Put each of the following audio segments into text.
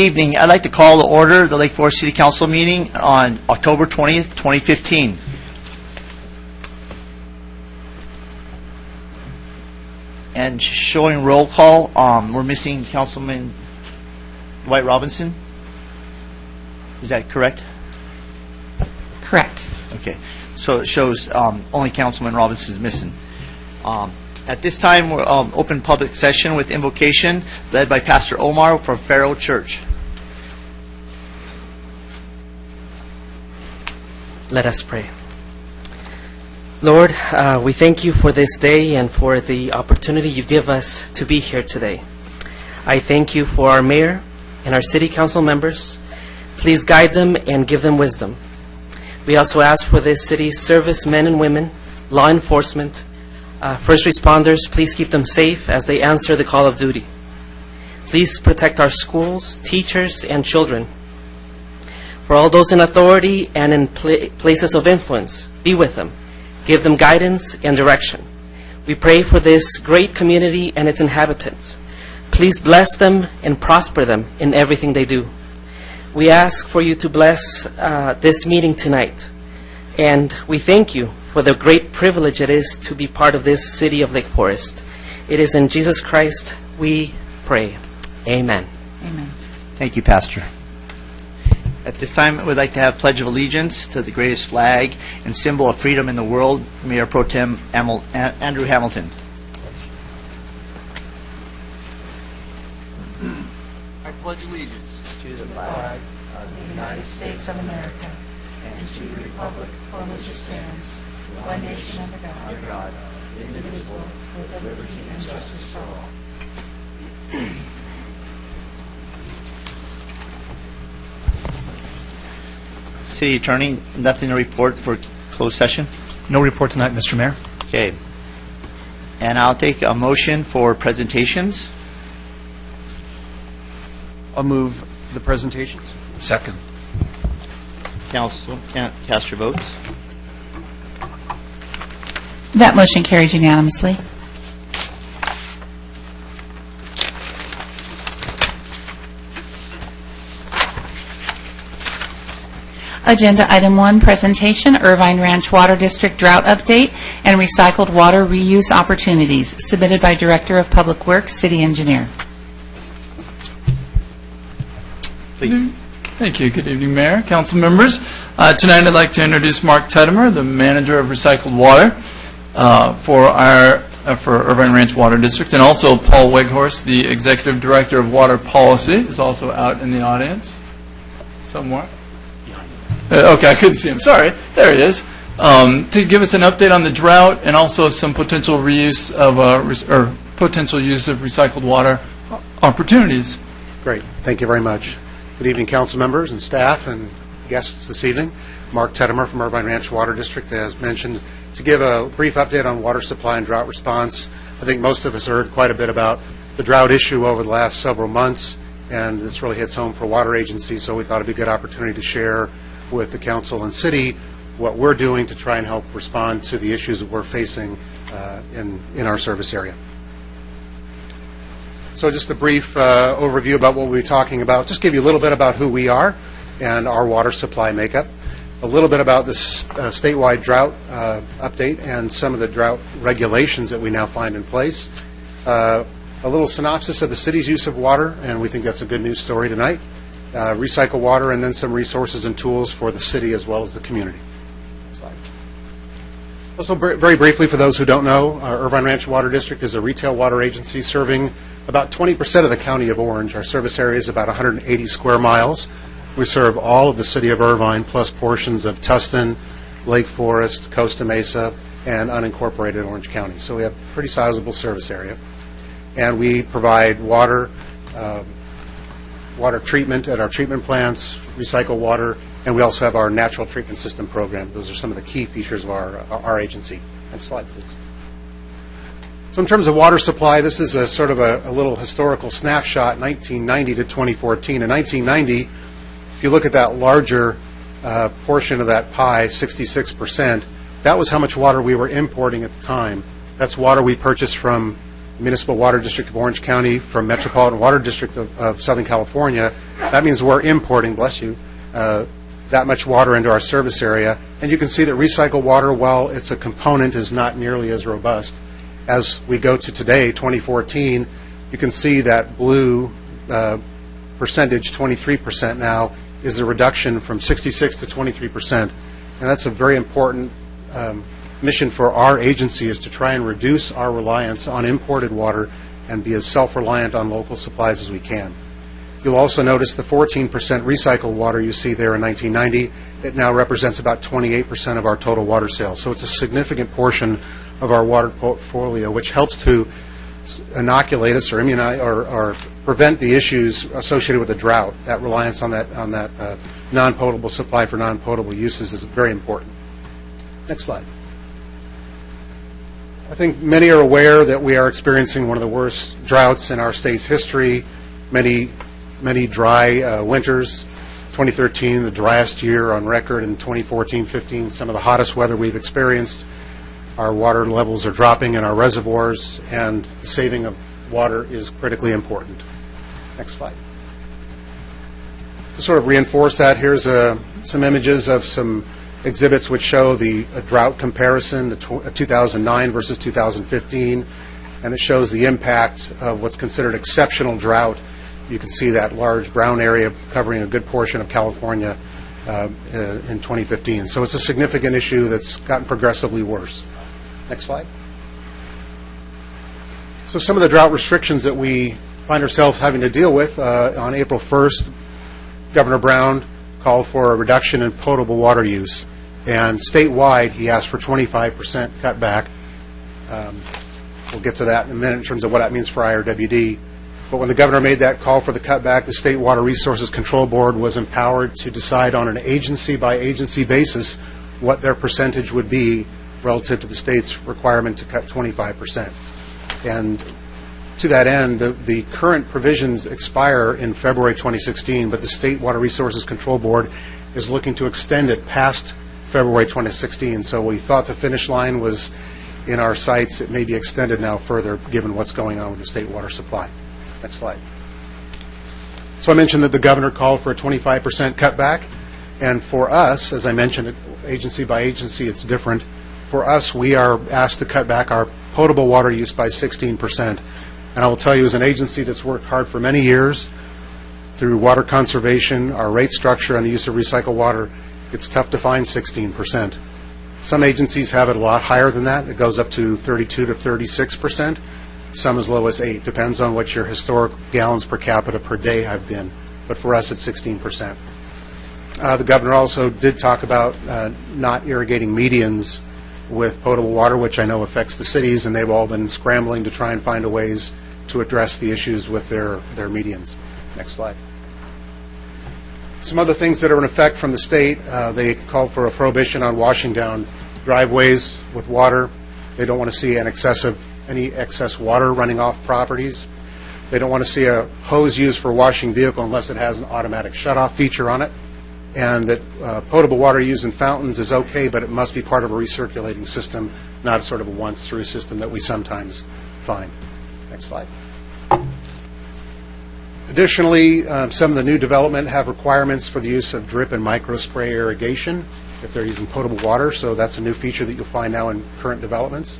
evening. I'd like to call to order the Lake Forest City Council meeting on October 20th, 2015. And showing roll call, we're missing Councilman Dwight Robinson. Is that correct? Correct. Okay. So it shows only Councilman Robinson is missing. At this time, we're open public session with invocation led by Pastor Omar from Faro Church. Let us pray. Lord, we thank you for this day and for the opportunity you give us to be here today. I thank you for our mayor and our city council members. Please guide them and give them wisdom. We also ask for this city's servicemen and women, law enforcement, first responders. Please keep them safe as they answer the call of duty. Please protect our schools, teachers, and children. For all those in authority and in places of influence, be with them. Give them guidance and direction. We pray for this great community and its inhabitants. Please bless them and prosper them in everything they do. We ask for you to bless this meeting tonight. And we thank you for the great privilege it is to be part of this city of Lake Forest. It is in Jesus Christ we pray. Amen. Amen. Thank you, Pastor. At this time, we'd like to have Pledge of Allegiance to the greatest flag and symbol of freedom in the world, Mayor Pro Tem Andrew Hamilton. I pledge allegiance To the flag Of the United States of America and to the republic for which it stands, one nation under God, of God, indivisible, with liberty and justice for all. City Attorney, nothing to report for closed session? No report tonight, Mr. Mayor. Okay. And I'll take a motion for presentations. I'll move the presentations. Second. Council, cast your votes. That motion carries unanimously. Agenda Item 1, Presentation, Irvine Ranch Water District Drought Update and Recycled Water Reuse Opportunities, submitted by Director of Public Works, City Engineer. Please. Thank you. Good evening, Mayor, council members. Tonight I'd like to introduce Mark Teddemer, the manager of recycled water for Irvine Ranch Water District, and also Paul Weghorst, the executive director of water policy, is also out in the audience somewhere. Okay, I couldn't see him. Sorry. There he is. To give us an update on the drought and also some potential reuse of potential use of recycled water opportunities. Great. Thank you very much. Good evening, council members and staff and guests this evening. Mark Teddemer from Irvine Ranch Water District, as mentioned, to give a brief update on water supply and drought response. I think most of us heard quite a bit about the drought issue over the last several months, and this really hits home for water agencies, so we thought it'd be a good opportunity to share with the council and city what we're doing to try and help respond to the issues that we're facing in our service area. So just a brief overview about what we'll be talking about. Just give you a little bit about who we are and our water supply makeup. A little bit about this statewide drought update and some of the drought regulations that we now find in place. A little synopsis of the city's use of water, and we think that's a good news story tonight. Recycle water, and then some resources and tools for the city as well as the community. Next slide. Also, very briefly, for those who don't know, Irvine Ranch Water District is a retail water agency serving about 20% of the county of Orange. Our service area is about 180 square miles. We serve all of the city of Irvine, plus portions of Tustin, Lake Forest, Costa Mesa, and unincorporated Orange County. So we have a pretty sizable service area. And we provide water treatment at our treatment plants, recycle water, and we also have our natural treatment system program. Those are some of the key features of our agency. Next slide, please. So in terms of water supply, this is a sort of a little historical snapshot, 1990 to 2014. In 1990, if you look at that larger portion of that pie, 66%, that was how much water we were importing at the time. That's water we purchased from Municipal Water District of Orange County from Metropolitan Water District of Southern California. That means we're importing, bless you, that much water into our service area. And you can see that recycled water, while it's a component, is not nearly as robust. As we go to today, 2014, you can see that blue percentage, 23% now, is a reduction from 66 to 23%. And that's a very important mission for our agency, is to try and reduce our reliance on imported water and be as self-reliant on local supplies as we can. You'll also notice the 14% recycled water you see there in 1990. It now represents about 28% of our total water sales. So it's a significant portion of our water portfolio, which helps to inoculate us or immunize or prevent the issues associated with the drought. That reliance on that non-potable supply for non-potable uses is very important. Next slide. I think many are aware that we are experiencing one of the worst droughts in our state's history. Many dry winters. 2013, the driest year on record, and 2014-15, some of the hottest weather we've experienced. Our water levels are dropping in our reservoirs, and the saving of water is critically important. Next slide. To sort of reinforce that, here's some images of some exhibits which show the drought comparison, the 2009 versus 2015, and it shows the impact of what's considered exceptional drought. You can see that large brown area covering a good portion of California in 2015. So it's a significant issue that's gotten progressively worse. Next slide. So some of the drought restrictions that we find ourselves having to deal with, on April 1st, Governor Brown called for a reduction in potable water use. And statewide, he asked for 25% cutback. We'll get to that in a minute in terms of what that means for IRWD. But when the governor made that call for the cutback, the State Water Resources Control Board was empowered to decide on an agency-by-agency basis what their percentage would be relative to the state's requirement to cut 25%. And to that end, the current provisions expire in February 2016, but the State Water Resources Control Board is looking to extend it past February 2016. So we thought the finish line was in our sights. It may be extended now further, given what's going on with the state water supply. Next slide. So I mentioned that the governor called for a 25% cutback, and for us, as I mentioned, agency by agency, it's different. For us, we are asked to cut back our potable water use by 16%. And I will tell you, as an agency that's worked hard for many years through water conservation, our rate structure, and the use of recycled water, it's tough to find 16%. Some agencies have it a lot higher than that. It goes up to 32 to 36%. Some as low as 8. Depends on what your historic gallons per capita per day have been. But for us, it's 16%. The governor also did talk about not irrigating medians with potable water, which I know affects the cities, and they've all been scrambling to try and find ways to address the issues with their medians. Next slide. Some other things that are in effect from the state, they called for a prohibition on washing down driveways with water. They don't want to see any excess water running off properties. They don't want to see a hose used for washing vehicle unless it has an automatic shutoff feature on it. And that potable water used in fountains is okay, but it must be part of a recirculating system, not sort of a once-through system that we sometimes find. Next slide. Additionally, some of the new development have requirements for the use of drip and microspray irrigation if they're using potable water, so that's a new feature that you'll find now in current developments.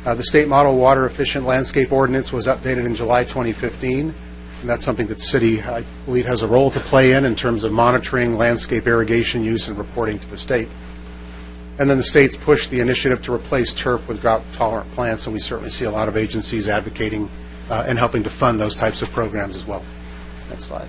The State Model Water Efficient Landscape Ordinance was updated in July 2015, and that's something that the city, I believe, has a role to play in terms of monitoring landscape irrigation use and reporting to the state. And then the state's pushed the initiative to replace turf with drought-tolerant plants, and we certainly see a lot of agencies advocating and helping to fund those types of programs as well. Next slide.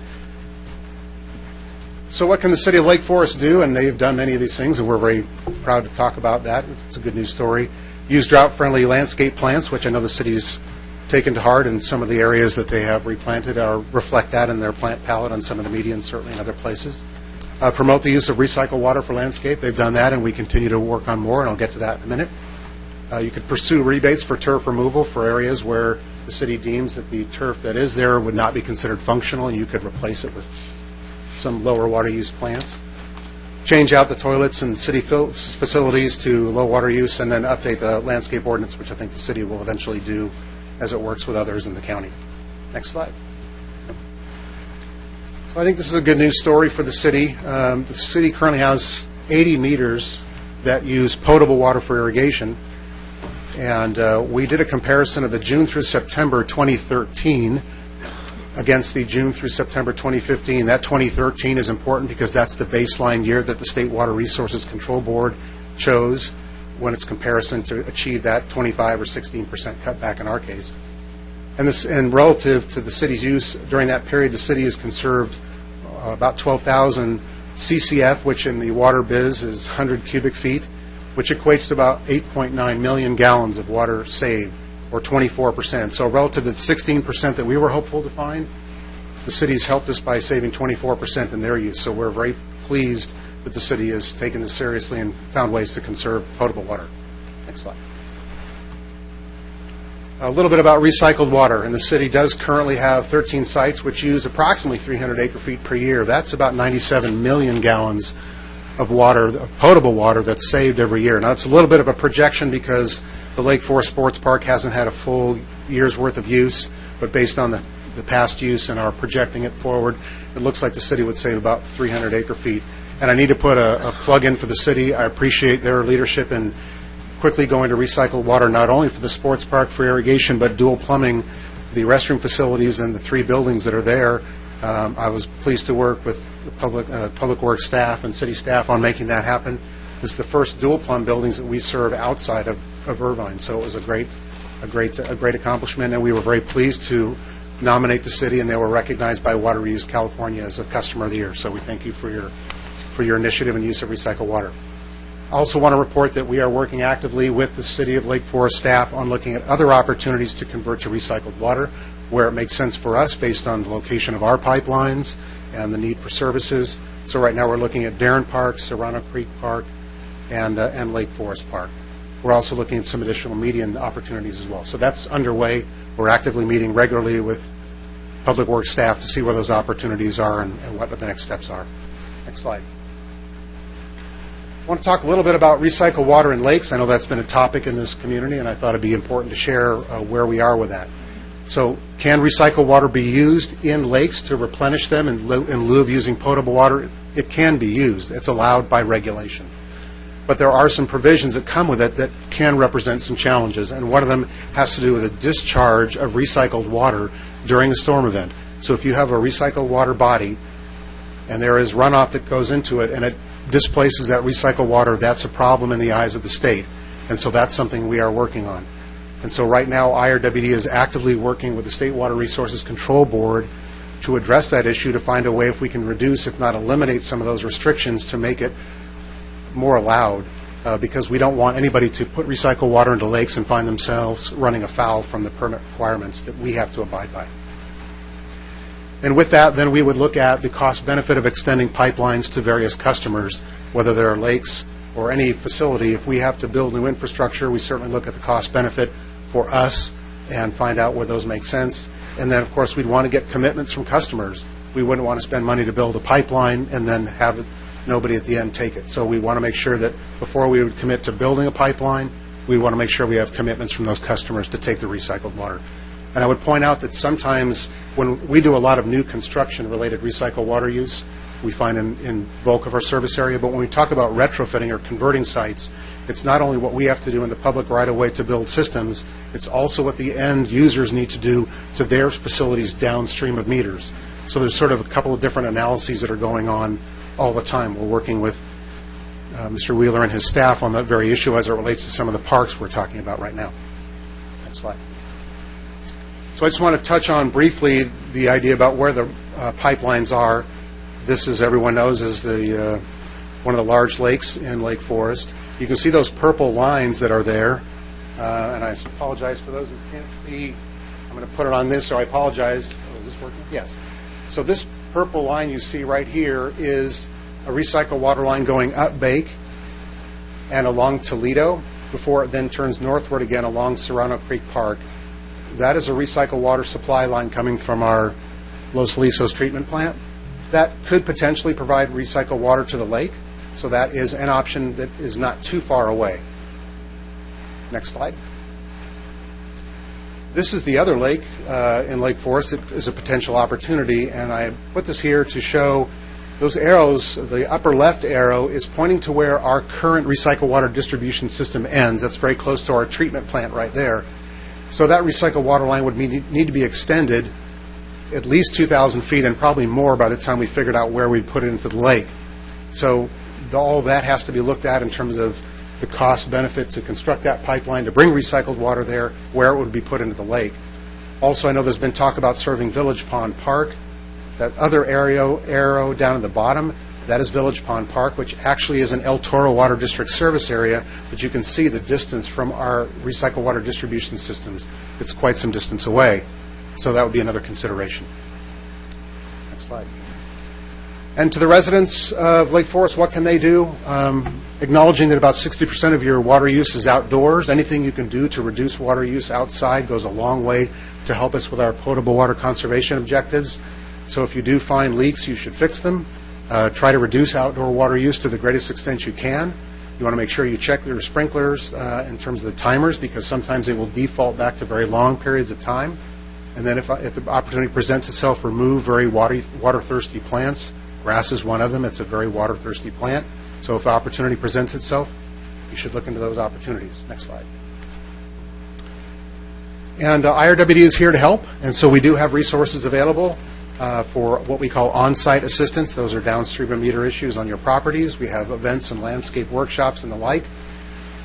So what can the city of Lake Forest do? And they've done many of these things, and we're very proud to talk about that. It's a good news story. Use drought-friendly landscape plants, which I know the city's taken to heart, and some of the areas that they have replanted reflect that in their plant palette on some of the medians, certainly in other places. Promote the use of recycled water for landscape. They've done that, and we continue to work on more, and I'll get to that in a minute. You could pursue rebates for turf removal for areas where the city deems that the turf that is there would not be considered functional, and you could replace it with some lower water use plants. Change out the toilets and city facilities to low water use, and then update the landscape ordinance, which I think the city will eventually do as it works with others in the county. Next slide. So I think this is a good news story for the city. The city currently has 80 meters that use potable water for irrigation. And we did a comparison of the June through September 2013 against the June through September 2015. That 2013 is important because that's the baseline year that the State Water Resources Control Board chose when its comparison to achieve that 25 or 16% cutback in our case. And relative to the city's use during that period, the city has conserved about 12,000 CCF, which in the water biz is 100 cubic feet, which equates to about 8.9 million gallons of water saved, or 24%. So relative to the 16% that we were hopeful to find, the city's helped us by saving 24% in their use. So we're very pleased that the city has taken this seriously and found ways to conserve potable water. Next slide. A little bit about recycled water. And the city does currently have 13 sites which use approximately 300 acre-feet per year. That's about 97 million gallons of water, of potable water, that's saved every year. Now, it's a little bit of a projection because the Lake Forest Sports Park hasn't had a full year's worth of use, but based on the past use and our projecting it forward, it looks like the city would save about 300 acre-feet. And I need to put a plug in for the city. I appreciate their leadership in quickly going to recycled water, not only for the sports park for irrigation, but dual plumbing the restroom facilities and the 3 buildings that are there. I was pleased to work with the public works staff and city staff on making that happen. This is the first dual plumb buildings that we serve outside of Irvine, so it was a great accomplishment, and we were very pleased to nominate the city, and they were recognized by Water Reuse California as a Customer of the Year. So we thank you for your initiative and use of recycled water. I also want to report that we are working actively with the City of Lake Forest staff on looking at other opportunities to convert to recycled water where it makes sense for us based on the location of our pipelines and the need for services. So right now we're looking at Darren Park, Serrano Creek Park, and Lake Forest Park. We're also looking at some additional median opportunities as well. So that's underway. We're actively meeting regularly with Public Works staff to see where those opportunities are and what the next steps are. Next slide. I want to talk a little bit about recycled water in lakes. I know that's been a topic in this community, and I thought it'd be important to share where we are with that. So can recycled water be used in lakes to replenish them in lieu of using potable water? It can be used. It's allowed by regulation. But there are some provisions that come with it that can represent some challenges, and one of them has to do with the discharge of recycled water during a storm event. So if you have a recycled water body and there is runoff that goes into it and it displaces that recycled water, that's a problem in the eyes of the state. And so that's something we are working on. And so right now, IRWD is actively working with the State Water Resources Control Board to address that issue, to find a way if we can reduce, if not eliminate, some of those restrictions to make it more allowed, because we don't want anybody to put recycled water into lakes and find themselves running afoul from the permit requirements that we have to abide by. And with that, then we would look at the cost benefit of extending pipelines to various customers, whether they're lakes or any facility. If we have to build new infrastructure, we certainly look at the cost benefit for us and find out where those make sense. And then, of course, we'd want to get commitments from customers. We wouldn't want to spend money to build a pipeline and then have nobody at the end take it. So we want to make sure that before we would commit to building a pipeline, we want to make sure we have commitments from those customers to take the recycled water. And I would point out that sometimes when we do a lot of new construction-related recycled water use, we find in bulk of our service area, but when we talk about retrofitting or converting sites, it's not only what we have to do in the public right-of-way to build systems, it's also what the end users need to do to their facilities downstream of meters. So there's sort of a couple of different analyses that are going on all the time. We're working with Mr. Wheeler and his staff on that very issue as it relates to some of the parks we're talking about right now. Next slide. So I just want to touch on briefly the idea about where the pipelines are. This, as everyone knows, is the one of the large lakes in Lake Forest. You can see those purple lines that are there, and I apologize for those who can't see. I'm going to put it on this, so I apologize. Oh, is this working? Yes. So this purple line you see right here is a recycled water line going up Bake and along Toledo before it then turns northward again along Serrano Creek Park. That is a recycled water supply line coming from our Los Lisos treatment plant. That could potentially provide recycled water to the lake, so that is an option that is not too far away. Next slide. This is the other lake in Lake Forest. It is a potential opportunity, and I put this here to show those arrows. The upper left arrow is pointing to where our current recycled water distribution system ends. That's very close to our treatment plant right there. So that recycled water line would need to be extended at least 2,000 feet and probably more by the time we figured out where we'd put it into the lake. So all that has to be looked at in terms of the cost benefit to construct that pipeline, to bring recycled water there, where it would be put into the lake. Also, I know there's been talk about serving Village Pond Park. That other arrow down at the bottom, that is Village Pond Park, which actually is an El Toro Water District service area, but you can see the distance from our recycled water distribution systems. It's quite some distance away, so that would be another consideration. Next slide. And to the residents of Lake Forest, what can they do? Acknowledging that about 60% of your water use is outdoors, anything you can do to reduce water use outside goes a long way to help us with our potable water conservation objectives. So if you do find leaks, you should fix them. Try to reduce outdoor water use to the greatest extent you can. You want to make sure you check your sprinklers in terms of the timers, because sometimes they will default back to very long periods of time. And then if the opportunity presents itself, remove very water-thirsty plants. Grass is one of them. It's a very water-thirsty plant. So if the opportunity presents itself, you should look into those opportunities. Next slide. And IRWD is here to help, and so we do have resources available for what we call on-site assistance. Those are downstream of meter issues on your properties. We have events and landscape workshops and the like.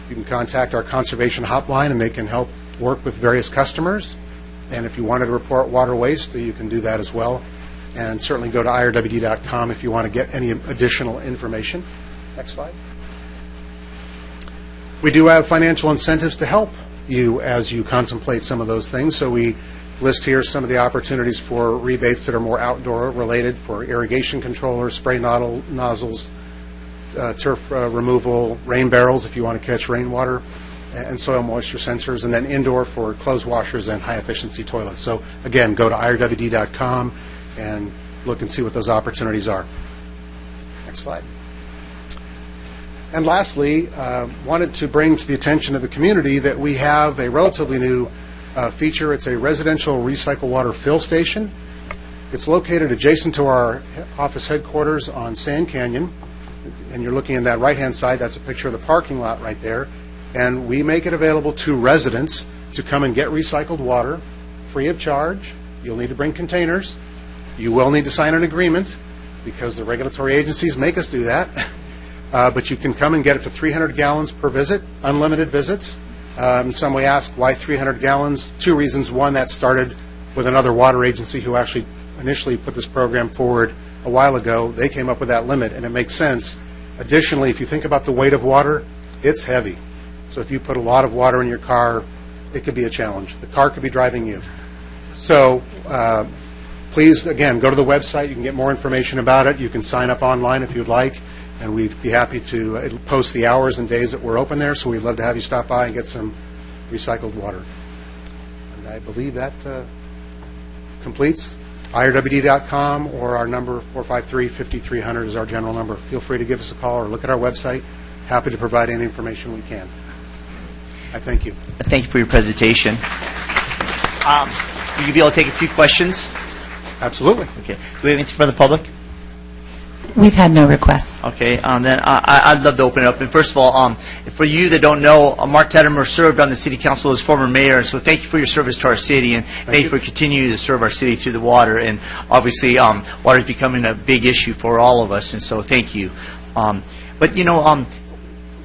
You can contact our conservation hotline, and they can help work with various customers. And if you wanted to report water waste, you can do that as well. And certainly go to irwd.com if you want to get any additional information. Next slide. We do have financial incentives to help you as you contemplate some of those things. So we list here some of the opportunities for rebates that are more outdoor related, for irrigation controllers, spray nozzles, turf removal, rain barrels if you want to catch rainwater, and soil moisture sensors, and then indoor for clothes washers and high efficiency toilets. So again, go to irwd.com and look and see what those opportunities are. Next slide. And lastly, wanted to bring to the attention of the community that we have a relatively new feature. It's a residential recycled water fill station. It's located adjacent to our office headquarters on Sand Canyon. And you're looking in that right-hand side, that's a picture of the parking lot right there. And we make it available to residents to come and get recycled water free of charge. You'll need to bring containers. You will need to sign an agreement because the regulatory agencies make us do that. But you can come and get up to 300 gallons per visit, unlimited visits. Some may ask, why 300 gallons? Two reasons. One, that started with another water agency who actually initially put this program forward a while ago. They came up with that limit, and it makes sense. Additionally, if you think about the weight of water, it's heavy. So if you put a lot of water in your car, it could be a challenge. The car could be driving you. So please, again, go to the website. You can get more information about it. You can sign up online if you'd like. And we'd be happy to post the hours and days that we're open there, so we'd love to have you stop by and get some recycled water. And I believe that completes irwd.com, or our number 453-5300 is our general number. Feel free to give us a call or look at our website. Happy to provide any information we can. I thank you. Thank you for your presentation. Will you be able to take a few questions? Absolutely. Okay. Do we have anything from the public? We've had no requests. Okay, then I'd love to open it up. And first of all, for you that don't know, Mark Teddemer served on the City Council as former mayor, so thank you for your service to our city, and thank you for continuing to serve our city through the water. And obviously, water is becoming a big issue for all of us, and so thank you. But, you know,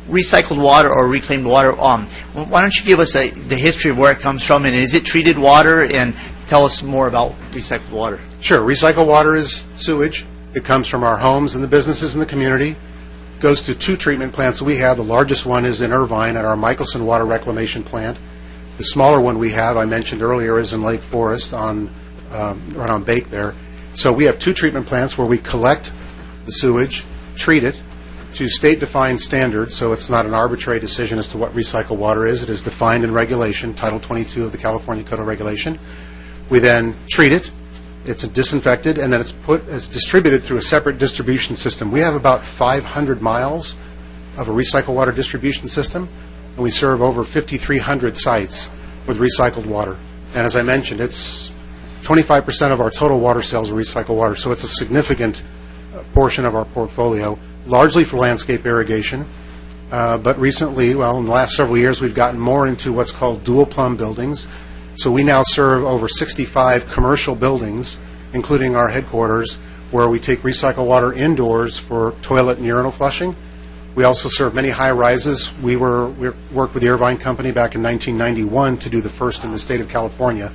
recycled water or reclaimed water, why don't you give us the history of where it comes from, and is it treated water, and tell us more about recycled water. Sure. Recycled water is sewage. It comes from our homes and the businesses in the community. Goes to two treatment plants we have. The largest one is in Irvine at our Michelson Water Reclamation Plant. The smaller one we have, I mentioned earlier, is in Lake Forest right on Bake there. So we have two treatment plants where we collect the sewage, treat it to state-defined standards, so it's not an arbitrary decision as to what recycled water is. It is defined in regulation, Title 22 of the California Code of Regulation. We then treat it. It's disinfected, and then it's distributed through a separate distribution system. We have about 500 miles of a recycled water distribution system, and we serve over 5,300 sites with recycled water. And as I mentioned, it's 25% of our total water sales are recycled water, so it's a significant portion of our portfolio, largely for landscape irrigation. But recently, well, in the last several years, we've gotten more into what's called dual plumb buildings. So we now serve over 65 commercial buildings, including our headquarters, where we take recycled water indoors for toilet and urinal flushing. We also serve many high-rises. We worked with the Irvine company back in 1991 to do the first in the state of California,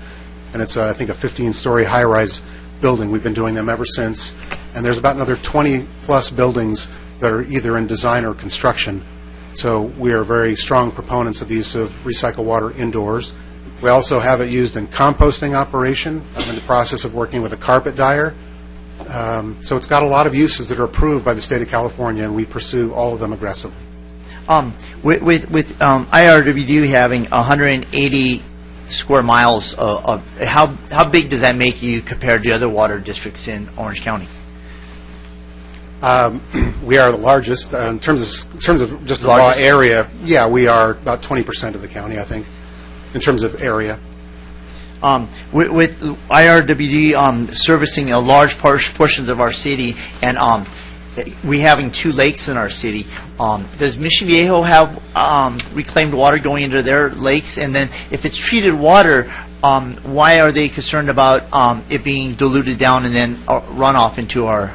and it's, I think, a 15-story high-rise building. We've been doing them ever since, and there's about another 20-plus buildings that are either in design or construction. So we are very strong proponents of the use of recycled water indoors. We also have it used in composting operation. I'm in the process of working with a carpet dyer. So it's got a lot of uses that are approved by the state of California, and we pursue all of them aggressively. With IRWD having 180 square miles, how big does that make you compared to other water districts in Orange County? We are the largest in terms of just the raw area. Yeah, we are about 20% of the county, I think, in terms of area. With IRWD servicing a large portions of our city, and we having 2 lakes in our city, does Mission Viejo have reclaimed water going into their lakes? And then if it's treated water, why are they concerned about it being diluted down and then run off into our...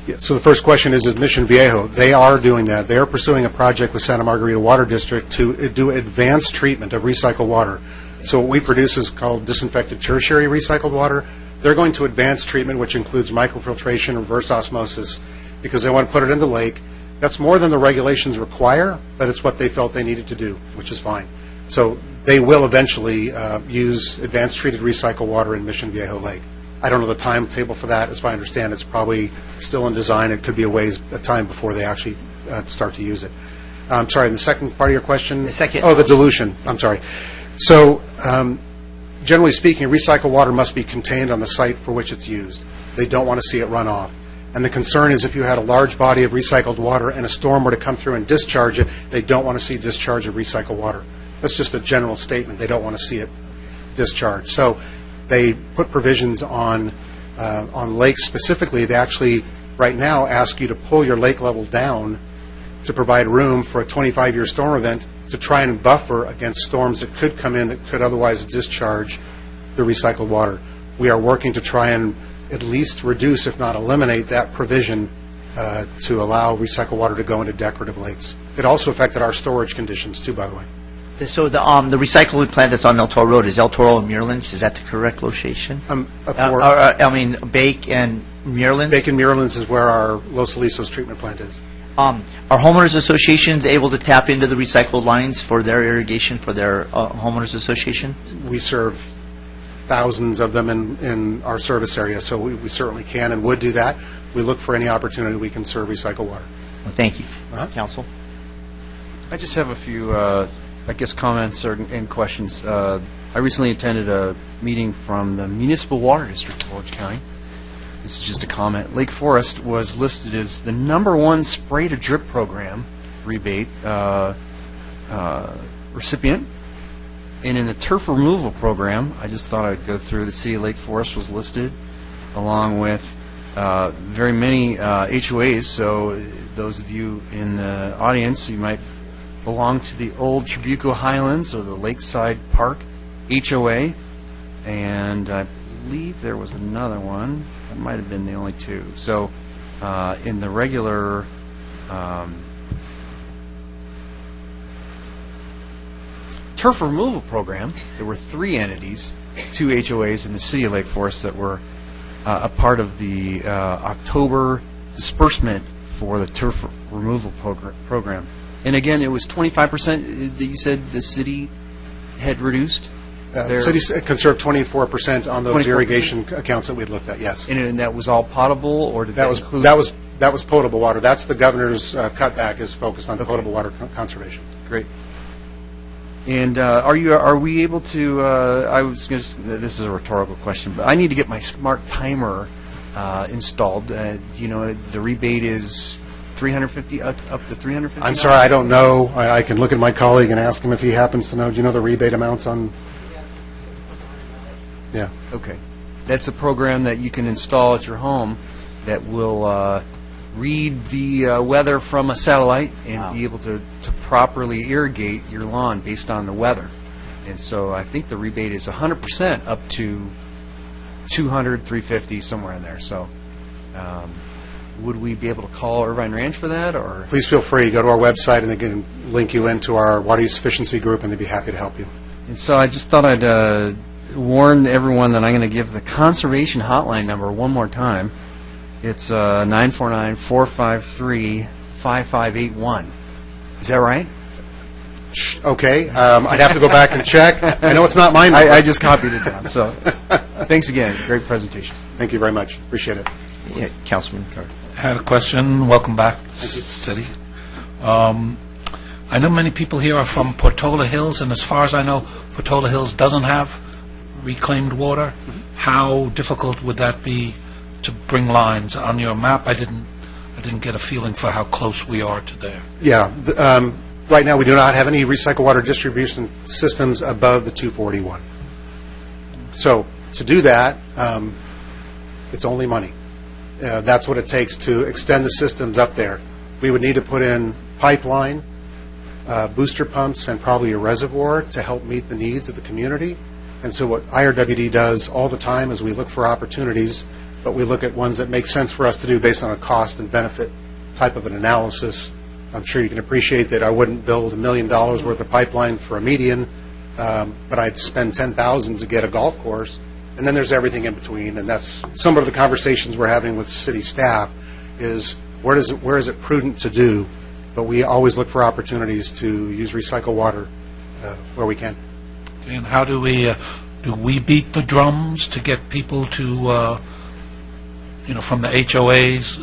Yeah, so the first question is Mission Viejo. They are doing that. They are pursuing a project with Santa Margarita Water District to do advanced treatment of recycled water. So what we produce is called disinfected tertiary recycled water. They're going to advanced treatment, which includes microfiltration, reverse osmosis, because they want to put it in the lake. That's more than the regulations require, but it's what they felt they needed to do, which is fine. So they will eventually use advanced treated recycled water in Mission Viejo Lake. I don't know the timetable for that. As I understand, it's probably still in design. It could be a time before they actually start to use it. I'm sorry, the second part of your question? The second. Oh, the dilution. I'm sorry. So generally speaking, recycled water must be contained on the site for which it's used. They don't want to see it run off. And the concern is if you had a large body of recycled water and a storm were to come through and discharge it, they don't want to see discharge of recycled water. That's just a general statement. They don't want to see it discharged. So they put provisions on lakes specifically. They actually, right now, ask you to pull your lake level down to provide room for a 25-year storm event to try and buffer against storms that could come in that could otherwise discharge the recycled water. We are working to try and at least reduce, if not eliminate, that provision to allow recycled water to go into decorative lakes. It also affected our storage conditions, too, by the way. So the recycling plant that's on El Toro Road is El Toro and Muirlands. Is that the correct location? Bake and Muirlands? Bake and Muirlands is where our Los Alisos treatment plant is. Are homeowners associations able to tap into the recycled lines for their irrigation for their homeowners association? We serve thousands of them in our service area, so we certainly can and would do that. We look for any opportunity we can serve recycled water. Well, thank you. Council? I just have a few, I guess, comments and questions. I recently attended a meeting from the Municipal Water District of Orange County. This is just a comment. Lake Forest was listed as the #1 spray-to-drip program rebate recipient. And in the turf removal program, I just thought I'd go through, the city of Lake Forest was listed, along with very many HOAs. So those of you in the audience, you might belong to the old Trabuco Highlands or the Lakeside Park HOA. And I believe there was another one. That might have been the only two. So in the regular turf removal program, there were 3 entities, 2 HOAs in the city of Lake Forest that were a part of the October disbursement for the turf removal program. And again, it was 25% that you said the city had reduced? The city conserved 24% on those 24%? Irrigation accounts that we had looked at, yes. And that was all potable, or did that include? That was potable water. That's the governor's cutback is focused on potable water conservation. Great. And are we able to? I was going to. This is a rhetorical question, but I need to get my smart timer installed. You know, the rebate is $350 up to $350. I'm sorry, I don't know. I can look at my colleague and ask him if he happens to know. Do you know the rebate amounts on? Yeah. Okay. That's a program that you can install at your home that will read the weather from a satellite and be able to properly irrigate your lawn based on the weather. And so I think the rebate is 100% up to 200, 350, somewhere in there. So would we be able to call Irvine Ranch for that, or? Please feel free. Go to our website, and they can link you into our water use efficiency group, and they'd be happy to help you. And so I just thought I'd warn everyone that I'm going to give the conservation hotline number one more time. It's 949-453-5581. Is that right? Okay. I'd have to go back and check. I know it's not mine. I just copied it down. So thanks again. Great presentation. Thank you very much. Appreciate it. Yeah, Councilman Carter. I had a question. Welcome back to the city. I know many people here are from Potable Hills, and as far as I know, Potable Hills doesn't have reclaimed water. How difficult would that be to bring lines on your map? I didn't get a feeling for how close we are to there. Yeah. Right now, we do not have any recycled water distribution systems above the 241. So to do that, it's only money. That's what it takes to extend the systems up there. We would need to put in pipeline, booster pumps, and probably a reservoir to help meet the needs of the community. And so what IRWD does all the time is we look for opportunities, but we look at ones that make sense for us to do based on a cost and benefit type of an analysis. I'm sure you can appreciate that I wouldn't build $1 million worth of pipeline for a median, but I'd spend $10,000 to get a golf course. And then there's everything in between, and that's some of the conversations we're having with city staff is where is it prudent to do, but we always look for opportunities to use recycled water where we can. Okay, and how do we beat the drums to get people to, from the HOAs,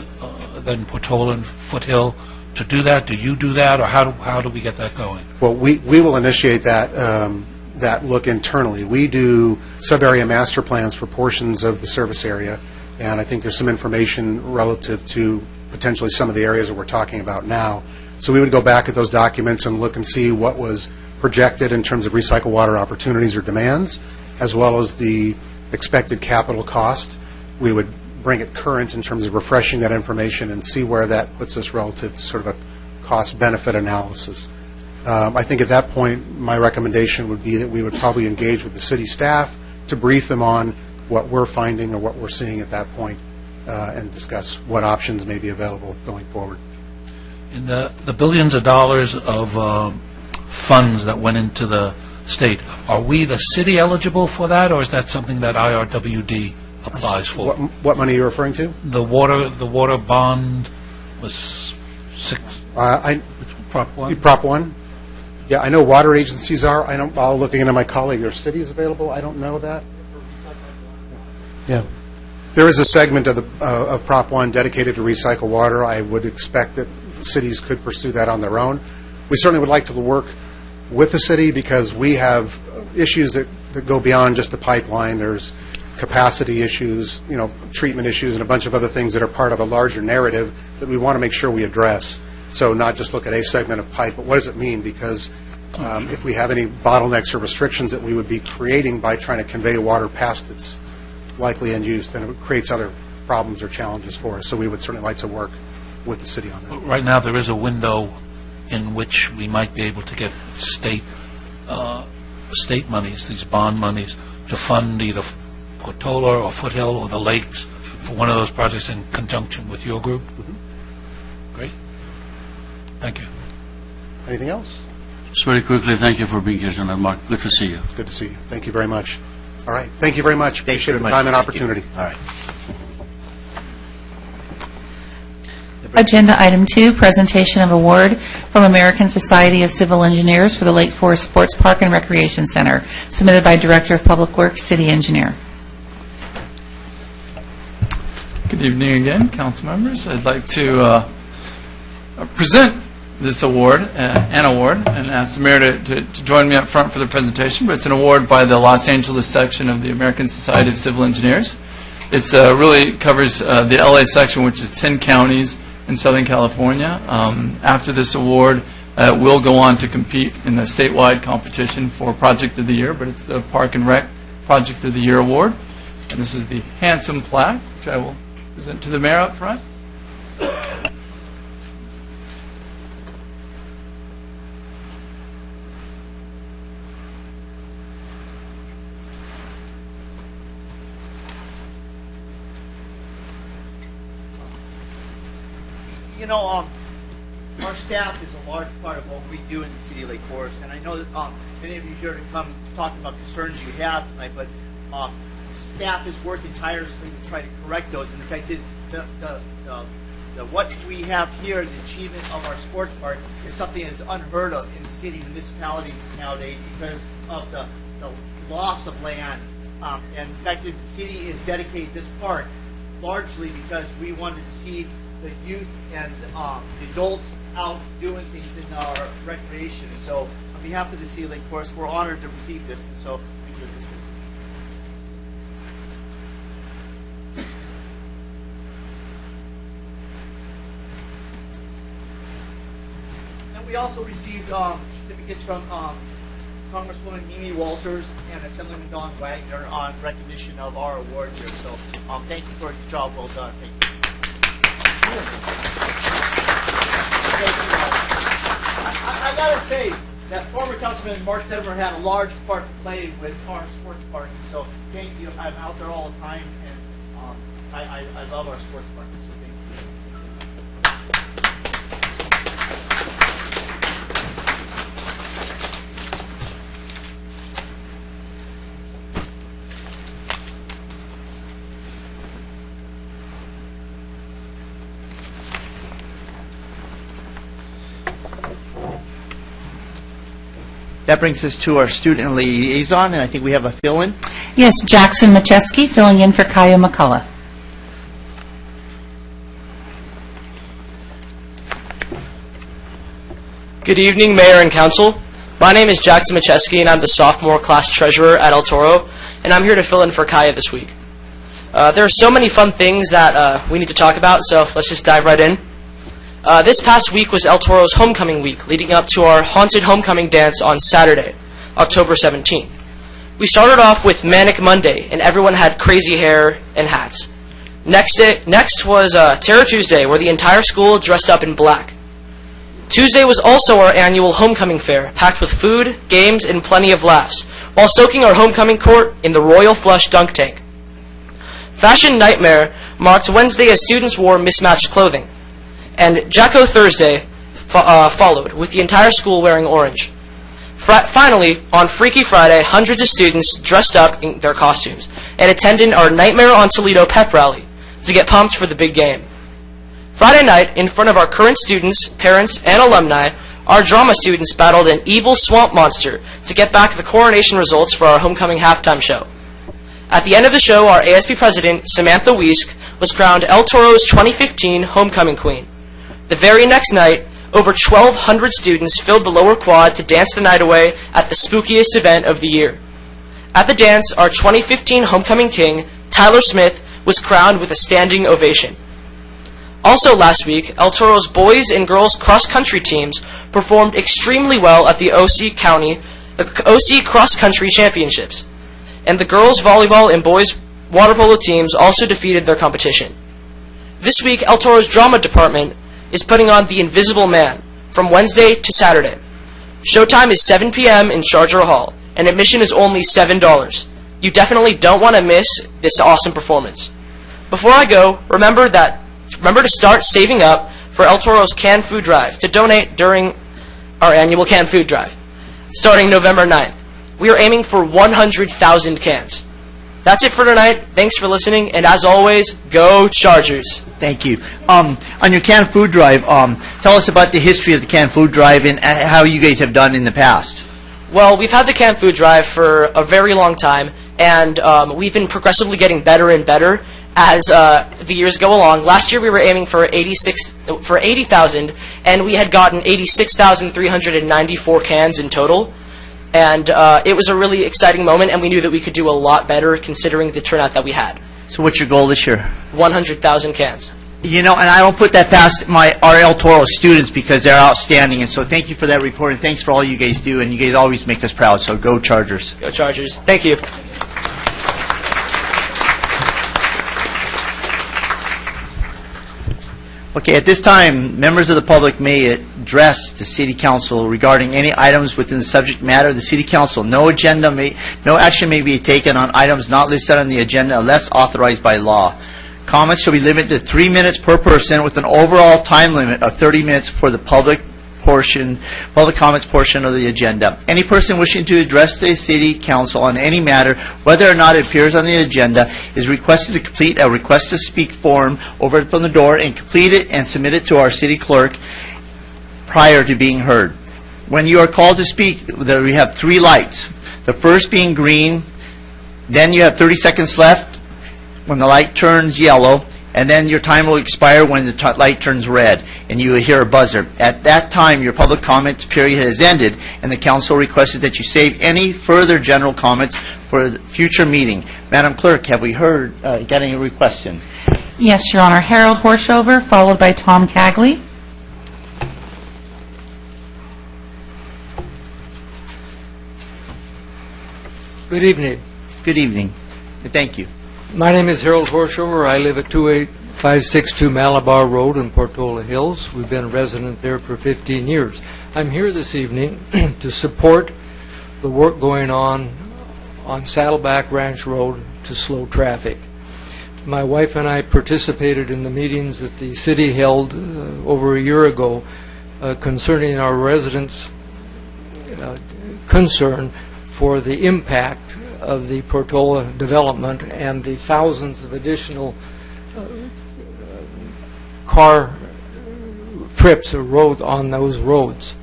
then Potable and Foothill, to do that? Do you do that, or how do we get that going? Well, we will initiate that look internally. We do sub-area master plans for portions of the service area, and I think there's some information relative to potentially some of the areas that we're talking about now. So we would go back at those documents and look and see what was projected in terms of recycled water opportunities or demands, as well as the expected capital cost. We would bring it current in terms of refreshing that information and see where that puts us relative to sort of a cost-benefit analysis. I think at that point, my recommendation would be that we would probably engage with the city staff to brief them on what we're finding or what we're seeing at that point and discuss what options may be available going forward. In the billions of dollars of funds that went into the state, are we, the city, eligible for that, or is that something that IRWD applies for? What money are you referring to? The water bond was Prop 1? Prop 1? Yeah, I know water agencies are. I'll looking into my colleague. Are cities available? I don't know that. Yeah. There is a segment of Prop 1 dedicated to recycle water. I would expect that cities could pursue that on their own. We certainly would like to work with the city because we have issues that go beyond just the pipeline. There's capacity issues, treatment issues, and a bunch of other things that are part of a larger narrative that we want to make sure we address. So not just look at a segment of pipe, but what does it mean? Because if we have any bottlenecks or restrictions that we would be creating by trying to convey water past its likely end use, then it creates other problems or challenges for us. So we would certainly like to work with the city on that. Right now, there is a window in which we might be able to get state monies, these bond monies, to fund either Potable or Foothill or the lakes for one of those projects in conjunction with your group. Great. Thank you. Anything else? Just very quickly, thank you for being here tonight, Mark. Good to see you. Good to see you. Thank you very much. All right. Thank you very much. Appreciate the time and opportunity. All right. Agenda item 2, presentation of award from American Society of Civil Engineers for the Lake Forest Sports Park and Recreation Center, submitted by Director of Public Works, City Engineer. Good evening again, council members. I'd like to present this award, and ask the mayor to join me up front for the presentation. But it's an award by the Los Angeles section of the American Society of Civil Engineers. It's really covers the LA section, which is 10 counties in Southern California. After this award, we'll go on to compete in a statewide competition for Project of the Year, but it's the Park and Rec Project of the Year Award. And this is the handsome plaque, which I will present to the mayor up front. You know, our staff is a large part of what we do in the city of Lake Forest, and I know that many of you here to come talking about concerns you have tonight, but staff is working tirelessly to try to correct those. And the fact is, what we have here, the achievement of our sports park, is something that's unheard of in city municipalities nowadays because of the loss of land. And the fact is, the city is dedicated this park largely because we wanted to see the youth and the adults out doing things in our recreation. And so, on behalf of the City of Lake Forest, we're honored to receive this. And so, thank you. And we also received certificates from Congresswoman Mimi Walters and Assemblyman Don Wagner on recognition of our award here. So, thank you for the job well done. Thank you. I gotta say that former Councilman Mark Tedmer had a large part to play with our sports park. So thank you. I'm out there all the time, and I love our sports park. So thank you. That brings us to our student liaison, and I think we have a fill-in. Yes, Jackson Macheski filling in for Kaya McCullough. Good evening, Mayor and Council. My name is Jackson Macheski, and I'm the sophomore class treasurer at El Toro, and I'm here to fill in for Kaya this week. There are so many fun things that we need to talk about, so let's just dive right in. This past week was El Toro's homecoming week, leading up to our haunted homecoming dance on Saturday, October 17th. We started off with Manic Monday, and everyone had crazy hair and hats. Next was Terror Tuesday, where the entire school dressed up in black. Tuesday was also our annual homecoming fair, packed with food, games, and plenty of laughs, while soaking our homecoming court in the Royal Flush dunk tank. Fashion Nightmare marked Wednesday as students wore mismatched clothing. And Jacko Thursday followed, with the entire school wearing orange. Finally, on Freaky Friday, hundreds of students dressed up in their costumes and attended our Nightmare on Toledo pep rally to get pumped for the big game. Friday night, in front of our current students, parents, and alumni, our drama students battled an evil swamp monster to get back the coronation results for our homecoming halftime show. At the end of the show, our ASB president, Samantha Wiesk, was crowned El Toro's 2015 Homecoming Queen. The very next night, over 1,200 students filled the lower quad to dance the night away at the spookiest event of the year. At the dance, our 2015 Homecoming King, Tyler Smith, was crowned with a standing ovation. Also last week, El Toro's boys and girls cross-country teams performed extremely well at the OC Cross-Country Championships. And the girls volleyball and boys water polo teams also defeated their competition. This week, El Toro's drama department is putting on The Invisible Man from Wednesday to Saturday. Showtime is 7 p.m. in Charger Hall, and admission is only $7. You definitely don't want to miss this awesome performance. Before I go, remember to start saving up for El Toro's canned food drive to donate during our annual canned food drive, starting November 9th. We are aiming for 100,000 cans. That's it for tonight. Thanks for listening, and as always, go Chargers. Thank you. On your canned food drive, tell us about the history of the canned food drive and how you guys have done in the past. Well, we've had the canned food drive for a very long time, and we've been progressively getting better and better as the years go along. Last year we were aiming for 80,000, and we had gotten 86,394 cans in total. And it was a really exciting moment, and we knew that we could do a lot better considering the turnout that we had. So what's your goal this year? 100,000 cans. You know, and I don't put that past our El Toro students because they're outstanding. And so thank you for that report, and thanks for all you guys do. And you guys always make us proud. So go Chargers. Go Chargers. Thank you. Okay, at this time, members of the public may address the City Council regarding any items within the subject matter of the City Council. No action may be taken on items not listed on the agenda unless authorized by law. Comments shall be limited to 3 minutes per person with an overall time limit of 30 minutes for the public comments portion of the agenda. Any person wishing to address the City Council on any matter, whether or not it appears on the agenda, is requested to complete a request to speak form over from the door and complete it and submit it to our city clerk prior to being heard. When you are called to speak, we have 3 lights. The first being green, then you have 30 seconds left when the light turns yellow, and then your time will expire when the light turns red, and you will hear a buzzer. At that time, your public comments period has ended, and the council requested that you save any further general comments for the future meeting. Madam Clerk, have we got any requests in? Yes, Your Honor. Harold Horshover, followed by Tom Cagley. Good evening. Good evening. Thank you. My name is Harold Horshover. I live at 28562 Malabar Road in Portola Hills. We've been a resident there for 15 years. I'm here this evening to support the work going on Saddleback Ranch Road to slow traffic. My wife and I participated in the meetings that the city held over a year ago concerning our residents' concern for the impact of the Portola development and the thousands of additional car trips or road on those roads.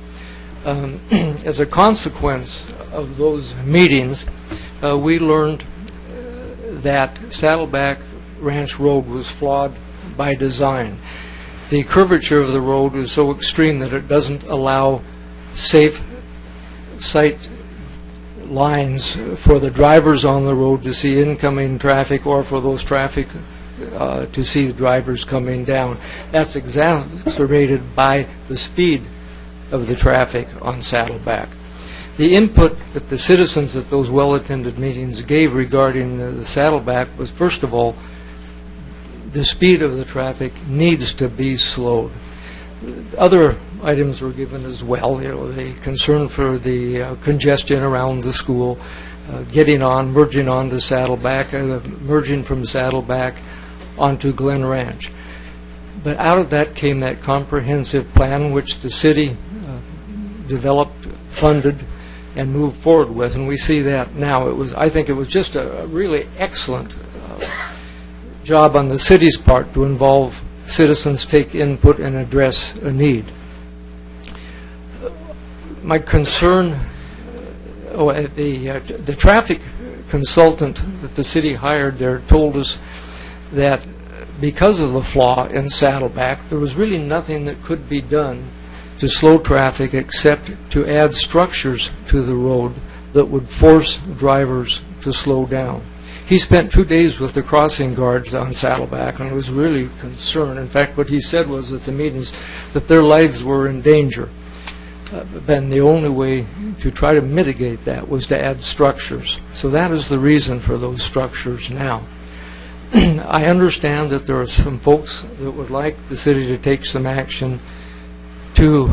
As a consequence of those meetings, we learned that Saddleback Ranch Road was flawed by design. The curvature of the road is so extreme that it doesn't allow safe sight lines for the drivers on the road to see incoming traffic or for those traffic to see the drivers coming down. That's exacerbated by the speed of the traffic on Saddleback. The input that the citizens at those well-attended meetings gave regarding the Saddleback was, first of all, the speed of the traffic needs to be slowed. Other items were given as well, the concern for the congestion around the school, merging onto Saddleback, merging from Saddleback onto Glen Ranch. But out of that came that comprehensive plan which the city developed, funded, and moved forward with, and we see that now. I think it was just a really excellent job on the city's part to involve citizens, take input, and address a need. My concern, the traffic consultant that the city hired there told us that because of the flaw in Saddleback, there was really nothing that could be done to slow traffic except to add structures to the road that would force drivers to slow down. He spent 2 days with the crossing guards on Saddleback and was really concerned. In fact, what he said was at the meetings that their lives were in danger. Then the only way to try to mitigate that was to add structures. So that is the reason for those structures now. I understand that there are some folks that would like the city to take some action to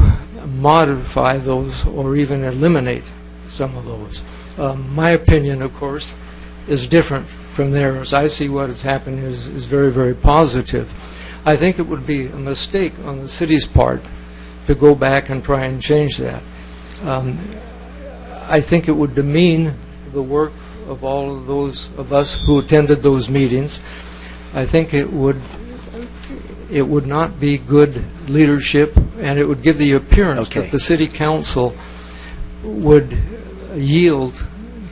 modify those or even eliminate some of those. My opinion, of course, is different from theirs. I see what has happened is very, very positive. I think it would be a mistake on the city's part to go back and try and change that. I think it would demean the work of all of those of us who attended those meetings. I think it would not be good leadership, and it would give the appearance that the city council would yield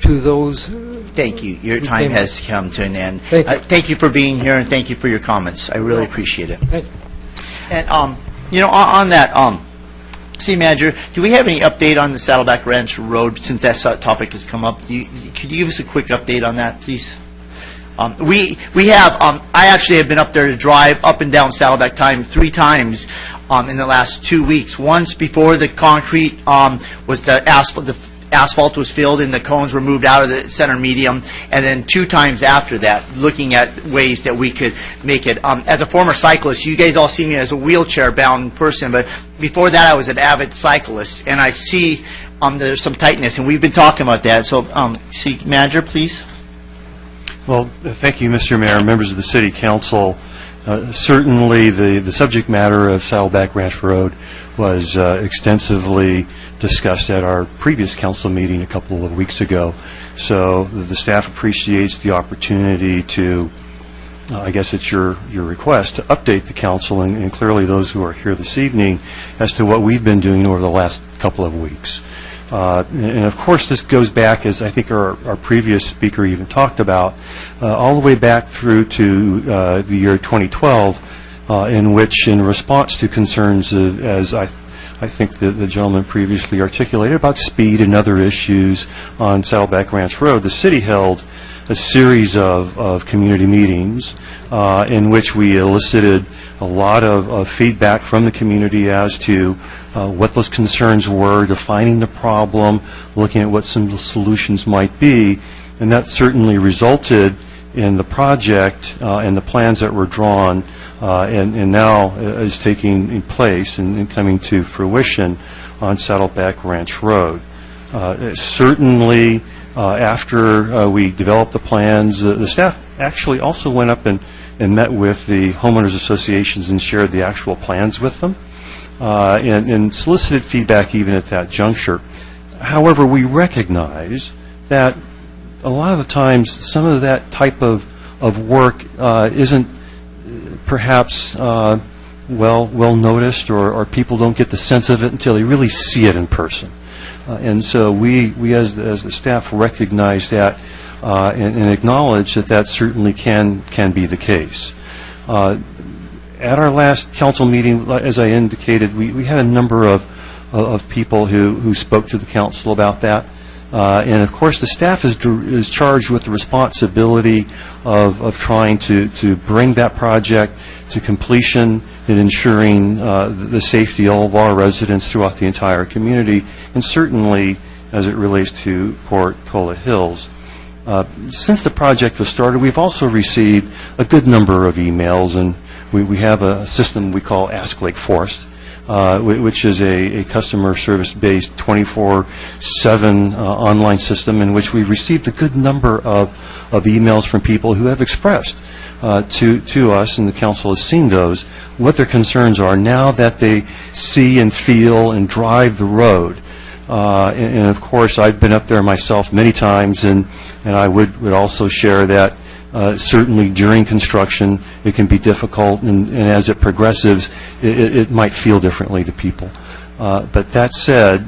to those. Thank you. Your time has come to an end. Thank you. Thank you for being here, and thank you for your comments. I really appreciate it. Thank you. And, on that, City Manager, do we have any update on the Saddleback Ranch Road, since that topic has come up? Could you give us a quick update on that, please? We have, I actually have been up there to drive up and down Saddleback 3 times in the last 2 weeks. Once before the concrete was the asphalt, asphalt was filled and the cones were moved out of the center medium, and then 2 times after that, looking at ways that we could make it. As a former cyclist, you guys all see me as a wheelchair-bound person, but before that I was an avid cyclist, and I see there's some tightness, and we've been talking about that. So, City Manager, please. Well, thank you, Mr. Mayor, members of the City Council. Certainly, the subject matter of Saddleback Ranch Road was extensively discussed at our previous council meeting a couple of weeks ago. So the staff appreciates the opportunity to, I guess it's your request, to update the council and clearly those who are here this evening as to what we've been doing over the last couple of weeks. And of course, this goes back, as I think our previous speaker even talked about, all the way back through to the year 2012, in which, in response to concerns as I think the gentleman previously articulated about speed and other issues on Saddleback Ranch Road, the city held a series of community meetings in which we elicited a lot of feedback from the community as to what those concerns were, defining the problem, looking at what some solutions might be, and that certainly resulted in the project and the plans that were drawn and now is taking place and coming to fruition on Saddleback Ranch Road. Certainly, after we developed the plans, the staff actually also went up and met with the homeowners associations and shared the actual plans with them and solicited feedback even at that juncture. However, we recognize that a lot of the times some of that type of work isn't perhaps well noticed, or people don't get the sense of it until they really see it in person. And so we as the staff recognize that and acknowledge that certainly can be the case. At our last council meeting, as I indicated, we had a number of people who spoke to the council about that. And of course, the staff is charged with the responsibility of trying to bring that project to completion and ensuring the safety of all of our residents throughout the entire community, and certainly as it relates to Portola Hills. Since the project was started, we've also received a good number of emails, and we have a system we call Ask Lake Forest, which is a customer service-based 24/7 online system in which we've received a good number of emails from people who have expressed to us, and the council has seen those, what their concerns are now that they see and feel and drive the road. And of course, I've been up there myself many times, and I would also share that certainly during construction it can be difficult, and as it progresses it might feel differently to people. But that said,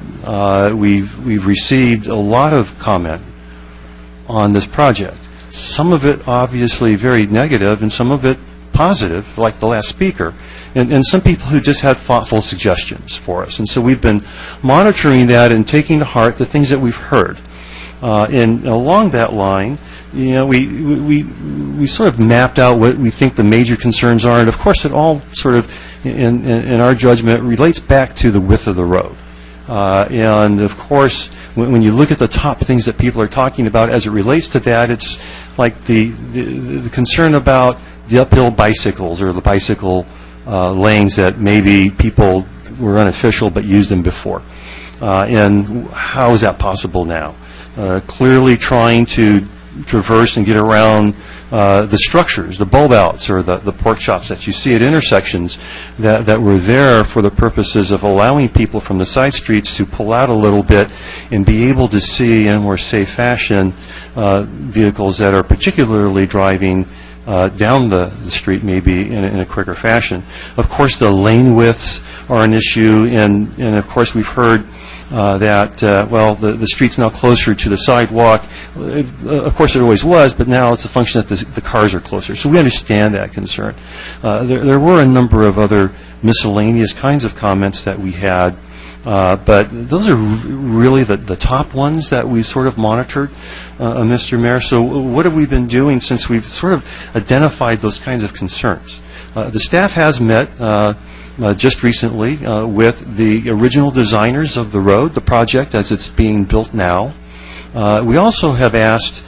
we've received a lot of comment on this project. Some of it obviously very negative, and some of it positive, like the last speaker, and some people who just had thoughtful suggestions for us. And so we've been monitoring that and taking to heart the things that we've heard. And along that line, you know, we sort of mapped out what we think the major concerns are, and of course it all sort of, in our judgment, relates back to the width of the road. And of course, when you look at the top things that people are talking about as it relates to that, it's like the concern about the uphill bicycles or the bicycle lanes that maybe people were unofficial but used them before. And how is that possible now? Clearly trying to traverse and get around the structures, the bulb outs or the pork chops that you see at intersections that were there for the purposes of allowing people from the side streets to pull out a little bit and be able to see in a more safe fashion vehicles that are particularly driving down the street maybe in a quicker fashion. Of course, the lane widths are an issue, and of course we've heard that, well, the street's now closer to the sidewalk. Of course, it always was, but now it's a function that the cars are closer. So we understand that concern. There were a number of other miscellaneous kinds of comments that we had, but those are really the top ones that we've sort of monitored, Mr. Mayor. So what have we been doing since we've sort of identified those kinds of concerns? The staff has met just recently with the original designers of the road, the project as it's being built now. We also have asked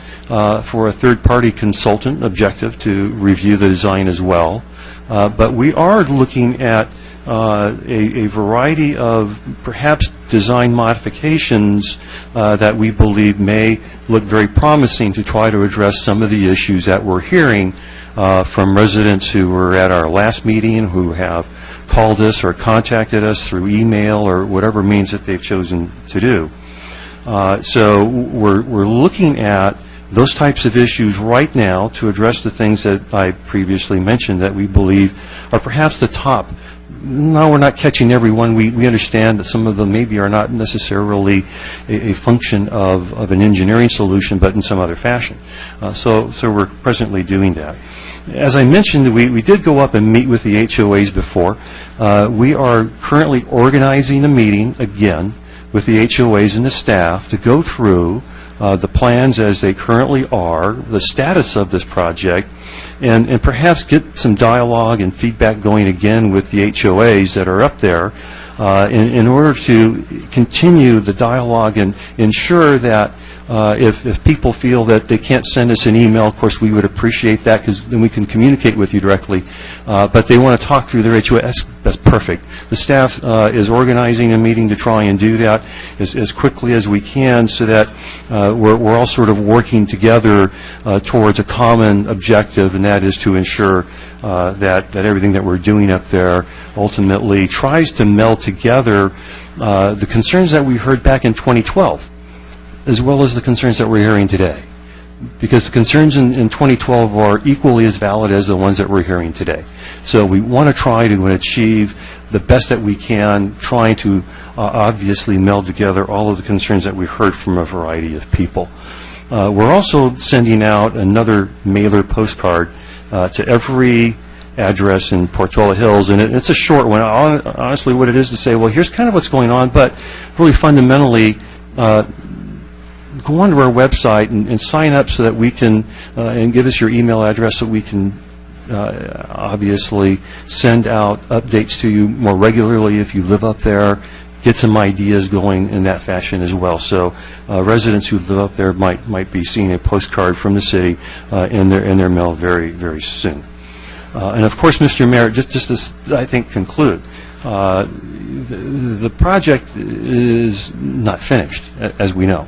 for a third-party consultant objective to review the design as well. But we are looking at a variety of perhaps design modifications that we believe may look very promising to try to address some of the issues that we're hearing from residents who were at our last meeting, who have called us or contacted us through email or whatever means that they've chosen to do. So we're looking at those types of issues right now to address the things that I previously mentioned that we believe are perhaps the top. No, we're not catching everyone. We understand that some of them maybe are not necessarily a function of an engineering solution, but in some other fashion. So we're presently doing that. As I mentioned, we did go up and meet with the HOAs before. We are currently organizing a meeting again with the HOAs and the staff to go through the plans as they currently are, the status of this project, and perhaps get some dialogue and feedback going again with the HOAs that are up there in order to continue the dialogue and ensure that if people feel that they can't send us an email, of course we would appreciate that because then we can communicate with you directly, but they want to talk through their HOA, that's perfect. The staff is organizing a meeting to try and do that as quickly as we can so that we're all sort of working together towards a common objective, and that is to ensure that everything that we're doing up there ultimately tries to meld together the concerns that we heard back in 2012 as well as the concerns that we're hearing today. Because the concerns in 2012 are equally as valid as the ones that we're hearing today. So we want to try to achieve the best that we can, trying to obviously meld together all of the concerns that we heard from a variety of people. We're also sending out another mailer postcard to every address in Portola Hills, and it's a short one. Honestly, what it is to say, well, here's kind of what's going on, but really fundamentally, go onto our website and sign up so that we can, and give us your email address so we can obviously send out updates to you more regularly if you live up there, get some ideas going in that fashion as well. So residents who live up there might be seeing a postcard from the city in their mail very, very soon. And of course, Mr. Mayor, just to, I think, conclude, the project is not finished, as we know.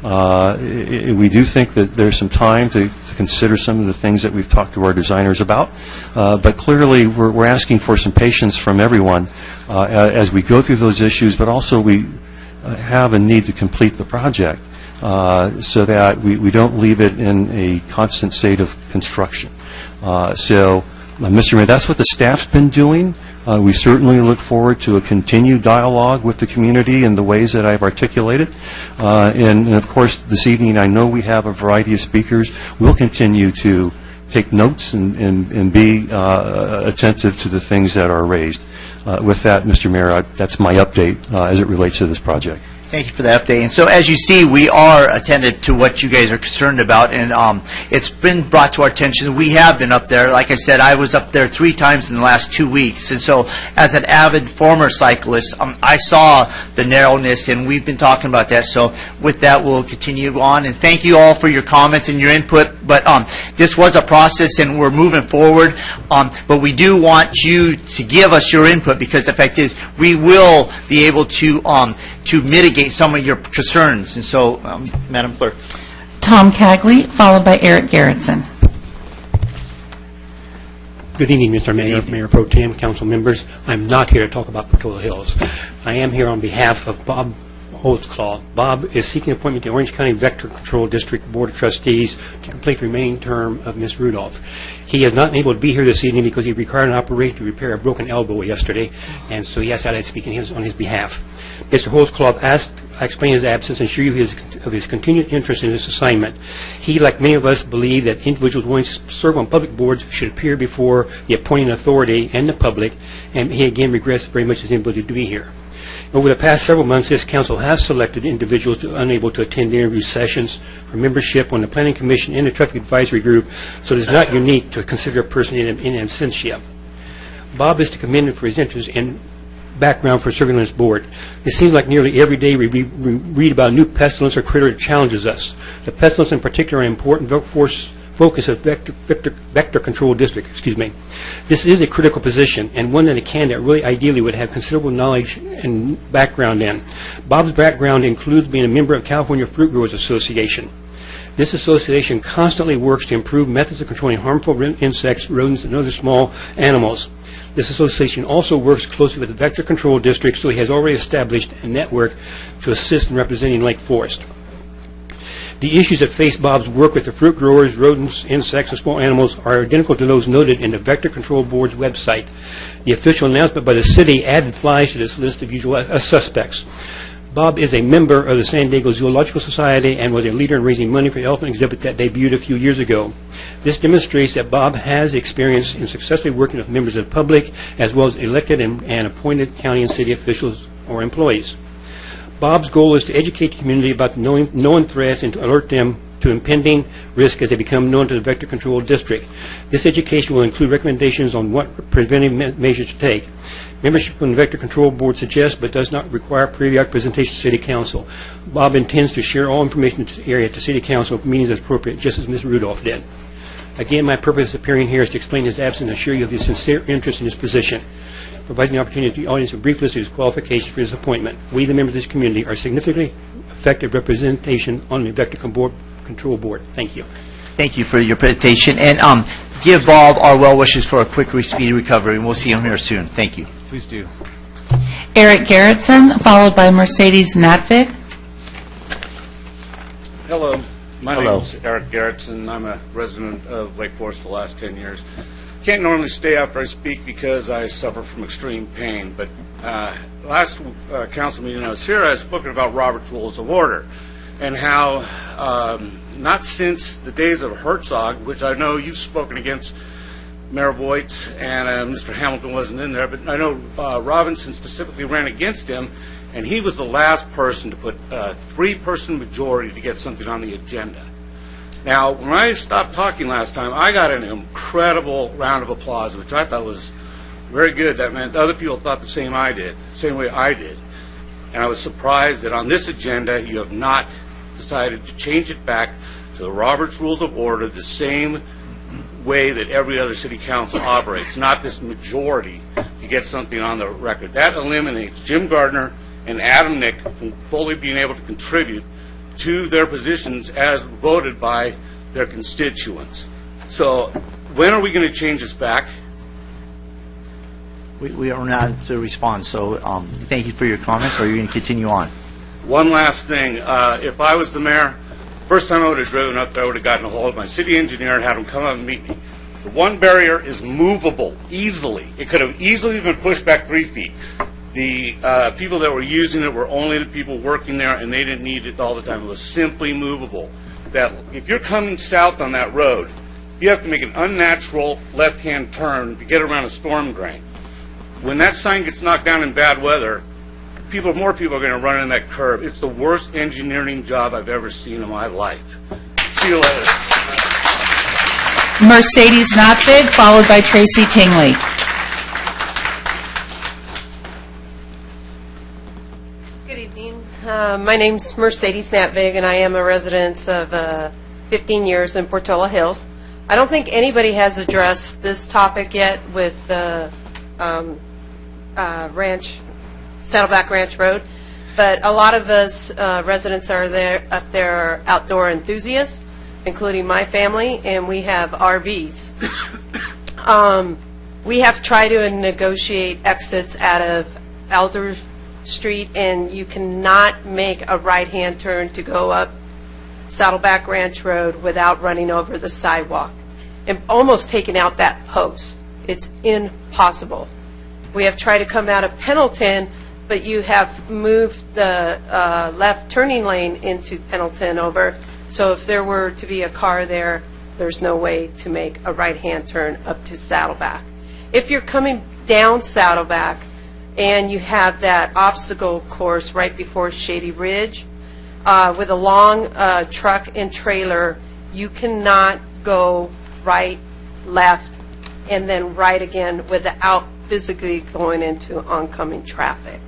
We do think that there's some time to consider some of the things that we've talked to our designers about, but clearly we're asking for some patience from everyone as we go through those issues, but also we have a need to complete the project so that we don't leave it in a constant state of construction. So, Mr. Mayor, that's what the staff's been doing. We certainly look forward to a continued dialogue with the community in the ways that I've articulated. And of course, this evening, I know we have a variety of speakers. We'll continue to take notes and be attentive to the things that are raised. With that, Mr. Mayor, that's my update as it relates to this project. Thank you for the update. And so, as you see, we are attentive to what you guys are concerned about, and it's been brought to our attention. We have been up there. Like I said, I was up there 3 times in the last 2 weeks. And so, as an avid former cyclist, I saw the narrowness, and we've been talking about that. So, with that, we'll continue on. And thank you all for your comments and your input. But this was a process, and we're moving forward. But we do want you to give us your input, because the fact is, we will be able to mitigate some of your concerns. And so, Madam Clerk. Tom Cagley, followed by Eric Garrettson. Good evening, Mr. Mayor, Mayor Pro Tem, council members. I'm not here to talk about Portola Hills. I am here on behalf of Bob Holtzclaw. Bob is seeking appointment to the Orange County Vector Control District Board of Trustees to complete the remaining term of Ms. Rudolph. He is not able to be here this evening because he required an operation to repair a broken elbow yesterday, and so he asked that I speak on his behalf. Mr. Holtzclaw asked I explain his absence and assure you of his continued interest in this assignment. He, like many of us, believe that individuals willing to serve on public boards should appear before the appointing authority and the public, and he again regrets very much his inability to be here. Over the past several months, this council has selected individuals unable to attend interview sessions for membership on the Planning Commission and the Traffic Advisory Group, so it is not unique to consider a person in absentia. Bob is to commend him for his interest and background for serving on this board. It seems like nearly every day we read about a new pestilence or critter that challenges us. The pestilence in particular are an important focus of vector control district. This is a critical position and one that a candidate really ideally would have considerable knowledge and background in. Bob's background includes being a member of California Fruit Growers Association. This association constantly works to improve methods of controlling harmful insects, rodents, and other small animals. This association also works closely with the Vector Control District, so he has already established a network to assist in representing Lake Forest. The issues that face Bob's work with the fruit growers, rodents, insects, and small animals are identical to those noted in the Vector Control Board's website. The official announcement by the city added flies to this list of usual suspects. Bob is a member of the San Diego Zoological Society and was a leader in raising money for the elephant exhibit that debuted a few years ago. This demonstrates that Bob has experience in successfully working with members of the public as well as elected and appointed county and city officials or employees. Bob's goal is to educate the community about the known threats and to alert them to impending risk as they become known to the Vector Control District. This education will include recommendations on what preventive measures to take. Membership on the Vector Control Board suggests but does not require periodic presentation to City Council. Bob intends to share all information in this area to City Council meetings as appropriate, just as Ms. Rudolph did. Again, my purpose of appearing here is to explain his absence and assure you of his sincere interest in his position. Providing the opportunity to the audience a brief list of his qualifications for his appointment. We, the members of this community, are significantly effective representation on the Vector Control Board. Thank you. Thank you for your presentation. And give Bob our well wishes for a quick, speedy recovery, and we'll see him here soon. Thank you. Please do. Eric Garrettson, followed by Mercedes Natvig. Hello. My Hello. name is Eric Garrettson. I'm a resident of Lake Forest for the last 10 years. Can't normally stay after I speak because I suffer from extreme pain, but last council meeting I was here, I was spoken about Robert's Rules of Order and how not since the days of Herzog, which I know you've spoken against Mayor Voigt, and Mr. Hamilton wasn't in there, but I know Robinson specifically ran against him, and he was the last person to put a three-person majority to get something on the agenda. Now, when I stopped talking last time, I got an incredible round of applause, which I thought was very good. That meant other people thought the same way I did. And I was surprised that on this agenda, you have not decided to change it back to the Robert's Rules of Order the same way that every other city council operates, not this majority to get something on the record. That eliminates Jim Gardner and Adam Nick from fully being able to contribute to their positions as voted by their constituents. So when are we going to change this back? We are not to respond, so thank you for your comments. Or are you going to continue on? One last thing. If I was the mayor, first time I would have driven up there, I would have gotten a hold of my city engineer and had him come up and meet me. The one barrier is movable easily. It could have easily been pushed back 3 feet. The people that were using it were only the people working there, and they didn't need it all the time. It was simply movable. That if you're coming south on that road, you have to make an unnatural left-hand turn to get around a storm drain. When that sign gets knocked down in bad weather, more people are going to run in that curb. It's the worst engineering job I've ever seen in my life. See you later. Mercedes Natvig, followed by Tracy Tingley. Good evening. My name's Mercedes Natvig, and I am a resident of 15 years in Portola Hills. I don't think anybody has addressed this topic yet with Saddleback Ranch Road, but a lot of us residents up there are outdoor enthusiasts, including my family, and we have RVs. We have tried to negotiate exits out of Elder Street, and you cannot make a right-hand turn to go up Saddleback Ranch Road without running over the sidewalk and almost taking out that post. It's impossible. We have tried to come out of Pendleton, but you have moved the left turning lane into Pendleton over, so if there were to be a car there, there's no way to make a right-hand turn up to Saddleback. If you're coming down Saddleback and you have that obstacle course right before Shady Ridge, with a long truck and trailer, you cannot go right, left, and then right again without physically going into oncoming traffic.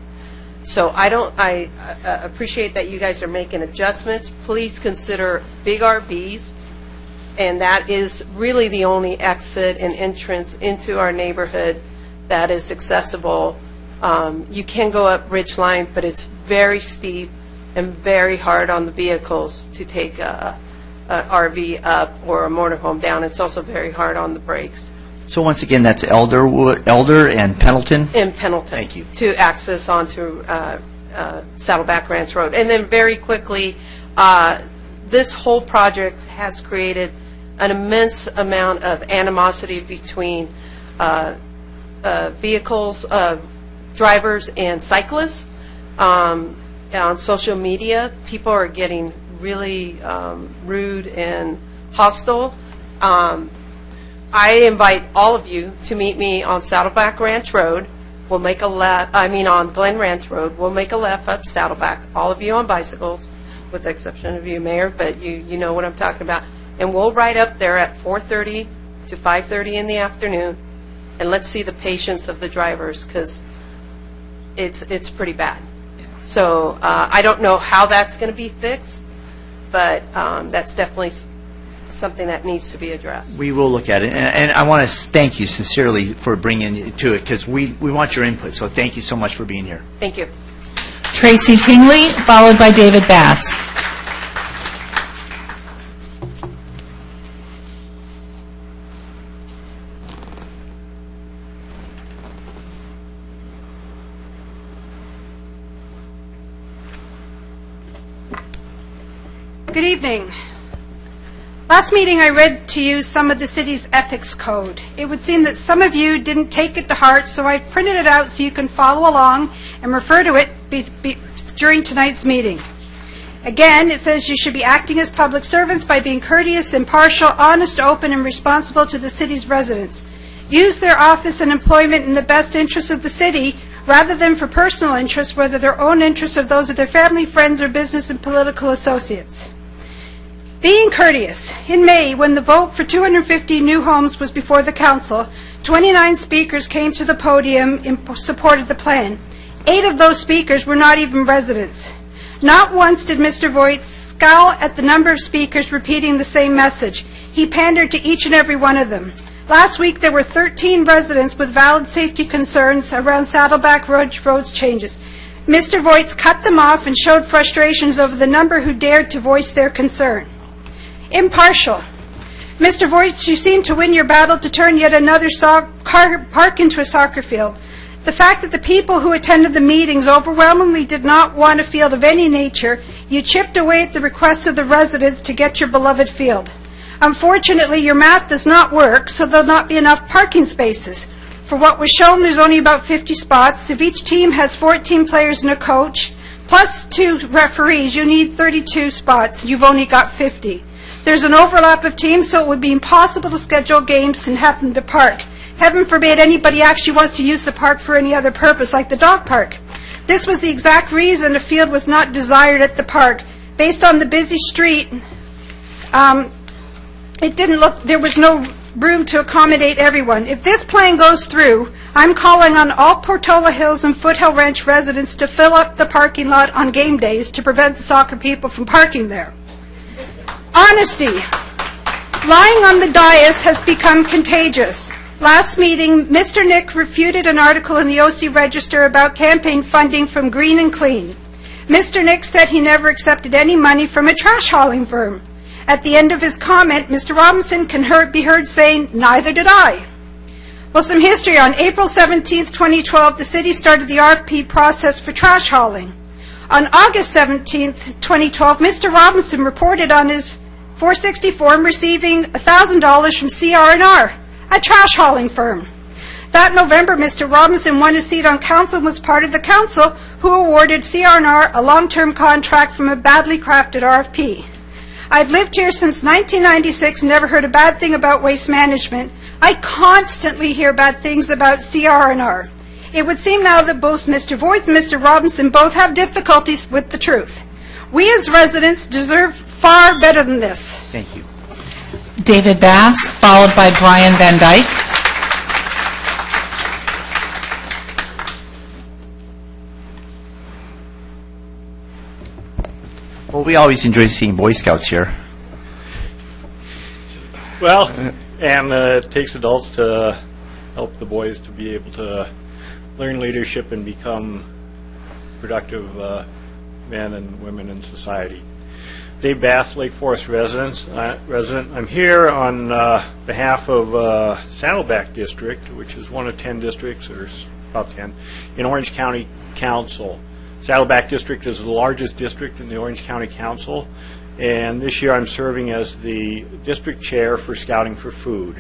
So I appreciate that you guys are making adjustments. Please consider big RVs, and that is really the only exit and entrance into our neighborhood that is accessible. You can go up Ridgeline, but it's very steep and very hard on the vehicles to take a RV up or a motorhome down. It's also very hard on the brakes. So once again, that's Elder and Pendleton? In Pendleton. Thank you. To access onto Saddleback Ranch Road. And then very quickly, this whole project has created an immense amount of animosity between vehicles, drivers, and cyclists. On social media, people are getting really rude and hostile. I invite all of you to meet me on Saddleback Ranch Road. We'll make a left, on Glen Ranch Road. We'll make a left up Saddleback, all of you on bicycles, with the exception of you, Mayor, but you know what I'm talking about. And we'll ride up there at 4:30 to 5:30 in the afternoon, and let's see the patience of the drivers, because it's pretty bad. So I don't know how that's going to be fixed, but that's definitely something that needs to be addressed. We will look at it, and I want to thank you sincerely for bringing it to it, because we want your input, so thank you so much for being here. Thank you. Tracy Tingley, followed by David Bass. Good evening. Last meeting I read to you some of the city's ethics code. It would seem that some of you didn't take it to heart, so I've printed it out so you can follow along and refer to it during tonight's meeting. Again, it says you should be acting as public servants by being courteous, impartial, honest, open, and responsible to the city's residents. Use their office and employment in the best interests of the city rather than for personal interests, whether their own interests or those of their family, friends, or business and political associates. Being courteous. In May, when the vote for 250 new homes was before the council, 29 speakers came to the podium in support of the plan. 8 of those speakers were not even residents. Not once did Mr. Voigt scowl at the number of speakers repeating the same message. He pandered to each and every one of them. Last week, there were 13 residents with valid safety concerns around Saddleback Road's changes. Mr. Voigt cut them off and showed frustrations over the number who dared to voice their concern. Impartial. Mr. Voigt, you seem to win your battle to turn yet another park into a soccer field. The fact that the people who attended the meetings overwhelmingly did not want a field of any nature, you chipped away at the requests of the residents to get your beloved field. Unfortunately, your math does not work, so there'll not be enough parking spaces. For what was shown, there's only about 50 spots. If each team has 14 players and a coach, plus 2 referees, you need 32 spots. You've only got 50. There's an overlap of teams, so it would be impossible to schedule games and have them to park. Heaven forbid anybody actually wants to use the park for any other purpose, like the dog park. This was the exact reason a field was not desired at the park. Based on the busy street, there was no room to accommodate everyone. If this plan goes through, I'm calling on all Portola Hills and Foothill Ranch residents to fill up the parking lot on game days to prevent the soccer people from parking there. Honesty. Lying on the dais has become contagious. Last meeting, Mr. Nick refuted an article in the OC Register about campaign funding from Green and Clean. Mr. Nick said he never accepted any money from a trash hauling firm. At the end of his comment, Mr. Robinson can be heard saying, "Neither did I." Well, some history. On April 17, 2012, the city started the RFP process for trash hauling. On August 17, 2012, Mr. Robinson reported on his 460 form receiving $1,000 from CR&R, a trash hauling firm. That November, Mr. Robinson won a seat on council and was part of the council who awarded CR&R a long-term contract from a badly crafted RFP. I've lived here since 1996 and never heard a bad thing about waste management. I constantly hear bad things about CR&R. It would seem now that both Mr. Voigt and Mr. Robinson both have difficulties with the truth. We as residents deserve far better than this. Thank you. David Bass, followed by Brian Van Dyke. Well, we always enjoy seeing Boy Scouts here. Well, and it takes adults to help the boys to be able to learn leadership and become productive men and women in society. Dave Bass, Lake Forest resident. I'm here on behalf of Saddleback District, which is one of 10 districts, or about 10, in Orange County Council. Saddleback District is the largest district in the Orange County Council, and this year I'm serving as the district chair for Scouting for Food.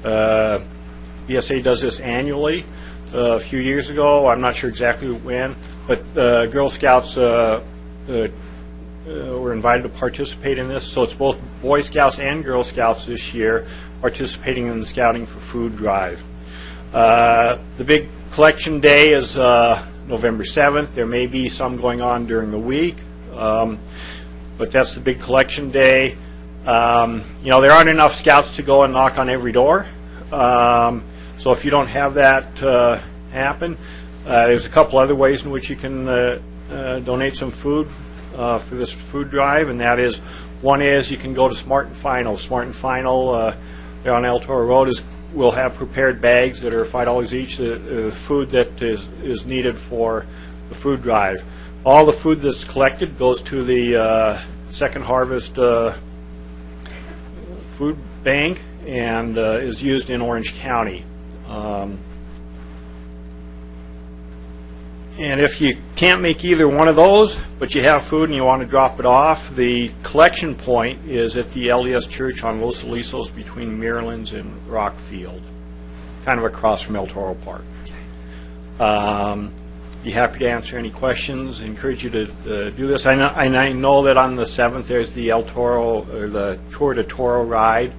BSA does this annually. A few years ago, I'm not sure exactly when, but Girl Scouts were invited to participate in this, so it's both Boy Scouts and Girl Scouts this year participating in the Scouting for Food drive. The big collection day is November 7th. There may be some going on during the week, but that's the big collection day. There aren't enough Scouts to go and knock on every door, so if you don't have that happen, there's a couple other ways in which you can donate some food for this food drive, and that is, one is you can go to Smart and Final. Smart and Final, there on El Toro Road, will have prepared bags that are $5 each, the food that is needed for the food drive. All the food that's collected goes to the Second Harvest Food Bank and is used in Orange County. And if you can't make either one of those, but you have food and you want to drop it off, the collection point is at the LDS Church on Los Alisos between Marylands and Rockfield, kind of across from El Toro Park. Be happy to answer any questions. I encourage you to do this. I know that on the 7th there's the El Toro, or the Tour de Toro ride,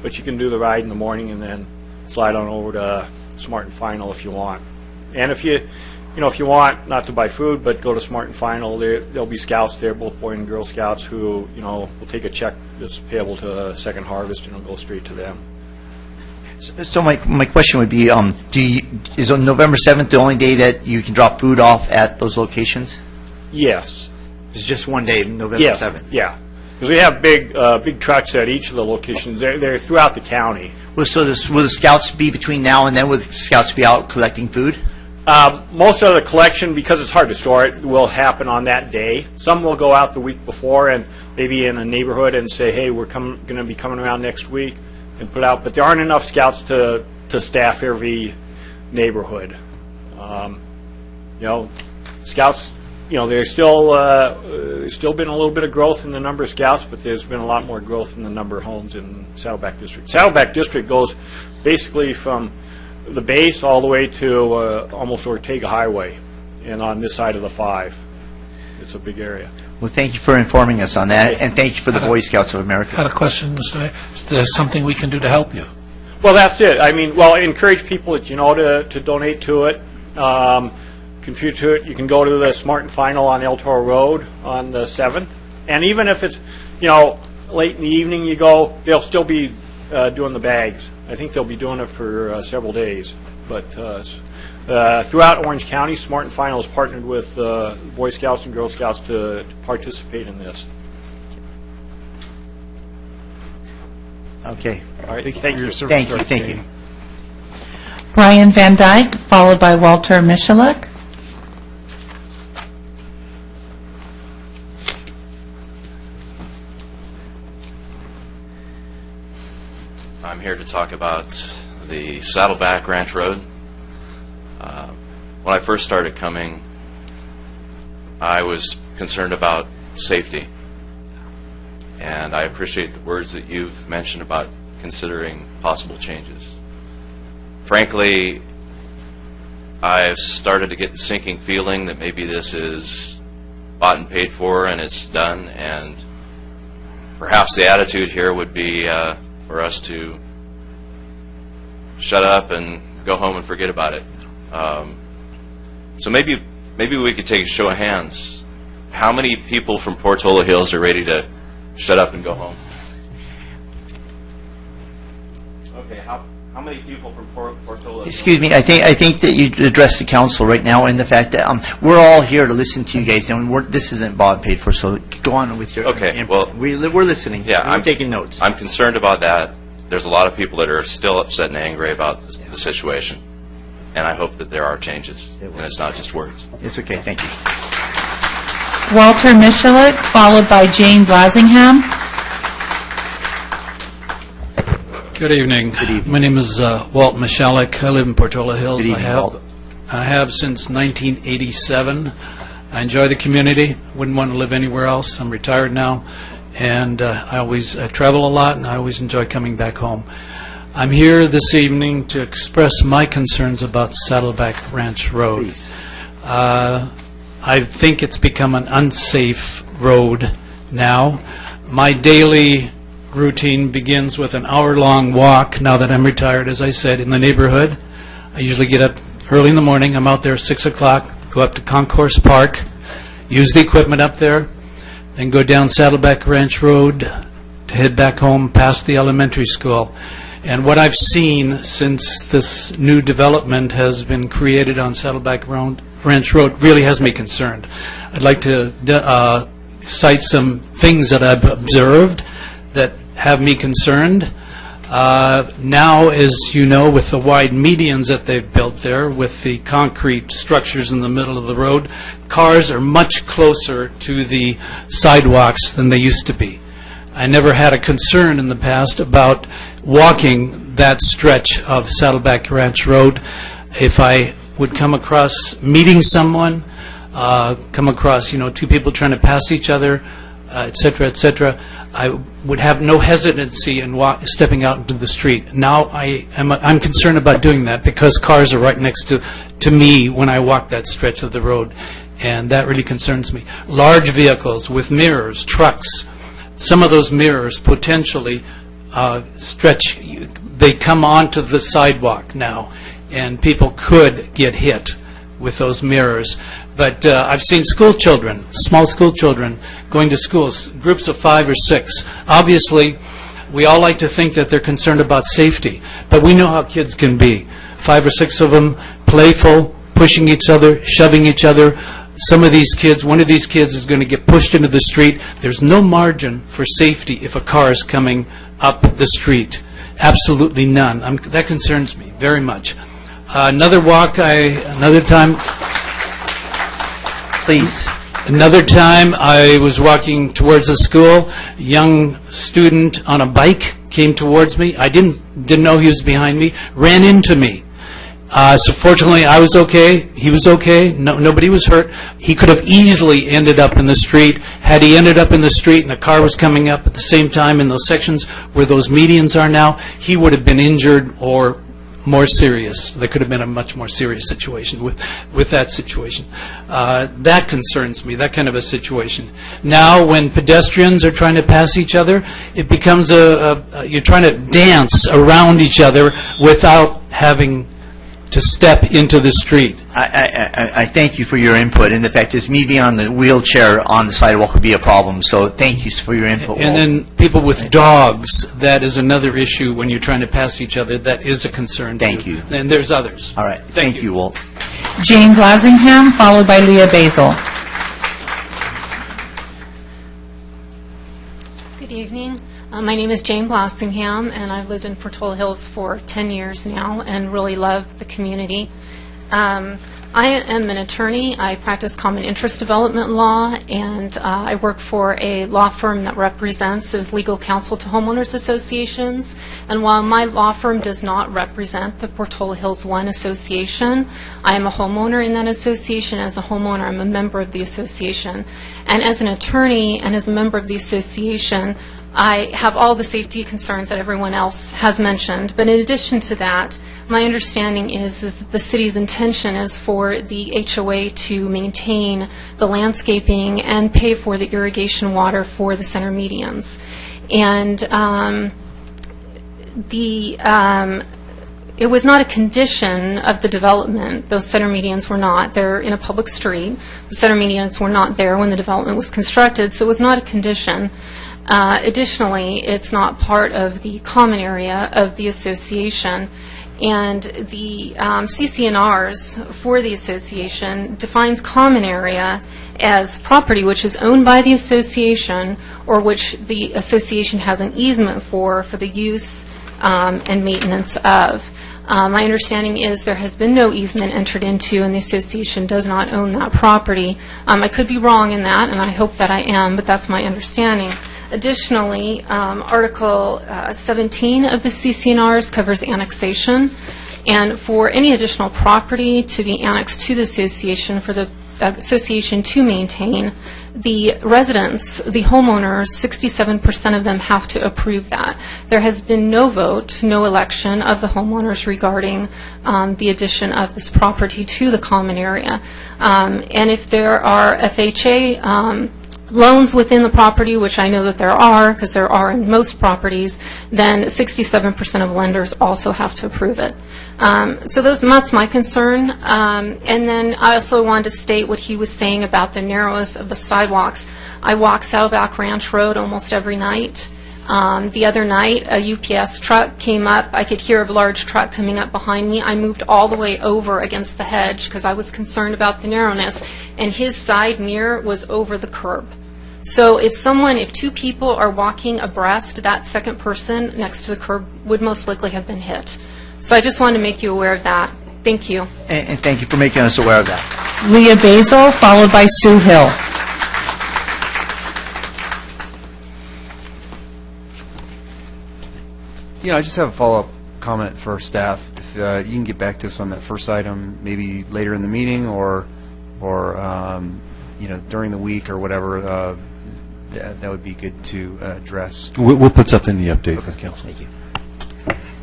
but you can do the ride in the morning and then slide on over to Smart and Final if you want. And if you want not to buy food, but go to Smart and Final, there'll be Scouts there, both Boy and Girl Scouts, who, will take a check that's payable to Second Harvest and it'll go straight to them. So my question would be, is on November 7th the only day that you can drop food off at those locations? Yes. It's just one day, November 7th? Yeah. Because we have big trucks at each of the locations. They're throughout the county. Well, so will the Scouts be between now and then? Will the Scouts be out collecting food? Most of the collection, because it's hard to store it, will happen on that day. Some will go out the week before and maybe in a neighborhood and say, hey, we're going to be coming around next week and put out. But there aren't enough Scouts to staff every neighborhood. Scouts, there's still been a little bit of growth in the number of Scouts, but there's been a lot more growth in the number of homes in Saddleback District. Saddleback District goes basically from the base all the way to almost Ortega Highway, and on this side of the 5. It's a big area. Well, thank you for informing us on that, and thank you for the Boy Scouts of America. I had a question, Mr. Mayor. Is there something we can do to help you? Well, that's it. Encourage people that to donate to it, contribute to it. You can go to the Smart and Final on El Toro Road on the 7th, and even if it's late in the evening you go, they'll still be doing the bags. I think they'll be doing it for several days. But throughout Orange County, Smart and Final has partnered with Boy Scouts and Girl Scouts to participate in this. Okay. All right. Thank you. Thank you. Brian Van Dyke, followed by Walter Michaluk. I'm here to talk about the Saddleback Ranch Road. When I first started coming, I was concerned about safety. And I appreciate the words that you've mentioned about considering possible changes. Frankly, I've started to get the sinking feeling that maybe this is bought and paid for and it's done, and perhaps the attitude here would be for us to shut up and go home and forget about it. So maybe we could take a show of hands. How many people from Portola Hills are ready to shut up and go home? Okay, How many people from Portola? Excuse me, I think that you addressed the council right now, and the fact that we're all here to listen to you guys, and this isn't bond paid for, so go on with your Okay, input. well, We're listening. Yeah, We're taking notes. I'm concerned about that. There's a lot of people that are still upset and angry about the situation, and I hope that there are changes, and it's not just words. It's okay, thank you. Walter Michelik, followed by Jane Blasingham. Good evening. My name is Walt Michelik. I live in Portola Hills. Good evening, Walt. I have since 1987. I enjoy the community. Wouldn't want to live anywhere else. I'm retired now, and I travel a lot, and I always enjoy coming back home. I'm here this evening to express my concerns about Saddleback Ranch Road. Please. I think it's become an unsafe road now. My daily routine begins with an hour-long walk, now that I'm retired, as I said, in the neighborhood. I usually get up early in the morning. I'm out there at 6 o'clock, go up to Concourse Park, use the equipment up there, then go down Saddleback Ranch Road to head back home past the elementary school. And what I've seen since this new development has been created on Saddleback Ranch Road really has me concerned. I'd like to cite some things that I've observed that have me concerned. Now, as you know, with the wide medians that they've built there, with the concrete structures in the middle of the road, cars are much closer to the sidewalks than they used to be. I never had a concern in the past about walking that stretch of Saddleback Ranch Road. If I would come across meeting someone, come across, two people trying to pass each other, et cetera, I would have no hesitancy in stepping out into the street. Now I'm concerned about doing that because cars are right next to me when I walk that stretch of the road, and that really concerns me. Large vehicles with mirrors, trucks, some of those mirrors potentially stretch, they come onto the sidewalk now, and people could get hit with those mirrors. But I've seen school children, small school children, going to schools, groups of 5 or 6. Obviously, we all like to think that they're concerned about safety, but we know how kids can be. 5 or 6 of them, playful, pushing each other, shoving each other. Some of these kids, one of these kids is going to get pushed into the street. There's no margin for safety if a car is coming up the street. Absolutely none. That concerns me very much. Another time... Please. Another time, I was walking towards the school. A young student on a bike came towards me. I didn't know he was behind me. Ran into me. So fortunately, I was okay. He was okay. Nobody was hurt. He could have easily ended up in the street. Had he ended up in the street and the car was coming up at the same time in those sections where those medians are now, he would have been injured or more serious. There could have been a much more serious situation with that situation. That concerns me, that kind of a situation. Now, when pedestrians are trying to pass each other, it becomes you're trying to dance around each other without having to step into the street. I thank you for your input, and the fact is, me being on the wheelchair on the sidewalk would be a problem, so thank you for your input, And then people with dogs, that is another issue when you're trying to pass each other. That is a concern. Thank you. And there's others. All right. Thank you, Walt. Jane Blasingham, followed by Leah Basil. Good evening. My name is Jane Blasingham, and I've lived in Portola Hills for 10 years now and really love the community. I am an attorney. I practice common interest development law, and I work for a law firm that represents as legal counsel to homeowners associations. And while my law firm does not represent the Portola Hills 1 Association, I am a homeowner in that association. As a homeowner, I'm a member of the association. And as an attorney and as a member of the association, I have all the safety concerns that everyone else has mentioned. But in addition to that, my understanding is that the city's intention is for the HOA to maintain the landscaping and pay for the irrigation water for the center medians. And it was not a condition of the development. Those center medians were not. They're in a public street. The center medians were not there when the development was constructed, so it was not a condition. Additionally, it's not part of the common area of the association, and the CC&Rs for the association defines common area as property which is owned by the association or which the association has an easement for the use and maintenance of. My understanding is there has been no easement entered into, and the association does not own that property. I could be wrong in that, and I hope that I am, but that's my understanding. Additionally, Article 17 of the CC&Rs covers annexation, and for any additional property to be annexed to the association for the association to maintain, the residents, the homeowners, 67% of them have to approve that. There has been no vote, no election of the homeowners regarding the addition of this property to the common area. And if there are FHA loans within the property, which I know that there are, because there are in most properties, then 67% of lenders also have to approve it. So that's my concern. And then I also wanted to state what he was saying about the narrowness of the sidewalks. I walk Saddleback Ranch Road almost every night. The other night, a UPS truck came up. I could hear a large truck coming up behind me. I moved all the way over against the hedge because I was concerned about the narrowness, and his side mirror was over the curb. So if two people are walking abreast, that second person next to the curb would most likely have been hit. So I just wanted to make you aware of that. Thank you. And thank you for making us aware of that. Leah Basil, followed by Sue Hill. I just have a follow-up comment for staff. If you can get back to us on that first item, maybe later in the meeting or during the week or whatever, that would be good to address. We'll put something in the update with council. Thank you.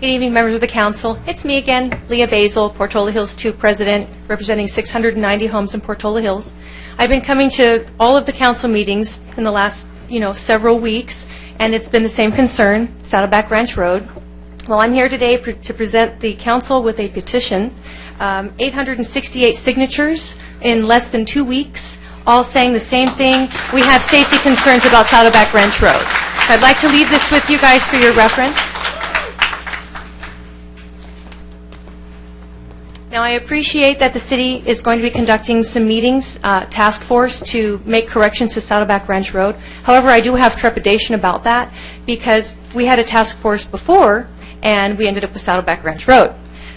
Good evening, members of the council. It's me again, Leah Basil, Portola Hills 2 president, representing 690 homes in Portola Hills. I've been coming to all of the council meetings in the last, several weeks, and it's been the same concern, Saddleback Ranch Road. Well, I'm here today to present the council with a petition, 868 signatures in less than 2 weeks, all saying the same thing. We have safety concerns about Saddleback Ranch Road. So I'd like to leave this with you guys for your reference. Now, I appreciate that the city is going to be conducting some meetings, task force, to make corrections to Saddleback Ranch Road. However, I do have trepidation about that because we had a task force before, and we ended up with Saddleback Ranch Road.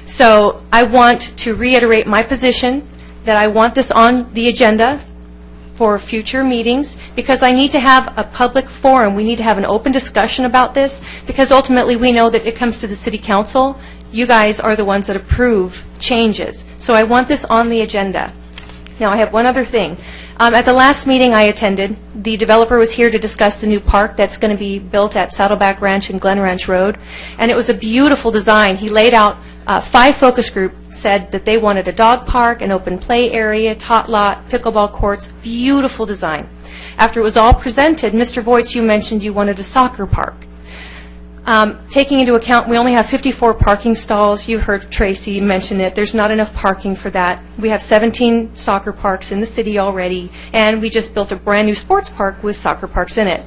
So I want to reiterate my position that I want this on the agenda for future meetings because I need to have a public forum. We need to have an open discussion about this because ultimately we know that it comes to the city council. You guys are the ones that approve changes. So I want this on the agenda. Now, I have one other thing. At the last meeting I attended, the developer was here to discuss the new park that's going to be built at Saddleback Ranch and Glen Ranch Road, and it was a beautiful design. He laid out 5 focus groups, said that they wanted a dog park, an open play area, tot lot, pickleball courts, beautiful design. After it was all presented, Mr. Voigt, you mentioned you wanted a soccer park. Taking into account we only have 54 parking stalls. You heard Tracy mention it. There's not enough parking for that. We have 17 soccer parks in the city already, and we just built a brand new sports park with soccer parks in it.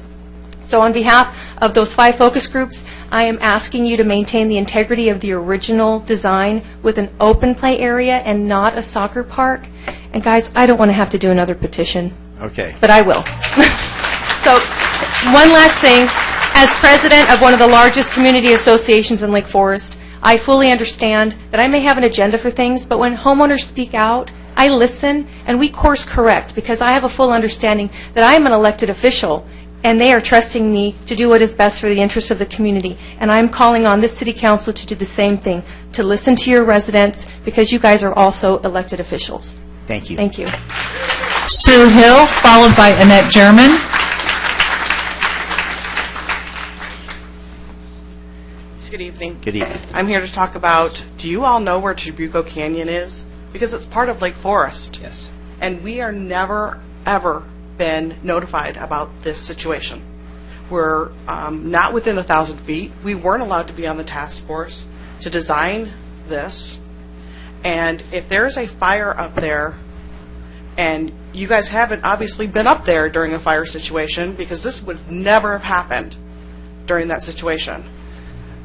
So on behalf of those 5 focus groups, I am asking you to maintain the integrity of the original design with an open play area and not a soccer park. And guys, I don't want to have to do another petition. Okay. But I will. So one last thing. As president of one of the largest community associations in Lake Forest, I fully understand that I may have an agenda for things, but when homeowners speak out, I listen and we course correct because I have a full understanding that I am an elected official and they are trusting me to do what is best for the interest of the community. And I'm calling on this city council to do the same thing, to listen to your residents because you guys are also elected officials. Thank you. Thank you. Sue Hill, followed by Annette German. Good evening. Good evening. I'm here to talk about, do you all know where Trabuco Canyon is? Because it's part of Lake Forest. Yes. And we are never, ever been notified about this situation. We're not within 1,000 feet. We weren't allowed to be on the task force to design this. And if there's a fire up there, And you guys haven't obviously been up there during a fire situation, because this would never have happened during that situation.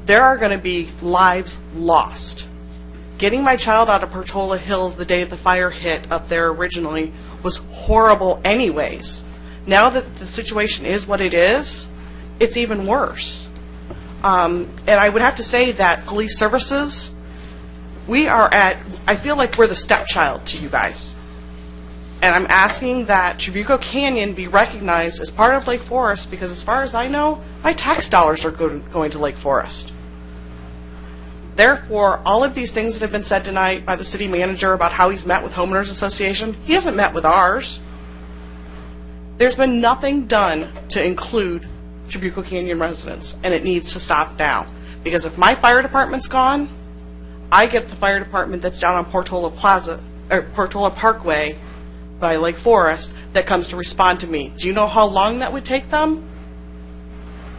There are going to be lives lost. Getting my child out of Portola Hills the day the fire hit up there originally was horrible anyways. Now that the situation is what it is, it's even worse. And I would have to say that police services, I feel like we're the stepchild to you guys. And I'm asking that Trabuco Canyon be recognized as part of Lake Forest, because as far as I know, my tax dollars are going to Lake Forest. Therefore, all of these things that have been said tonight by the city manager about how he's met with homeowners association, he hasn't met with ours. There's been nothing done to include Trabuco Canyon residents, and it needs to stop now. Because if my fire department's gone, I get the fire department that's down on Portola Parkway by Lake Forest that comes to respond to me. Do you know how long that would take them?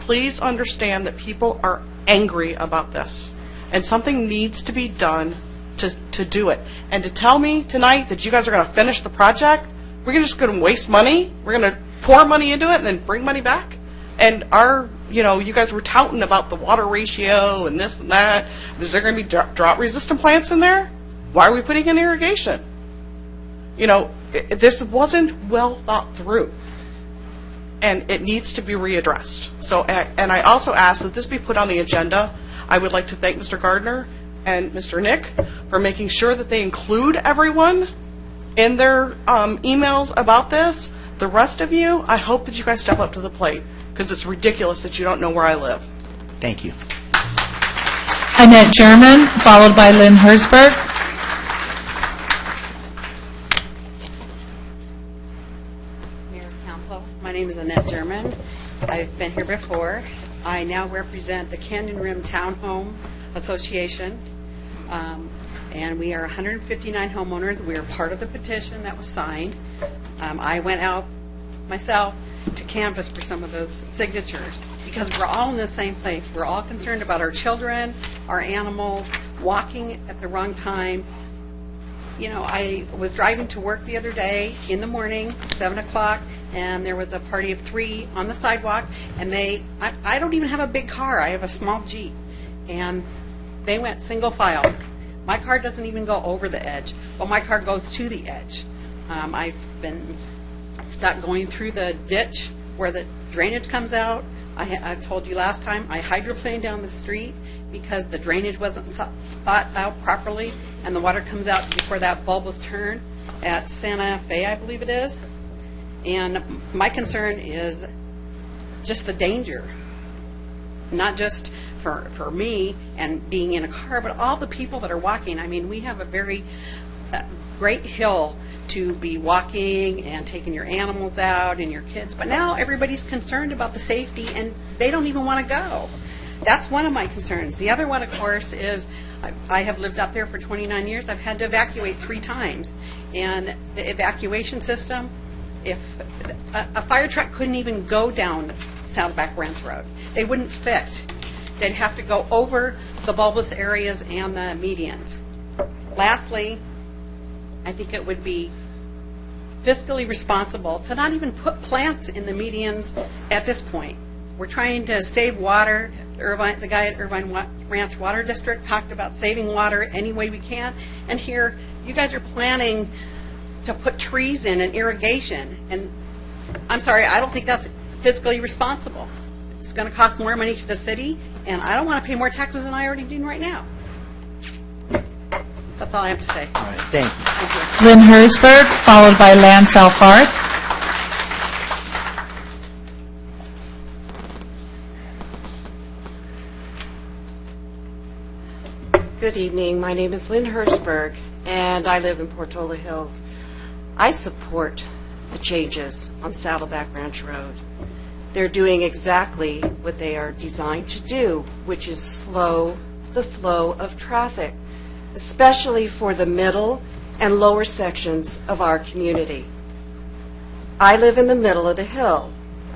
Please understand that people are angry about this, and something needs to be done to do it. And to tell me tonight that you guys are going to finish the project, we're just going to waste money, we're going to pour money into it and then bring money back? And you guys were touting about the water ratio and this and that. Is there going to be drought-resistant plants in there? Why are we putting in irrigation? This wasn't well thought through, and it needs to be readdressed. So, and I also ask that this be put on the agenda. I would like to thank Mr. Gardner and Mr. Nick for making sure that they include everyone in their emails about this. The rest of you, I hope that you guys step up to the plate, because it's ridiculous that you don't know where I live. Thank you. Annette German, followed by Lynn Herzberg. Mayor, Council, my name is Annette German. I've been here before. I now represent the Canyon Rim Townhome Association, and we are 159 homeowners. We are part of the petition that was signed. I went out myself to canvass for some of those signatures, because we're all in the same place. We're all concerned about our children, our animals, walking at the wrong time. I was driving to work the other day in the morning, 7 o'clock, and there was a party of 3 on the sidewalk, and I don't even have a big car. I have a small Jeep, and they went single file. My car doesn't even go over the edge, but my car goes to the edge. I've been stuck going through the ditch where the drainage comes out. I told you last time, I hydroplaned down the street because the drainage wasn't thought out properly, and the water comes out before that bulb was turned at Santa Fe, I believe it is. And my concern is just the danger, not just for me and being in a car, but all the people that are walking. I mean, we have a very great hill to be walking and taking your animals out and your kids, but now everybody's concerned about the safety, and they don't even want to go. That's one of my concerns. The other one, of course, is I have lived up there for 29 years. I've had to evacuate 3 times, and the evacuation system, if a fire truck couldn't even go down Saddleback Ranch Road, they wouldn't fit. They'd have to go over the bulbous areas and the medians. Lastly, I think it would be fiscally responsible to not even put plants in the medians at this point. We're trying to save water. The guy at Irvine Ranch Water District talked about saving water any way we can. And here, you guys are planning to put trees in and irrigation. And I'm sorry, I don't think that's fiscally responsible. It's going to cost more money to the city, and I don't want to pay more taxes than I already do right now. That's all I have to say. All right, thank you. Thank you. Lynn Herzberg, followed by Lance Alfarth. Good evening. My name is Lynn Herzberg, and I live in Portola Hills. I support the changes on Saddleback Ranch Road. They're doing exactly what they are designed to do, which is slow the flow of traffic, especially for the middle and lower sections of our community. I live in the middle of the hill.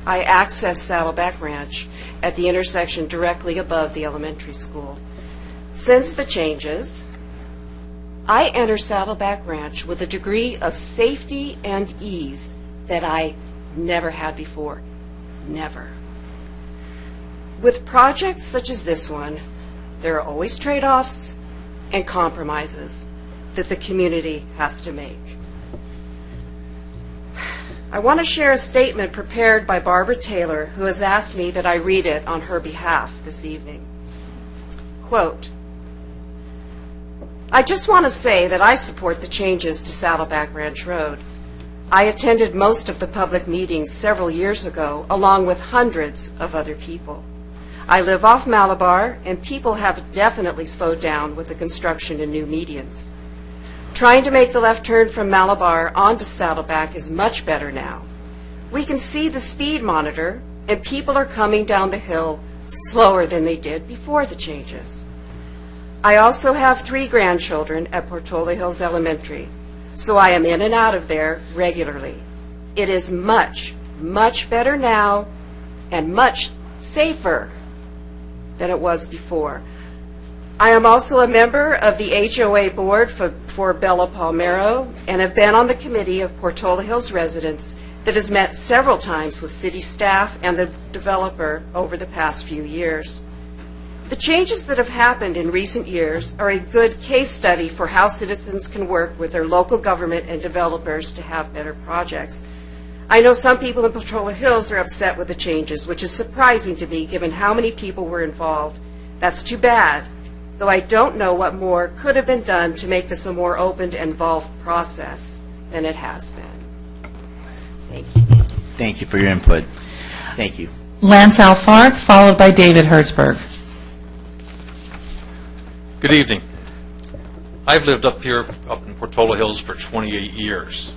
I access Saddleback Ranch at the intersection directly above the elementary school. Since the changes, I enter Saddleback Ranch with a degree of safety and ease that I never had before. Never. With projects such as this one, there are always trade-offs and compromises that the community has to make. I want to share a statement prepared by Barbara Taylor, who has asked me that I read it on her behalf this evening. Quote, I just want to say that I support the changes to Saddleback Ranch Road. I attended most of the public meetings several years ago, along with hundreds of other people. I live off Malabar, and people have definitely slowed down with the construction and new medians. Trying to make the left turn from Malabar onto Saddleback is much better now. We can see the speed monitor, and people are coming down the hill slower than they did before the changes. I also have 3 grandchildren at Portola Hills Elementary, so I am in and out of there regularly. It is much, much better now and much safer than it was before. I am also a member of the HOA board for Bella Palmero and have been on the committee of Portola Hills residents that has met several times with city staff and the developer over the past few years. The changes that have happened in recent years are a good case study for how citizens can work with their local government and developers to have better projects. I know some people in Portola Hills are upset with the changes, which is surprising to me given how many people were involved. That's too bad, though I don't know what more could have been done to make this a more open and involved process than it has been. Thank you. Thank you for your input. Thank you. Lance Alfarth, followed by David Hertzberg. Good evening. I've lived up here, up in Portola Hills for 28 years.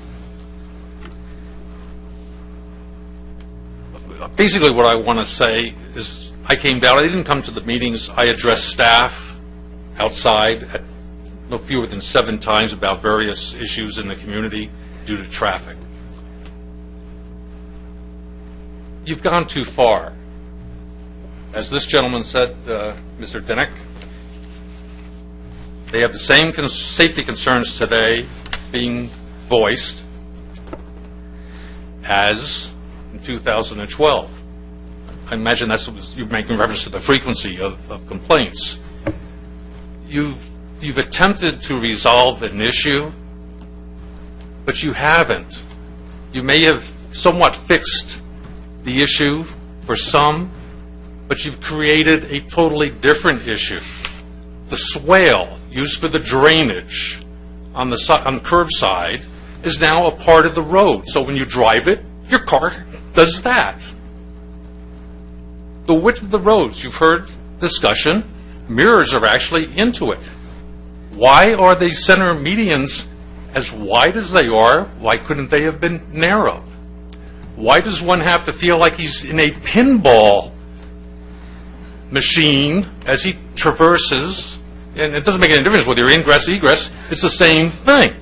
Basically what I want to say is I came down, I didn't come to the meetings, I addressed staff outside at no fewer than 7 times about various issues in the community due to traffic. You've gone too far. As this gentleman said, Mr. Dinnick, they have the same safety concerns today being voiced as in 2012. I imagine that's what you're making reference to, the frequency of complaints. You've attempted to resolve an issue, but you haven't. You may have somewhat fixed the issue for some, but you've created a totally different issue. The swale used for the drainage on the curbside is now a part of the road. So when you drive it, your car does that. The width of the roads, you've heard discussion, mirrors are actually into it. Why are the center medians as wide as they are? Why couldn't they have been narrowed? Why does one have to feel like he's in a pinball machine as he traverses? And it doesn't make any difference whether you're ingress, egress, it's the same thing.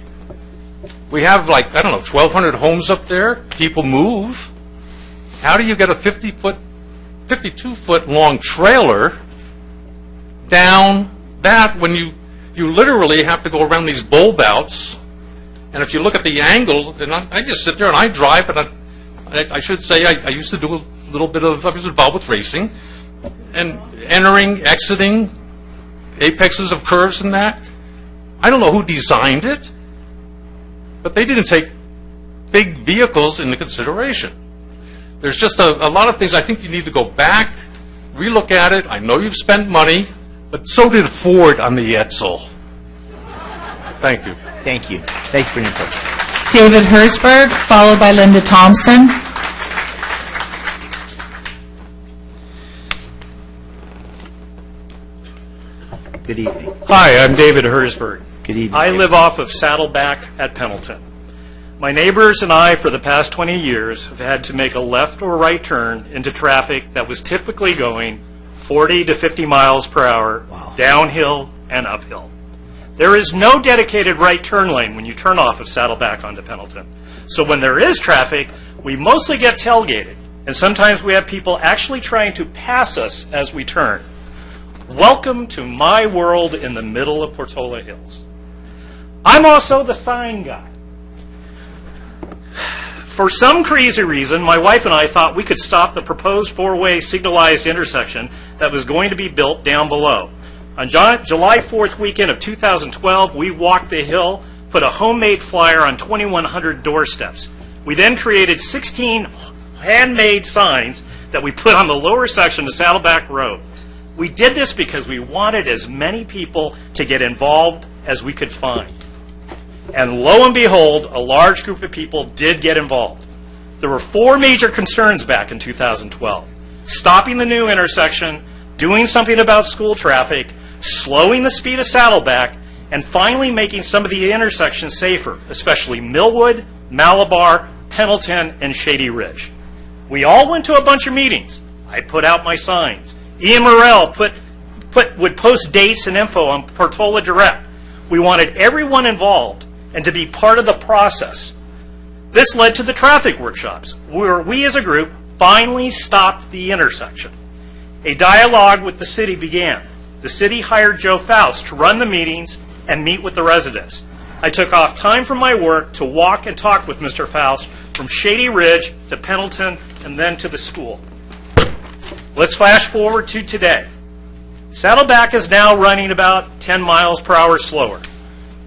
We have, like, I don't know, 1,200 homes up there. People move. How do you get a 52-foot long trailer down that when you literally have to go around these bulb outs? And if you look at the angle, and I just sit there and I drive, and I should say I used to do a little bit of, I was involved with racing, and entering, exiting, apexes of curves and that. I don't know who designed it, but they didn't take big vehicles into consideration. There's just a lot of things I think you need to go back, relook at it. I know you've spent money, but so did Ford on the Edsel. Thank you. Thank you. Thanks for your input. David Hertzberg, followed by Linda Thompson. Good evening. Hi, I'm David Hertzberg. Good evening. I live off of Saddleback at Pendleton. My neighbors and I, for the past 20 years, have had to make a left or right turn into traffic that was typically going 40 to 50 miles per hour, downhill and uphill. There is no dedicated right turn lane when you turn off of Saddleback onto Pendleton. So when there is traffic, we mostly get tailgated, and sometimes we have people actually trying to pass us as we turn. Welcome to my world in the middle of Portola Hills. I'm also the sign guy. For some crazy reason, my wife and I thought we could stop the proposed four-way signalized intersection that was going to be built down below. On July 4th weekend of 2012, we walked the hill, put a homemade flyer on 2,100 doorsteps. We then created 16 handmade signs that we put on the lower section of Saddleback Road. We did this because we wanted as many people to get involved as we could find. And lo and behold, a large group of people did get involved. There were 4 major concerns back in 2012. Stopping the new intersection, doing something about school traffic, slowing the speed of Saddleback, and finally making some of the intersections safer, especially Millwood, Malabar, Pendleton, and Shady Ridge. We all went to a bunch of meetings. I put out my signs. Ian Morrell would post dates and info on Portola Direct. We wanted everyone involved and to be part of the process. This led to the traffic workshops, where we as a group finally stopped the intersection. A dialogue with the city began. The city hired Joe Faust to run the meetings and meet with the residents. I took off time from my work to walk and talk with Mr. Faust from Shady Ridge to Pendleton and then to the school. Let's flash forward to today. Saddleback is now running about 10 miles per hour slower.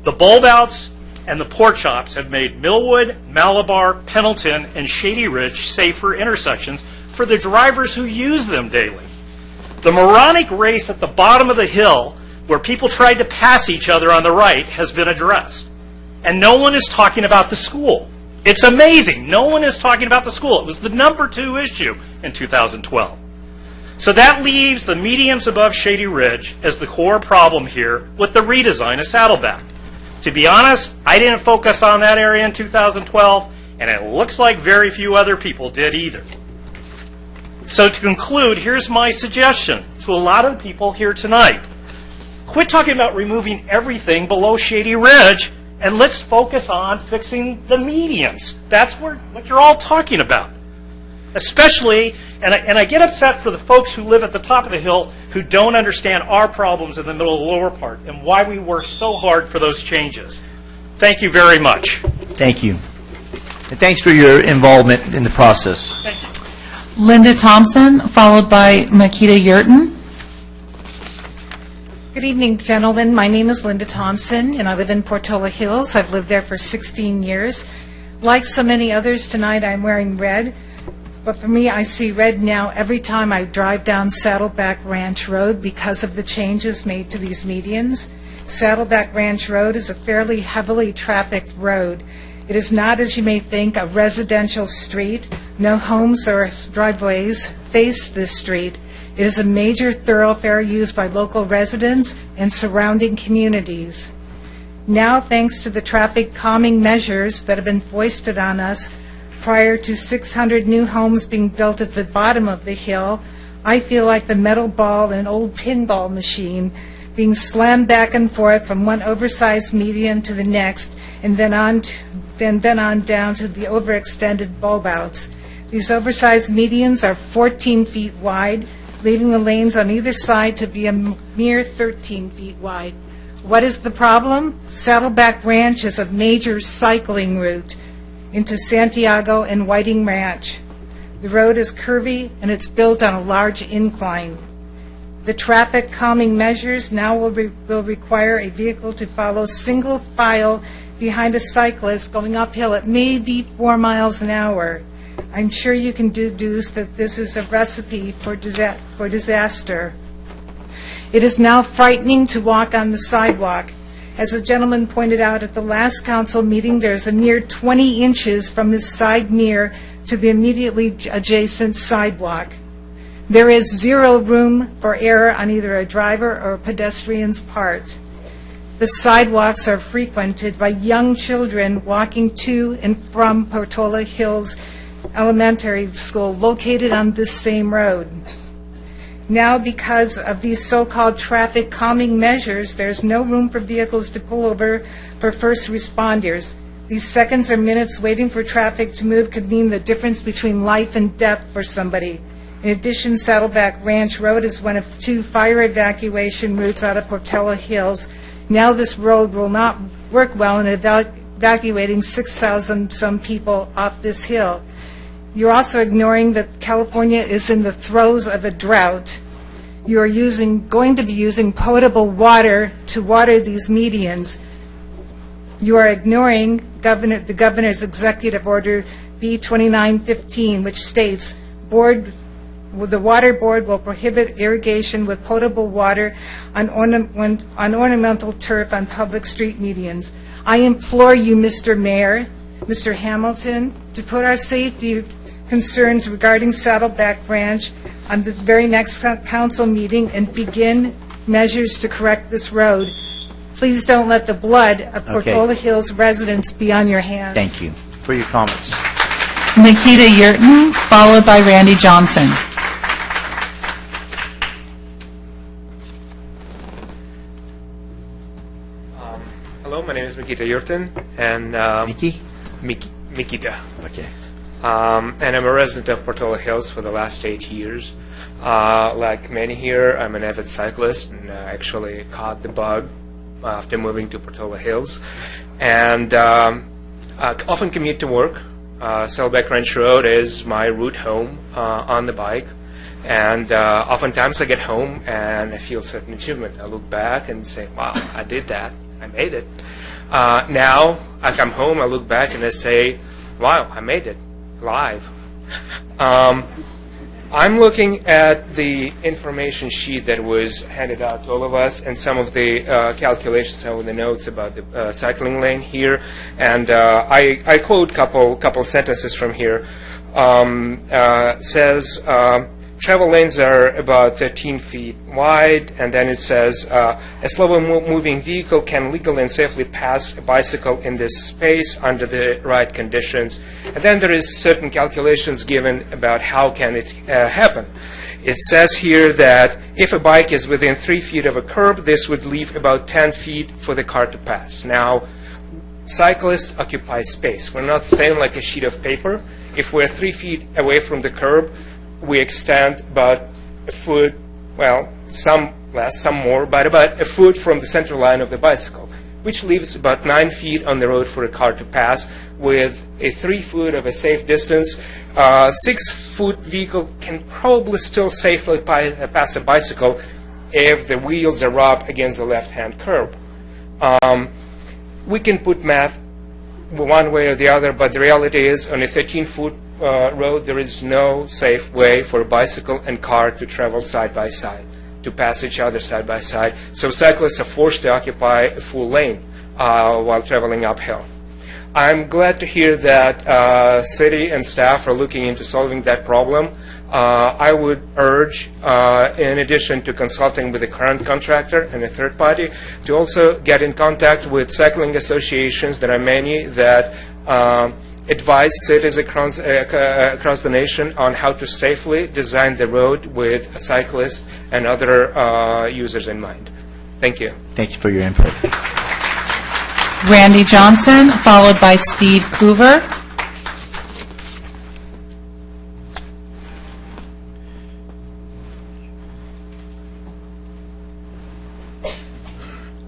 The bulb outs and the pork chops have made Millwood, Malabar, Pendleton, and Shady Ridge safer intersections for the drivers who use them daily. The moronic race at the bottom of the hill, where people tried to pass each other on the right, has been addressed. And no one is talking about the school. It's amazing. No one is talking about the school. It was the number 2 issue in 2012. So that leaves the mediums above Shady Ridge as the core problem here with the redesign of Saddleback. To be honest, I didn't focus on that area in 2012, and it looks like very few other people did either. So to conclude, here's my suggestion to a lot of the people here tonight. Quit talking about removing everything below Shady Ridge, and let's focus on fixing the medians. That's what you're all talking about. Especially, and I get upset for the folks who live at the top of the hill who don't understand our problems in the middle of the lower part and why we work so hard for those changes. Thank you very much. Thank you. And thanks for your involvement in the process. Thank you. Linda Thompson, followed by Makita Yurton. Good evening, gentlemen. My name is Linda Thompson, and I live in Portola Hills. I've lived there for 16 years. Like so many others tonight, I'm wearing red. But for me, I see red now every time I drive down Saddleback Ranch Road because of the changes made to these medians. Saddleback Ranch Road is a fairly heavily trafficked road. It is not, as you may think, a residential street. No homes or driveways face this street. It is a major thoroughfare used by local residents and surrounding communities. Now, thanks to the traffic calming measures that have been foisted on us, prior to 600 new homes being built at the bottom of the hill, I feel like the metal ball in an old pinball machine being slammed back and forth from one oversized median to the next, and then on down to the overextended bulb outs. These oversized medians are 14 feet wide, leaving the lanes on either side to be a mere 13 feet wide. What is the problem? Saddleback Ranch is a major cycling route into Santiago and Whiting Ranch. The road is curvy and it's built on a large incline. The traffic calming measures now will require a vehicle to follow single file behind a cyclist going uphill at maybe 4 miles an hour. I'm sure you can deduce that this is a recipe for disaster. It is now frightening to walk on the sidewalk. As a gentleman pointed out at the last council meeting, there's a mere 20 inches from the side mirror to the immediately adjacent sidewalk. There is zero room for error on either a driver or a pedestrian's part. The sidewalks are frequented by young children walking to and from Portola Hills Elementary School, located on this same road. Now, because of these so-called traffic calming measures, there's no room for vehicles to pull over for first responders. These seconds or minutes waiting for traffic to move could mean the difference between life and death for somebody. In addition, Saddleback Ranch Road is one of 2 fire evacuation routes out of Portola Hills. Now this road will not work well in evacuating 6,000 some people off this hill. You're also ignoring that California is in the throes of a drought. You are going to be using potable water to water these medians. You are ignoring the governor's executive order B-2915, which states the water board will prohibit irrigation with potable water on ornamental turf on public street medians. I implore you, Mr. Mayor, Mr. Hamilton, to put our safety concerns regarding Saddleback Branch on this very next council meeting and begin measures to correct this road. Please don't let the blood of Portola Hills residents be on your hands. Thank you for your comments. Nikita Yurton, followed by Randy Johnson. Hello, my name is Nikita Yurton, and Mikita. Okay. And I'm a resident of Portola Hills for the last 8 years. Like many here, I'm an avid cyclist, and I actually caught the bug after moving to Portola Hills, and I often commute to work. Saddleback Ranch Road is my route home on the bike, and oftentimes I get home and I feel a certain achievement. I look back and say, wow, I did that. I made it. Now I come home, I look back and I say, wow, I made it. Live. I'm looking at the information sheet that was handed out to all of us and some of the calculations, some of the notes about the cycling lane here, and I quote a couple sentences from here. Says travel lanes are about 13 feet wide, and then it says a slow-moving vehicle can legally and safely pass a bicycle in this space under the right conditions. And then there is certain calculations given about how can it happen. It says here that if a bike is within 3 feet of a curb, this would leave about 10 feet for the car to pass. Now, cyclists occupy space. We're not thin like a sheet of paper. If we're 3 feet away from the curb, we extend about a foot, well, some less, some more, but about a foot from the center line of the bicycle, which leaves about 9 feet on the road for a car to pass with a 3 foot of a safe distance. 6 foot vehicle can probably still safely pass a bicycle if the wheels are up against the left-hand curb. We can put math one way or the other, but the reality is on a 13-foot road, there is no safe way for a bicycle and car to travel side by side, to pass each other side by side. So cyclists are forced to occupy a full lane while traveling uphill. I'm glad to hear that city and staff are looking into solving that problem. I would urge, in addition to consulting with the current contractor and a third party, to also get in contact with cycling associations. There are many that advise cities across the nation on how to safely design the road with cyclists and other users in mind. Thank you. Thank you for your input. Randy Johnson, followed by Steve Coover.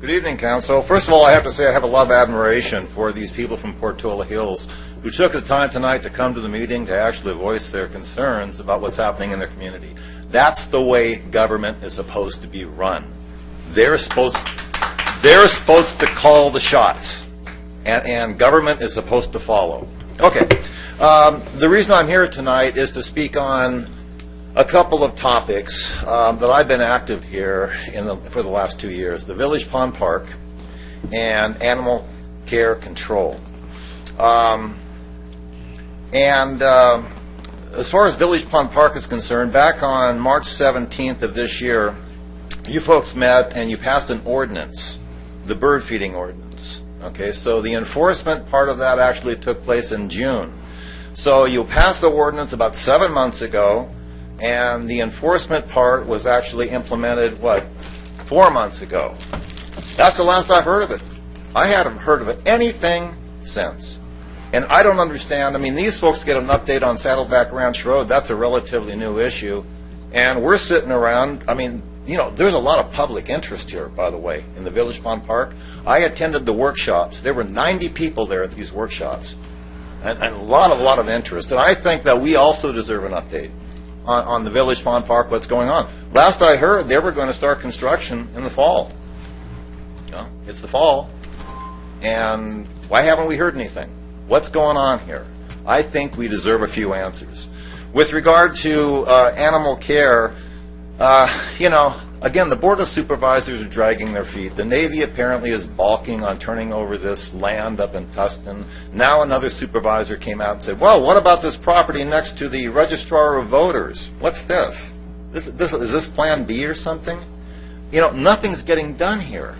Good evening, Council. First of all, I have to say I have a lot of admiration for these people from Portola Hills who took the time tonight to come to the meeting to actually voice their concerns about what's happening in their community. That's the way government is supposed to be run. They're supposed to call the shots, and government is supposed to follow. Okay. The reason I'm here tonight is to speak on a couple of topics that I've been active here for the last 2 years: the Village Pond Park and animal care control. As far as Village Pond Park is concerned, back on March 17th of this year, you folks met and you passed an ordinance, the bird feeding ordinance. Okay, so the enforcement part of that actually took place in June. So you passed the ordinance about 7 months ago, and the enforcement part was actually implemented, 4 months ago. That's the last I've heard of it. I haven't heard of anything since. And I don't understand. I mean, these folks get an update on Saddleback Ranch Road. That's a relatively new issue. And we're sitting around. I mean, there's a lot of public interest here, by the way, in the Village Pond Park. I attended the workshops. There were 90 people there at these workshops, and a lot of interest. And I think that we also deserve an update on the Village Pond Park, what's going on. Last I heard, they were going to start construction in the fall. It's the fall, and why haven't we heard anything? What's going on here? I think we deserve a few answers. With regard to animal care, again, the Board of Supervisors are dragging their feet. The Navy apparently is balking on turning over this land up in Tustin. Now another supervisor came out and said, well, what about this property next to the Registrar of Voters? What's this? Is this Plan B or something? Nothing's getting done here.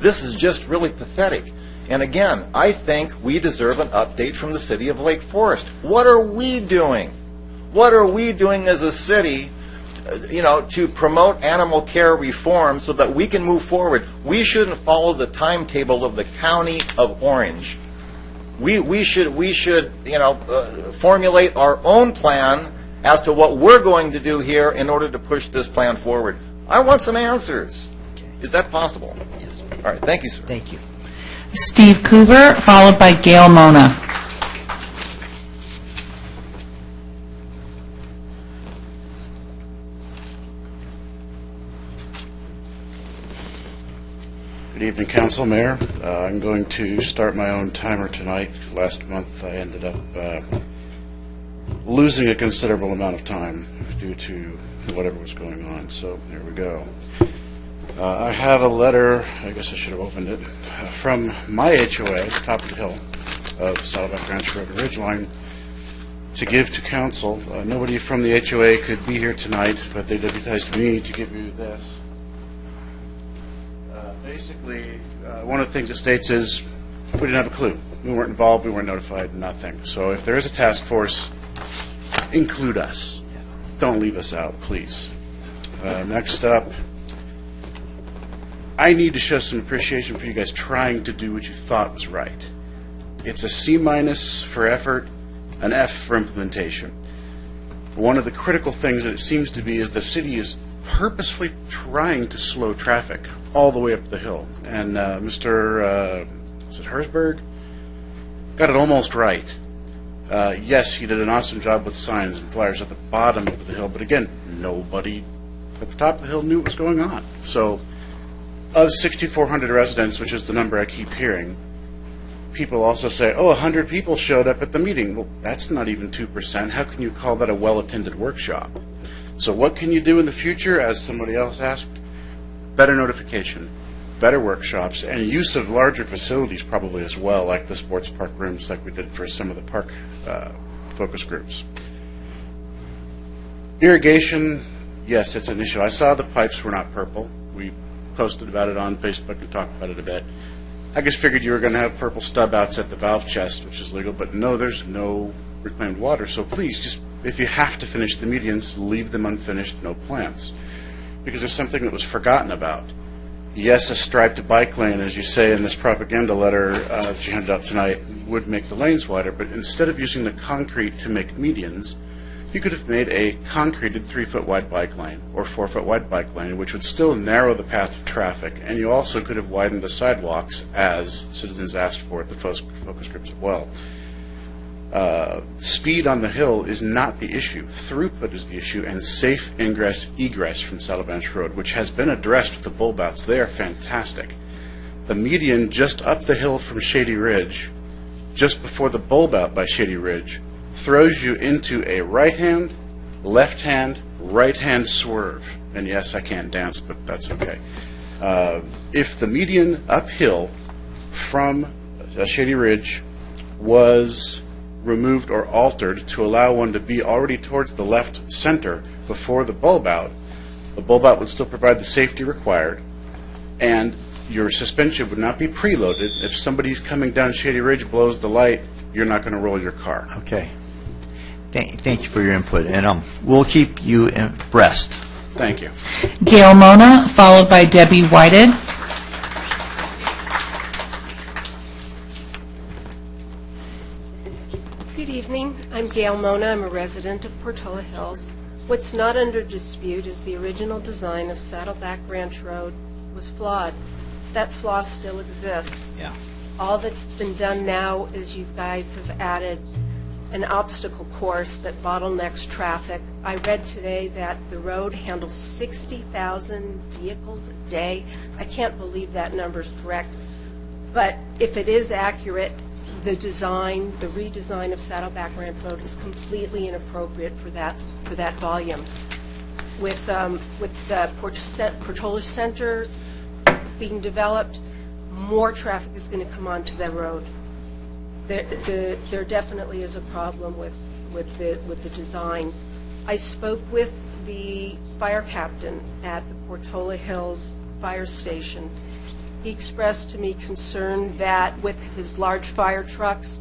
This is just really pathetic. And again, I think we deserve an update from the city of Lake Forest. What are we doing? What are we doing as a city to promote animal care reform so that we can move forward? We shouldn't follow the timetable of the County of Orange. We should formulate our own plan as to what we're going to do here in order to push this plan forward. I want some answers. Okay. Is that possible? Yes. All right. Thank you, sir. Thank you. Steve Coover, followed by Gail Mona. Good evening, Council, Mayor. I'm going to start my own timer tonight. Last month I ended up losing a considerable amount of time due to whatever was going on, so here we go. I have a letter, I guess I should have opened it, from my HOA, top of the hill of Saddleback Ranch Road and Ridgeline, to give to Council. Nobody from the HOA could be here tonight, but they deputized me to give you this. Basically, one of the things it states is we didn't have a clue. We weren't involved, we weren't notified, nothing. So if there is a task force, include us. Don't leave us out, please. Next up, I need to show some appreciation for you guys trying to do what you thought was right. It's a C- for effort, an F for implementation. One of the critical things that it seems to be is the city is purposefully trying to slow traffic all the way up the hill. And Mr. Herzberg got it almost right. Yes, he did an awesome job with signs and flyers at the bottom of the hill, but again, nobody at the top of the hill knew what was going on. So of 6,400 residents, which is the number I keep hearing, people also say, 100 people showed up at the meeting. Well, that's not even 2%. How can you call that a well-attended workshop? So what can you do in the future, as somebody else asked? Better notification, better workshops, and use of larger facilities probably as well, like the sports park rooms like we did for some of the park focus groups. Irrigation, yes, it's an issue. I saw the pipes were not purple. We posted about it on Facebook and talked about it a bit. I just figured you were going to have purple stub outs at the valve chest, which is legal, but no, there's no reclaimed water. So please, just if you have to finish the medians, leave them unfinished, no plants. Because there's something that was forgotten about. Yes, a striped bike lane, as you say in this propaganda letter that you handed out tonight, would make the lanes wider, but instead of using the concrete to make medians, you could have made a concreted 3-foot wide bike lane or 4-foot wide bike lane, which would still narrow the path of traffic, and you also could have widened the sidewalks as citizens asked for at the focus groups as well. Speed on the hill is not the issue. Throughput is the issue, and safe ingress-egress from Saddleback Road, which has been addressed with the bulb outs. They are fantastic. The median just up the hill from Shady Ridge, just before the bulb out by Shady Ridge, throws you into a right-hand, left-hand, right-hand swerve. And yes, I can't dance, but that's okay. If the median uphill from Shady Ridge was removed or altered to allow one to be already towards the left center before the bulb out would still provide the safety required, and your suspension would not be preloaded. If somebody's coming down Shady Ridge, blows the light, you're not going to roll your car. Okay. Thank you for your input, and we'll keep you abreast. Thank you. Gail Mona, followed by Debbie Whited. Good evening. I'm Gail Mona. I'm a resident of Portola Hills. What's not under dispute is the original design of Saddleback Ranch Road was flawed. That flaw still exists. Yeah. All that's been done now is you guys have added an obstacle course that bottlenecks traffic. I read today that the road handles 60,000 vehicles a day. I can't believe that number's correct. But if it is accurate, the redesign of Saddleback Ranch Road is completely inappropriate for that volume. With the Portola Center being developed, more traffic is going to come onto that road. There definitely is a problem with the design. I spoke with the fire captain at the Portola Hills Fire Station. He expressed to me concern that with his large fire trucks,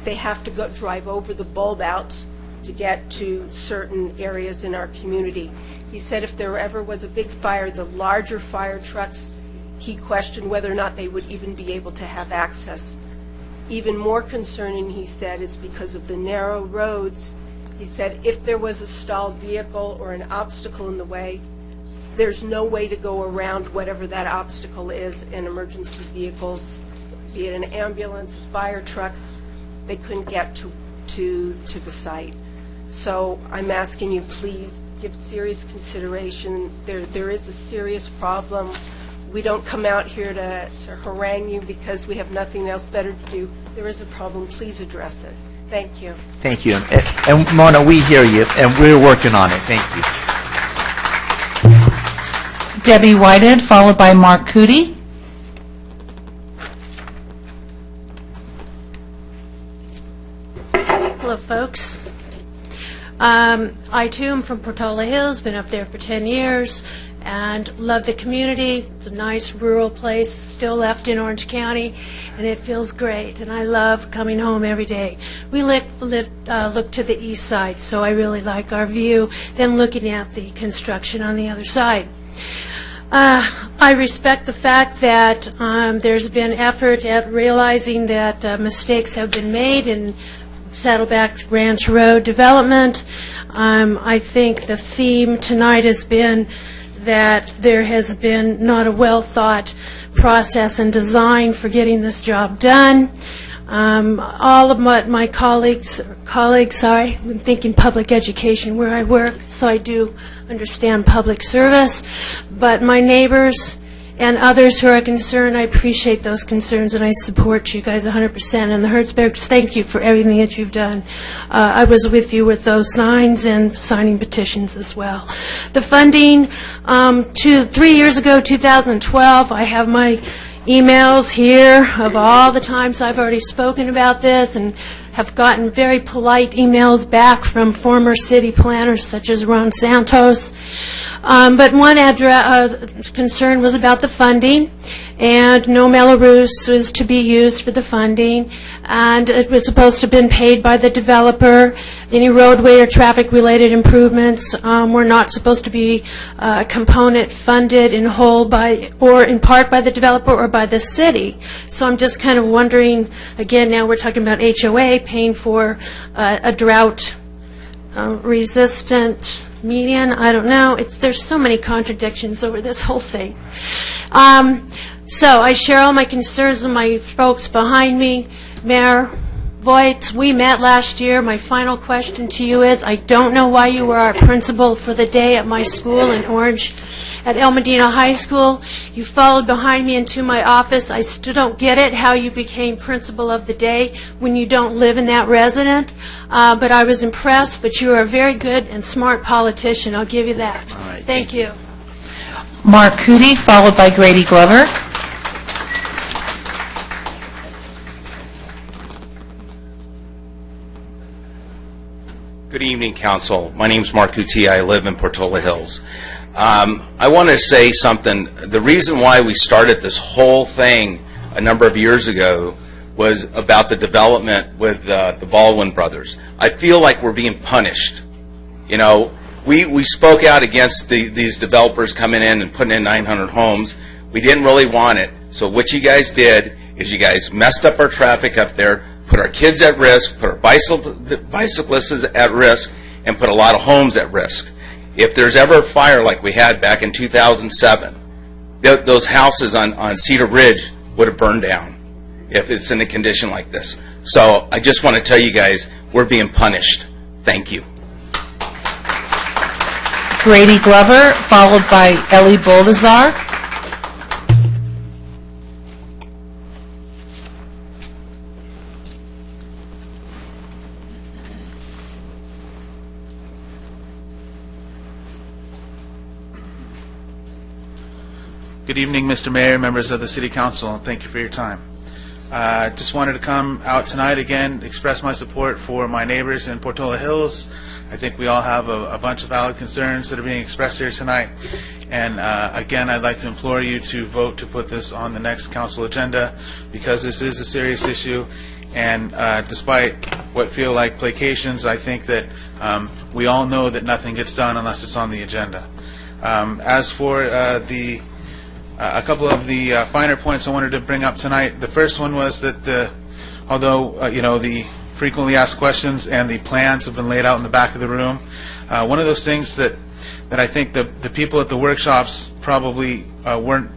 they have to drive over the bulb outs to get to certain areas in our community. He said if there ever was a big fire, the larger fire trucks, he questioned whether or not they would even be able to have access. Even more concerning, he said, is because of the narrow roads. He said if there was a stalled vehicle or an obstacle in the way, there's no way to go around whatever that obstacle is, and emergency vehicles, be it an ambulance, a fire truck, they couldn't get to the site. So I'm asking you, please give serious consideration. There is a serious problem. We don't come out here to harangue you because we have nothing else better to do. There is a problem. Please address it. Thank you. Thank you. And Mona, we hear you, and we're working on it. Thank you. Debbie Whitehead, followed by Mark Cootie. Hello, folks. I, too, am from Portola Hills, been up there for 10 years, and love the community. It's a nice rural place, still left in Orange County, and it feels great, and I love coming home every day. We look to the east side, so I really like our view, then looking at the construction on the other side. I respect the fact that there's been effort at realizing that mistakes have been made in Saddleback Ranch Road development. I think the theme tonight has been that there has been not a well-thought process and design for getting this job done. All of my colleagues, sorry, I'm thinking public education where I work, so I do understand public service. But my neighbors and others who are concerned, I appreciate those concerns, and I support you guys 100%. And the Hertzbergs, thank you for everything that you've done. I was with you with those signs and signing petitions as well. The funding, 3 years ago, 2012, I have my emails here of all the times I've already spoken about this and have gotten very polite emails back from former city planners such as Ron Santos. But one concern was about the funding, and no Melrose was to be used for the funding, and it was supposed to have been paid by the developer. Any roadway or traffic-related improvements were not supposed to be a component funded in whole by or in part by the developer or by the city. So I'm just kind of wondering, again, now we're talking about HOA paying for a drought resistant median. I don't know. There's so many contradictions over this whole thing. So I share all my concerns with my folks behind me. Mayor Voigt, we met last year. My final question to you is, I don't know why you were our principal for the day at my school in Orange at El Medina High School. You followed behind me into my office. I still don't get it, how you became principal of the day when you don't live in that resident. But I was impressed, but you are a very good and smart politician. I'll give you that. All right, Thank you. Mark Cootie, followed by Grady Glover. Good evening, Council. My name is Mark Cootie. I live in Portola Hills. I want to say something. The reason why we started this whole thing a number of years ago was about the development with the Baldwin brothers. I feel like we're being punished. You know, we spoke out against these developers coming in and putting in 900 homes. We didn't really want it. So what you guys did is you guys messed up our traffic up there, put our kids at risk, put our bicyclists at risk, and put a lot of homes at risk. if there's ever a fire like we had back in 2007, those houses on Cedar Ridge would have burned down if it's in a condition like this. So I just want to tell you guys, we're being punished. Thank you. Grady Glover, followed by Ellie Boldazar. Good evening, Mr. Mayor, members of the City Council, and thank you for your time. Just wanted to come out tonight again, express my support for my neighbors in Portola Hills. I think we all have a bunch of valid concerns that are being expressed here tonight. And again, I'd like to implore you to vote to put this on the next council agenda because this is a serious issue. And despite what feel like placations, I think that we all know that nothing gets done unless it's on the agenda. As for a couple of the finer points I wanted to bring up tonight. The first one was that although the frequently asked questions and the plans have been laid out in the back of the room, one of those things that I think the people at the workshops probably weren't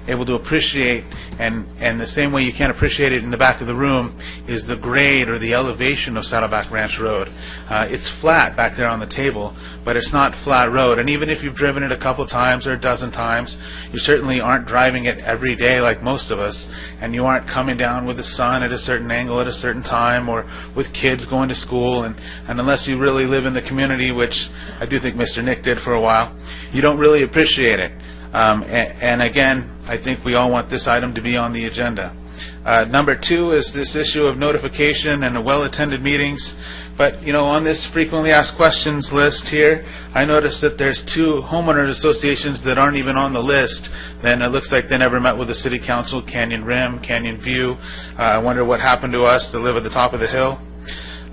able to appreciate, and the same way you can't appreciate it in the back of the room, is the grade or the elevation of Saddleback Ranch Road. It's flat back there on the table, but it's not flat road. And even if you've driven it a couple times or a dozen times, you certainly aren't driving it every day like most of us, and you aren't coming down with the sun at a certain angle at a certain time, or with kids going to school, and unless you really live in the community, which I do think Mr. Nick did for a while, you don't really appreciate it. And again, I think we all want this item to be on the agenda. Number two is this issue of notification and well-attended meetings. But, on this frequently asked questions list here, I noticed that there's 2 homeowners associations that aren't even on the list. Then it looks like they never met with the City Council, Canyon Rim, Canyon View. I wonder what happened to us that live at the top of the hill.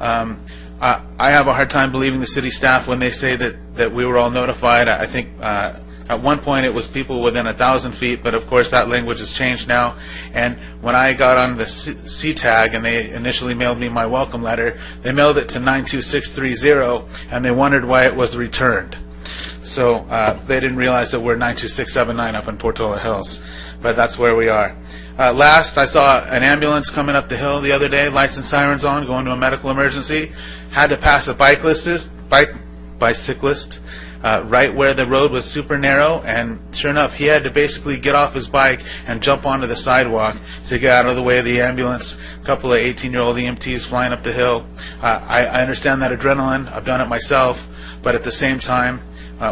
I have a hard time believing the city staff when they say that we were all notified. I think at one point it was people within 1,000 feet, but of course that language has changed now. And when I got on the C-tag and they initially mailed me my welcome letter, they mailed it to 92630, and they wondered why it was returned. So they didn't realize that we're 92679 up in Portola Hills, but that's where we are. Last, I saw an ambulance coming up the hill the other day, lights and sirens on, going to a medical emergency. Had to pass a bicyclist right where the road was super narrow, and sure enough, he had to basically get off his bike and jump onto the sidewalk to get out of the way of the ambulance. A couple of 18-year-old EMTs flying up the hill. I understand that adrenaline. I've done it myself, but at the same time,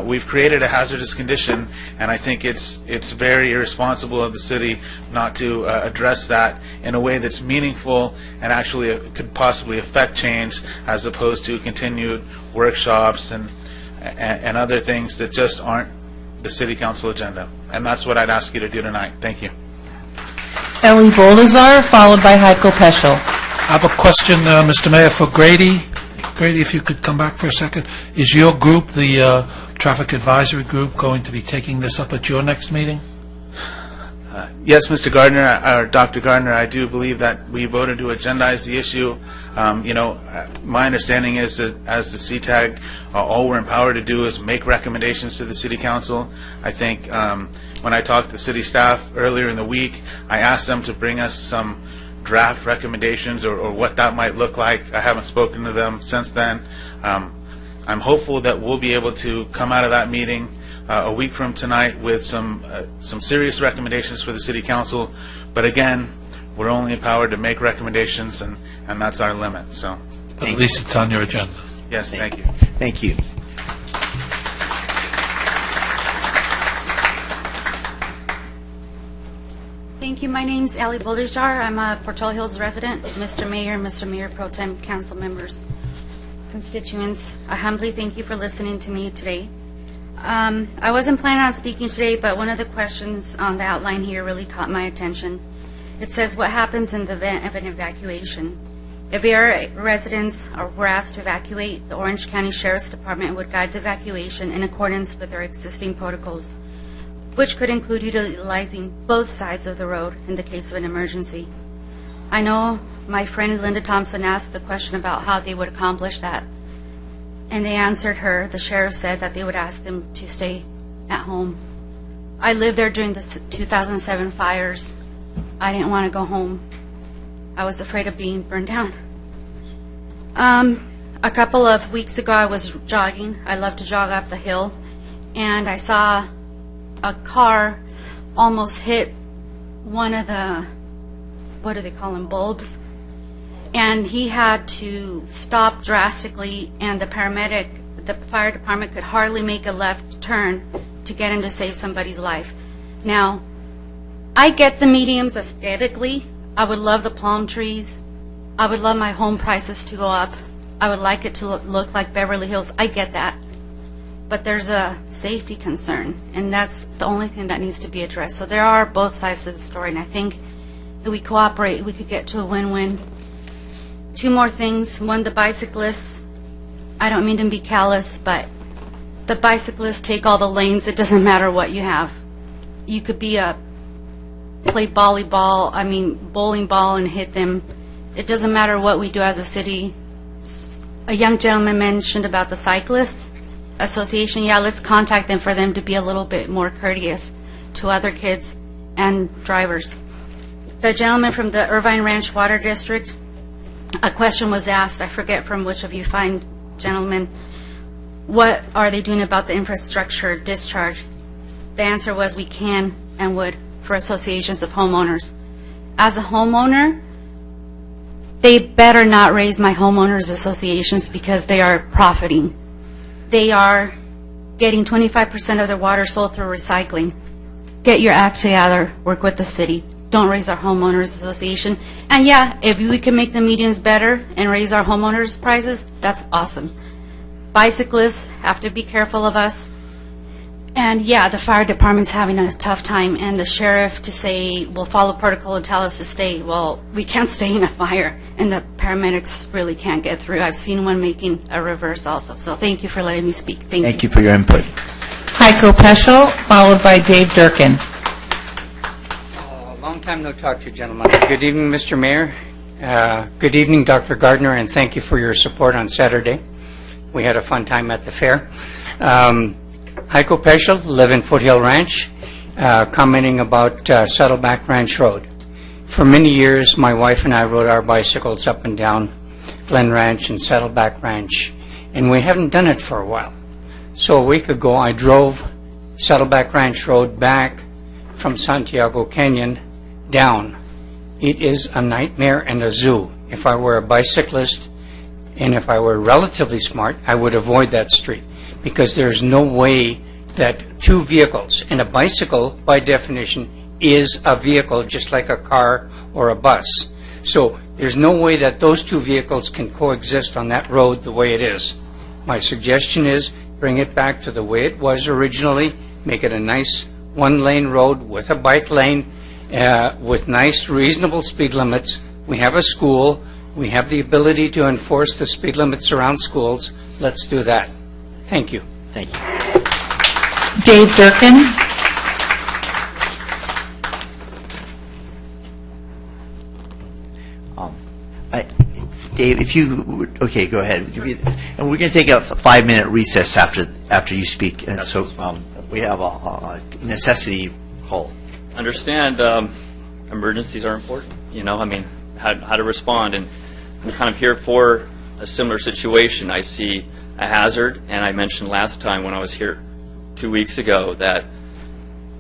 we've created a hazardous condition, and I think it's very irresponsible of the city not to address that in a way that's meaningful and actually could possibly affect change, as opposed to continued workshops and other things that just aren't the City Council agenda. And that's what I'd ask you to do tonight. Thank you. Ellie Boldazar, followed by Heiko Peschel. I have a question, Mr. Mayor, for Grady. Grady, if you could come back for a second. Is your group, the Traffic Advisory Group, going to be taking this up at your next meeting? Yes, Mr. Gardner, or Dr. Gardner, I do believe that we voted to agendize the issue. My understanding is that as the CTAG, all we're empowered to do is make recommendations to the City Council. I think when I talked to city staff earlier in the week, I asked them to bring us some draft recommendations or what that might look like. I haven't spoken to them since then. I'm hopeful that we'll be able to come out of that meeting a week from tonight with some serious recommendations for the City Council. But again, we're only empowered to make recommendations, and that's our limit. So, But at least it's on your agenda. Yes, thank you. Thank you. Thank you. My name's Ellie Boldazar. I'm a Portola Hills resident. Mr. Mayor, Mr. Mayor Pro Tem, council members, constituents, I humbly thank you for listening to me today. I wasn't planning on speaking today, but one of the questions on the outline here really caught my attention. It says, what happens in the event of an evacuation? If our residents were asked to evacuate, the Orange County Sheriff's Department would guide the evacuation in accordance with their existing protocols, which could include utilizing both sides of the road in the case of an emergency. I know my friend Linda Thompson asked the question about how they would accomplish that. and they answered her. The sheriff said that they would ask them to stay at home. I lived there during the 2007 fires. I didn't want to go home. I was afraid of being burned down. A couple of weeks ago, I was jogging. I love to jog up the hill, and I saw a car almost hit one of the, what do they call them, bulbs, and he had to stop drastically, and the fire department could hardly make a left turn to get in to save somebody's life. Now, I get the mediums aesthetically. I would love the palm trees. I would love my home prices to go up. I would like it to look like Beverly Hills. I get that. But there's a safety concern, and that's the only thing that needs to be addressed. So there are both sides of the story, and I think if we cooperate, we could get to a win-win. Two more things. One, the bicyclists. I don't mean to be callous, but the bicyclists take all the lanes. It doesn't matter what you have. You could play bowling ball and hit them. It doesn't matter what we do as a city. A young gentleman mentioned about the cyclists association. Yeah, let's contact them for them to be a little bit more courteous to other kids and drivers. The gentleman from the Irvine Ranch Water District, a question was asked, I forget from which of you fine gentlemen, what are they doing about the infrastructure discharge? The answer was we can and would for associations of homeowners. As a homeowner, they better not raise my homeowners associations because they are profiting. They are getting 25% of their water sold through recycling. Get your act together, work with the city. Don't raise our homeowners association. And yeah, if we can make the medians better and raise our homeowners prices, that's awesome. Bicyclists have to be careful of us. And yeah, the fire department's having a tough time, and the sheriff to say, we'll follow protocol and tell us to stay. Well, we can't stay in a fire, and the paramedics really can't get through. I've seen one making a reverse also. So thank you for letting me speak. Thank you for your input. Heiko Peschel, followed by Dave Durkin. Long time no talk to you, gentlemen. Good evening, Mr. Mayor. Good evening, Dr. Gardner, and thank you for your support on Saturday. We had a fun time at the fair. Heiko Peschel, live in Foothill Ranch, commenting about Saddleback Ranch Road. For many years, my wife and I rode our bicycles up and down Glen Ranch and Saddleback Ranch, and we haven't done it for a while. So a week ago, I drove Saddleback Ranch Road back from Santiago Canyon down. It is a nightmare and a zoo. If I were a bicyclist and if I were relatively smart, I would avoid that street, because there's no way that two vehicles, and a bicycle, by definition, is a vehicle just like a car or a bus. So there's no way that those two vehicles can coexist on that road the way it is. My suggestion is bring it back to the way it was originally, make it a nice one-lane road with a bike lane, with nice, reasonable speed limits. We have a school. We have the ability to enforce the speed limits around schools. Let's do that. Thank you. Thank you. Dave Durkin. Dave, if you would, okay, go ahead. And we're going to take a 5-minute recess after you speak. And so we have a necessity call. Understand emergencies are important. You know, I mean, how to respond. And I'm kind of here for a similar situation. I see a hazard, and I mentioned last time when I was here 2 weeks ago that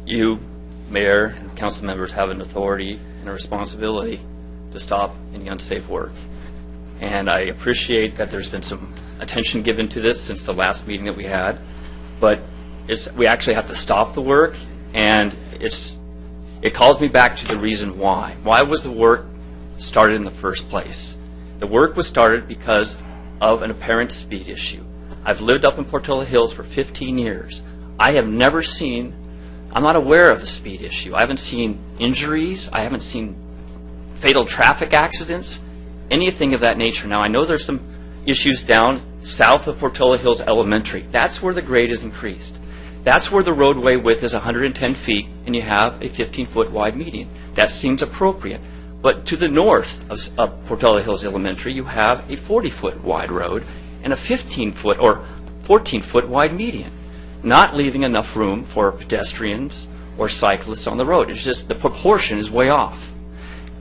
you, Mayor, and council members have an authority and a responsibility to stop any unsafe work. And I appreciate that there's been some attention given to this since the last meeting that we had, but we actually have to stop the work, and it calls me back to the reason why. Why was the work started in the first place? The work was started because of an apparent speed issue. I've lived up in Portola Hills for 15 years. I have never seen, I'm not aware of a speed issue. I haven't seen injuries. I haven't seen fatal traffic accidents, anything of that nature. Now, I know there's some issues down south of Portola Hills Elementary. That's where the grade is increased. That's where the roadway width is 110 feet, and you have a 15-foot wide median. That seems appropriate. But to the north of Portola Hills Elementary, you have a 40-foot wide road, and a 15-foot or 14-foot wide median, not leaving enough room for pedestrians or cyclists on the road. It's just the proportion is way off.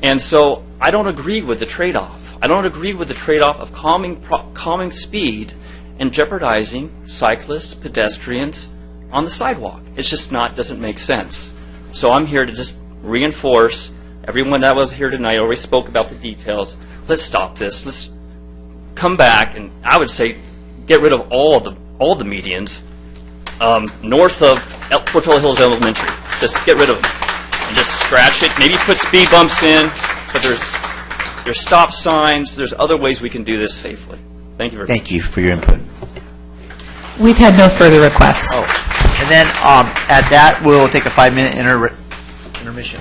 And so I don't agree with the trade-off. I don't agree with the trade-off of calming speed and jeopardizing cyclists, pedestrians on the sidewalk. It's just doesn't make sense. So I'm here to just reinforce everyone that was here tonight already spoke about the details. Let's stop this. Let's come back, and I would say get rid of all the medians north of Portola Hills Elementary. Just get rid of them and just scratch it. Maybe put speed bumps in, but there's stop signs. There's other ways we can do this safely. Thank you very much. Thank you for your input. We've had no further requests. And then at that, we'll take a 5-minute intermission.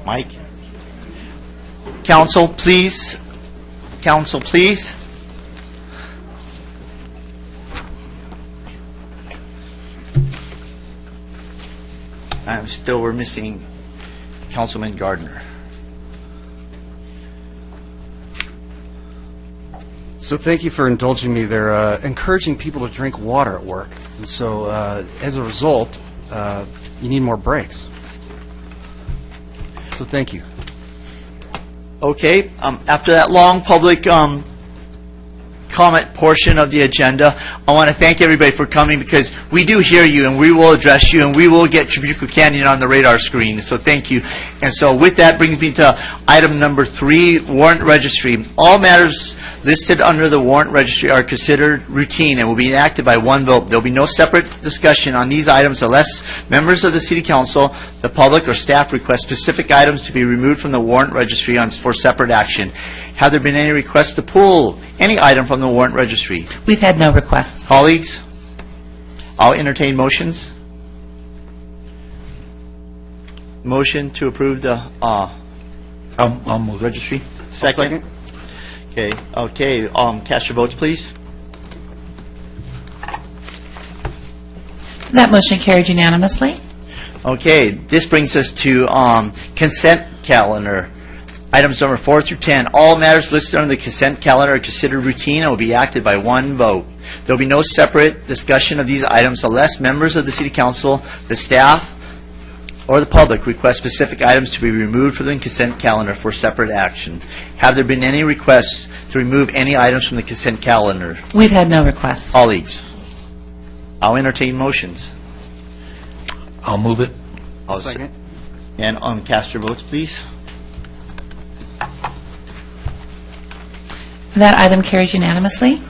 Mike? Council, please. Council, please. We're missing Councilman Gardner. So thank you for indulging me. They're encouraging people to drink water at work. And so as a result, you need more breaks. So thank you. Okay, after that long public comment portion of the agenda, I want to thank everybody for coming, because we do hear you and we will address you and we will get Tribuco Canyon on the radar screen. So thank you. And so with that brings me to item number 3, Warrant Registry. All matters listed under the Warrant Registry are considered routine and will be enacted by one vote. There will be no separate discussion on these items unless members of the City Council, the public, or staff request specific items to be removed from the Warrant Registry for separate action. Have there been any requests to pull any item from the Warrant Registry? We've had no requests. Colleagues, I'll entertain motions. Motion to approve the I'll move it. registry. Second. Okay. Cast your votes, please. That motion carried unanimously. Okay, this brings us to consent calendar. Items number 4 through 10. All matters listed on the consent calendar are considered routine and will be acted by one vote. There will be no separate discussion of these items unless members of the City Council, the staff, or the public request specific items to be removed from the consent calendar for separate action. Have there been any requests to remove any items from the consent calendar? We've had no requests. Colleagues, I'll entertain motions. I'll move it. I'll second. And cast your votes, please. That item carries unanimously.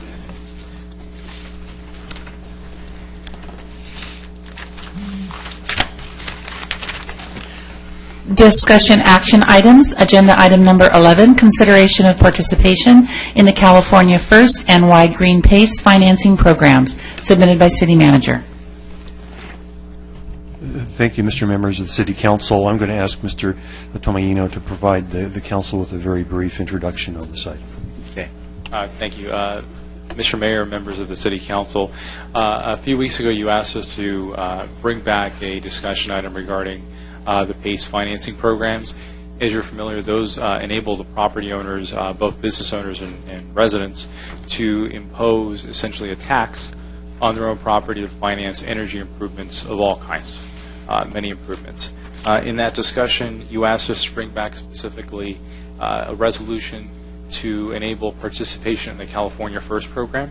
Discussion action items. Agenda item number 11, consideration of participation in the California First and Y Green PACE financing programs, submitted by City Manager. Thank you, Mr. Members of the City Council. I'm going to ask Mr. Tomaino to provide the council with a very brief introduction on this item. Okay. Thank you. Mr. Mayor, members of the City Council, a few weeks ago you asked us to bring back a discussion item regarding the PACE financing programs. As you're familiar, those enable the property owners, both business owners and residents, to impose essentially a tax on their own property to finance energy improvements of all kinds, many improvements. In that discussion, you asked us to bring back specifically a resolution to enable participation in the California First program,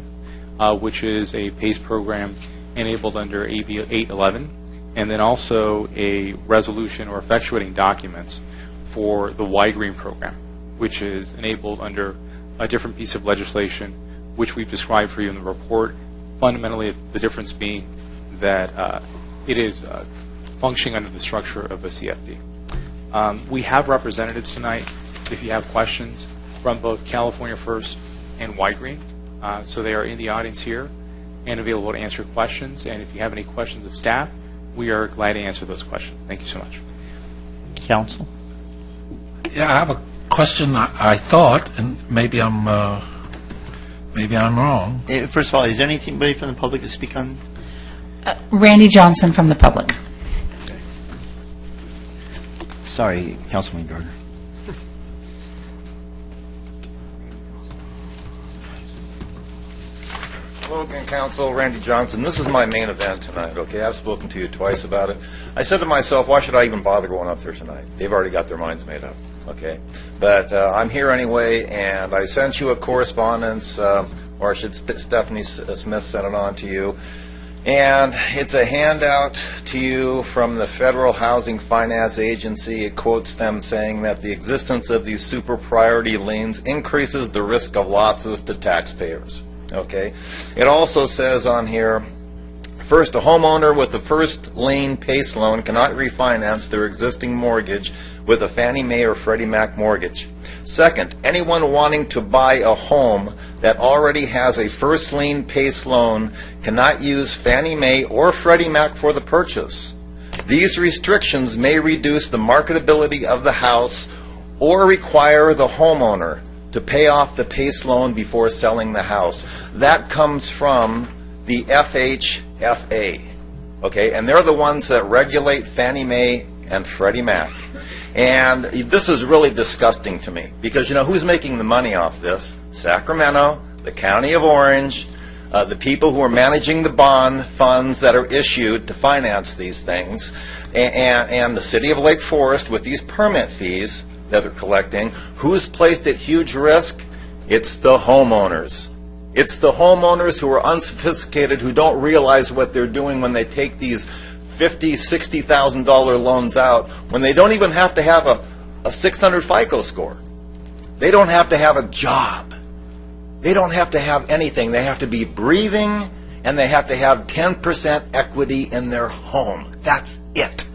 which is a PACE program enabled under AB 811, and then also a resolution or effectuating documents for the Y Green program, which is enabled under a different piece of legislation, which we've described for you in the report. Fundamentally, the difference being that it is functioning under the structure of a CFD. We have representatives tonight, if you have questions, from both California First and Y Green. So they are in the audience here and available to answer questions. And if you have any questions of staff, we are glad to answer those questions. Thank you so much. Council? Yeah, I have a question. I thought, and maybe I'm wrong. First of all, is there anybody from the public to speak on? Randy Johnson from the public. Sorry, Councilman Gardner. Hello again, Council. Randy Johnson. This is my main event tonight, okay? I've spoken to you twice about it. I said to myself, why should I even bother going up there tonight? They've already got their minds made up, okay? But I'm here anyway, and I sent you a correspondence, or should Stephanie Smith send it on to you. And it's a handout to you from the Federal Housing Finance Agency. It quotes them saying that the existence of these super priority liens increases the risk of losses to taxpayers. Okay. It also says on here, first, a homeowner with the first lien PACE loan cannot refinance their existing mortgage with a Fannie Mae or Freddie Mac mortgage. Second, anyone wanting to buy a home that already has a first lien PACE loan cannot use Fannie Mae or Freddie Mac for the purchase. These restrictions may reduce the marketability of the house or require the homeowner to pay off the PACE loan before selling the house. That comes from the FHFA, okay? And they're the ones that regulate Fannie Mae and Freddie Mac. And this is really disgusting to me, because you know who's making the money off this? Sacramento, the County of Orange, the people who are managing the bond funds that are issued to finance these things, and the City of Lake Forest with these permit fees that they're collecting. Who's placed at huge risk? It's the homeowners. It's the homeowners who are unsophisticated, who don't realize what they're doing when they take these $50,000, $60,000 loans out, when they don't even have to have a 600 FICO score. They don't have to have a job. They don't have to have anything. They have to be breathing, and they have to have 10% equity in their home. That's it.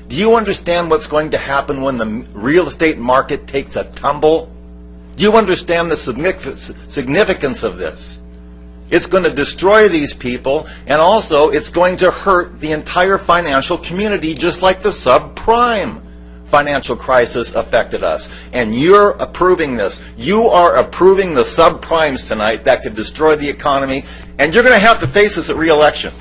Do you understand what's going to happen when the real estate market takes a tumble? Do you understand the significance of this? It's going to destroy these people, and also it's going to hurt the entire financial community, just like the subprime financial crisis affected us. And you're approving this. You are approving the subprimes tonight that could destroy the economy, and you're going to have to face this at re-election.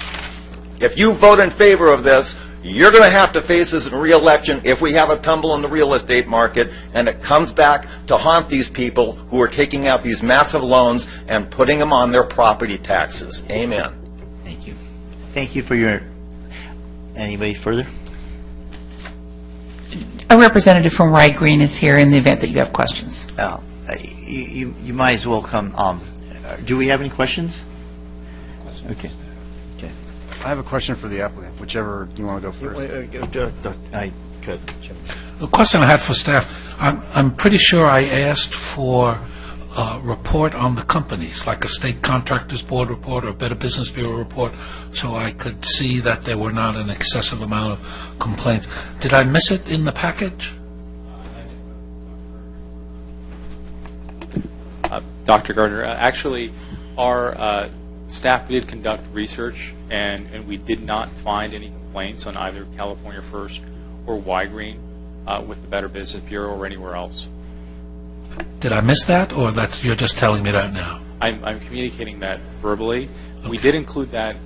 If you vote in favor of this, you're going to have to face this in re-election if we have a tumble in the real estate market and it comes back to haunt these people who are taking out these massive loans and putting them on their property taxes. Amen. Thank you. Thank you for your... Anybody further? A representative from Rye Green is here in the event that you have questions. You might as well come. Do we have any questions? Okay. I have a question for the applicant, whichever you want to go first. I could. The question I had for staff, I'm pretty sure I asked for a report on the companies, like a state contractors board report or a Better Business Bureau report, so I could see that there were not an excessive amount of complaints. Did I miss it in the package? Dr. Gardner, actually, our staff did conduct research, and we did not find any complaints on either California First or Y-Green with the Better Business Bureau or anywhere else. Did I miss that, or you're just telling me that now? I'm communicating that verbally. Okay. We did include that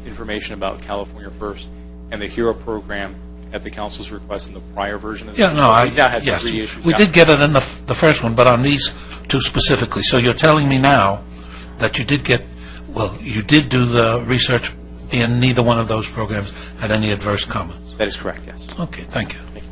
information about California First and the HERO program at the council's request in the prior version of the we now had yes. 3 issues. We did get it in the first one, but on these two specifically. So you're telling me now that you did get, well, you did do the research in neither one of those programs had any adverse comments? That is correct, yes. Okay, thank you. Thank you.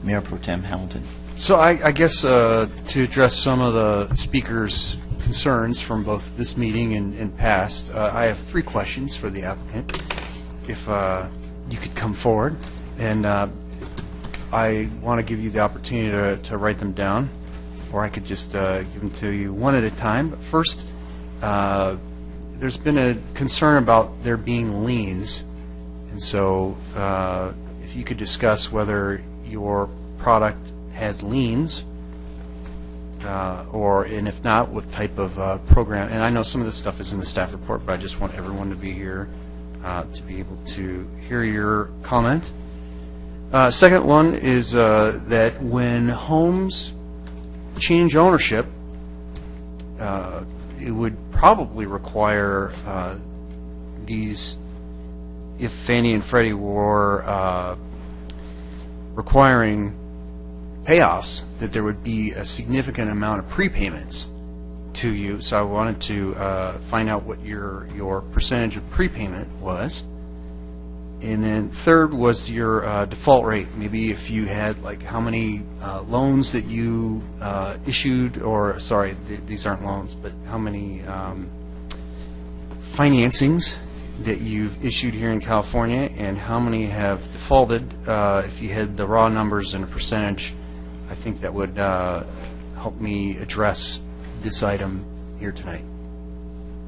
Mayor Pro Tem Hamilton. So I guess to address some of the speakers' concerns from both this meeting and past, I have 3 questions for the applicant. If you could come forward, and I want to give you the opportunity to write them down, or I could just give them to you one at a time. But first, there's been a concern about there being liens, and so if you could discuss whether your product has liens, and if not, what type of program. And I know some of this stuff is in the staff report, but I just want everyone to be here to be able to hear your comment. Second one is that when homes change ownership, it would probably require these, if Fannie and Freddie were requiring payoffs, that there would be a significant amount of prepayments to you. So I wanted to find out what your percentage of prepayment was. And then third was your default rate. Maybe if you had, like, how many loans that you issued, or sorry, these aren't loans, but how many financings that you've issued here in California, and how many have defaulted. If you had the raw numbers and a percentage, I think that would help me address this item here tonight.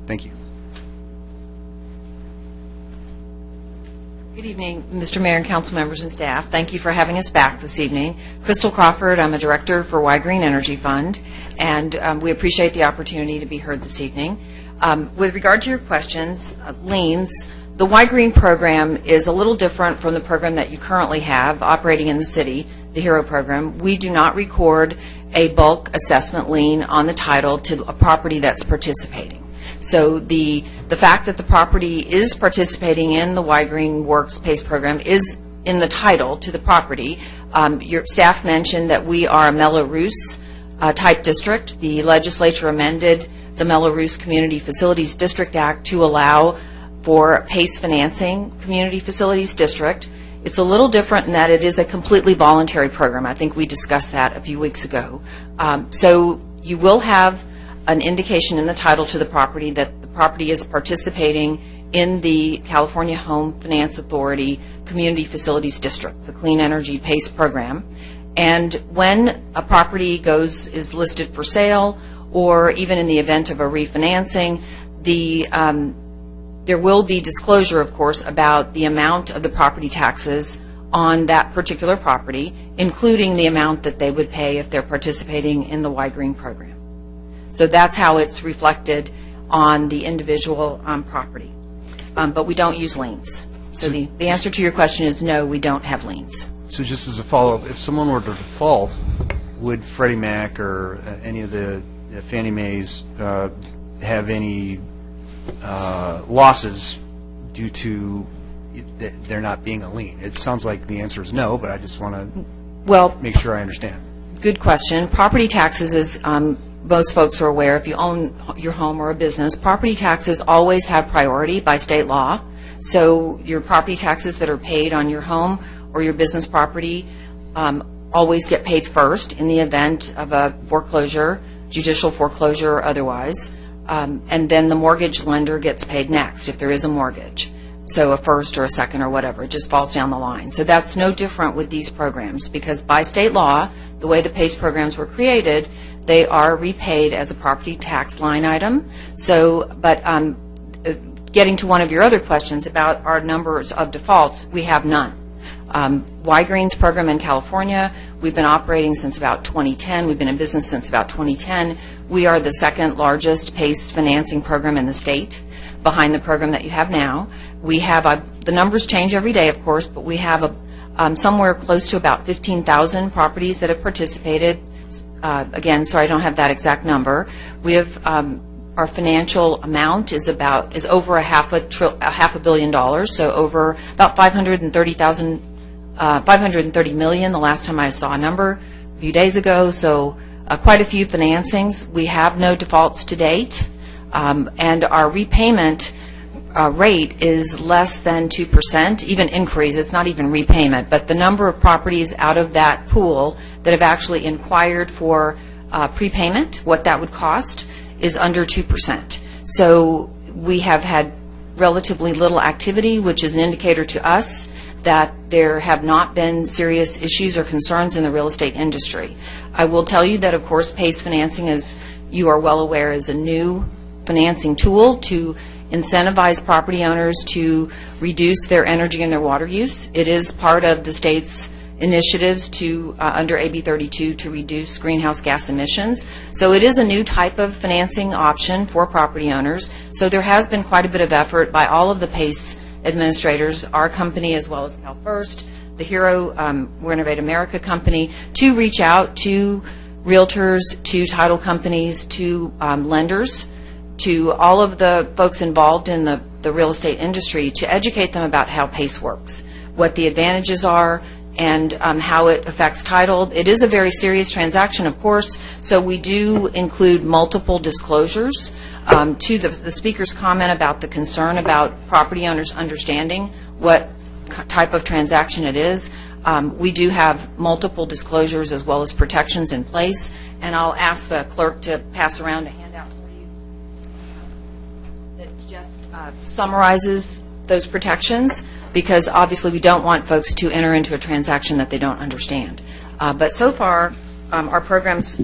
Thank you. Good evening, Mr. Mayor and council members and staff. Thank you for having us back this evening. Crystal Crawford, I'm a director for Y-Green Energy Fund, and we appreciate the opportunity to be heard this evening. With regard to your questions, liens, The Y Green program is a little different from the program that you currently have operating in the city, the HERO program. We do not record a bulk assessment lien on the title to a property that's participating. So the fact that the property is participating in the Y Green Works PACE program is in the title to the property. Your staff mentioned that we are a Mello-Roos type district. The legislature amended the Mello-Roos Community Facilities District Act to allow for PACE financing community facilities district. It's a little different in that it is a completely voluntary program. I think we discussed that a few weeks ago. So you will have an indication in the title to the property that the property is participating in the California Home Finance Authority Community Facilities District, the Clean Energy PACE program. And when a property is listed for sale, or even in the event of a refinancing, there will be disclosure, of course, about the amount of the property taxes on that particular property, including the amount that they would pay if they're participating in the Y Green program. So that's how it's reflected on the individual property. But we don't use liens. So the answer to your question is no, we don't have liens. So just as a follow-up, if someone were to default, would Freddie Mac or any of the Fannie Mae's have any losses due to there not being a lien? It sounds like the answer is no, but I just want to make sure I understand. Good question. Property taxes, as most folks are aware, if you own your home or a business, property taxes always have priority by state law. So your property taxes that are paid on your home or your business property always get paid first in the event of a foreclosure, judicial foreclosure or otherwise. And then the mortgage lender gets paid next if there is a mortgage. So a first or a second or whatever, it just falls down the line. So that's no different with these programs because by state law, the way the PACE programs were created, they are repaid as a property tax line item. So, but getting to one of your other questions about our numbers of defaults, we have none. Y Green's program in California, we've been operating since about 2010. We've been in business since about 2010. We are the second largest PACE financing program in the state, behind the program that you have now. We have, the numbers change every day, of course, but we have somewhere close to about 15,000 properties that have participated. Again, sorry, I don't have that exact number. We have our financial amount is over $500 million, so over about 530 million the last time I saw a number a few days ago. So quite a few financings. We have no defaults to date, and our repayment rate is less than 2%, even inquiries. It's not even repayment, but the number of properties out of that pool that have actually inquired for prepayment, what that would cost, is under 2%. So we have had relatively little activity, which is an indicator to us that there have not been serious issues or concerns in the real estate industry. I will tell you that, of course, PACE financing, as you are well aware, is a new financing tool to incentivize property owners to reduce their energy and their water use. It is part of the state's initiatives to under AB 32 to reduce greenhouse gas emissions. So it is a new type of financing option for property owners. So there has been quite a bit of effort by all of the PACE administrators, our company as well as CalFirst, the HERO Renovate America company, to reach out to realtors, to title companies, to lenders, to all of the folks involved in the real estate industry to educate them about how PACE works, what the advantages are, and how it affects title. It is a very serious transaction, of course, so we do include multiple disclosures. To the speaker's comment about the concern about property owners understanding what type of transaction it is, we do have multiple disclosures as well as protections in place, and I'll ask the clerk to pass around a handout for you that just summarizes those protections, because obviously we don't want folks to enter into a transaction that they don't understand. But so far, our program's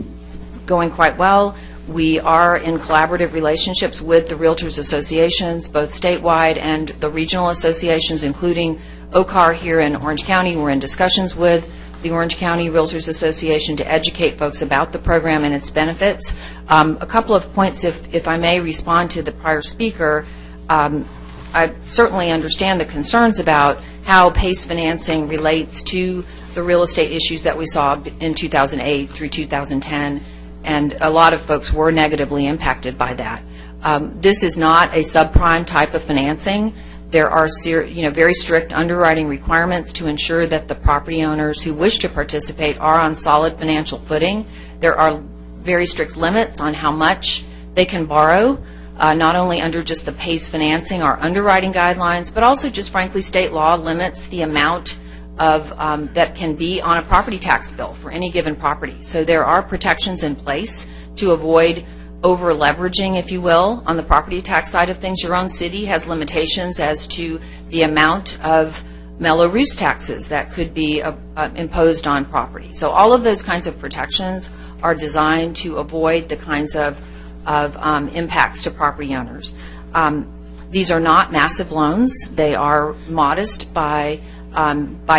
going quite well. We are in collaborative relationships with the Realtors Associations, both statewide and the regional associations, including OCAR here in Orange County. We're in discussions with the Orange County Realtors Association to educate folks about the program and its benefits. A couple of points, if I may respond to the prior speaker. I certainly understand the concerns about how PACE financing relates to the real estate issues that we saw in 2008 through 2010, and a lot of folks were negatively impacted by that. This is not a subprime type of financing. There are very strict underwriting requirements to ensure that the property owners who wish to participate are on solid financial footing. There are very strict limits on how much they can borrow, not only under just the PACE financing, our underwriting guidelines, but also just frankly state law limits the amount of that can be on a property tax bill for any given property. So there are protections in place to avoid over leveraging, if you will, on the property tax side of things. Your own city has limitations as to the amount of Mello-Roos taxes that could be imposed on property. So all of those kinds of protections are designed to avoid the kinds of impacts to property owners. These are not massive loans. They are modest by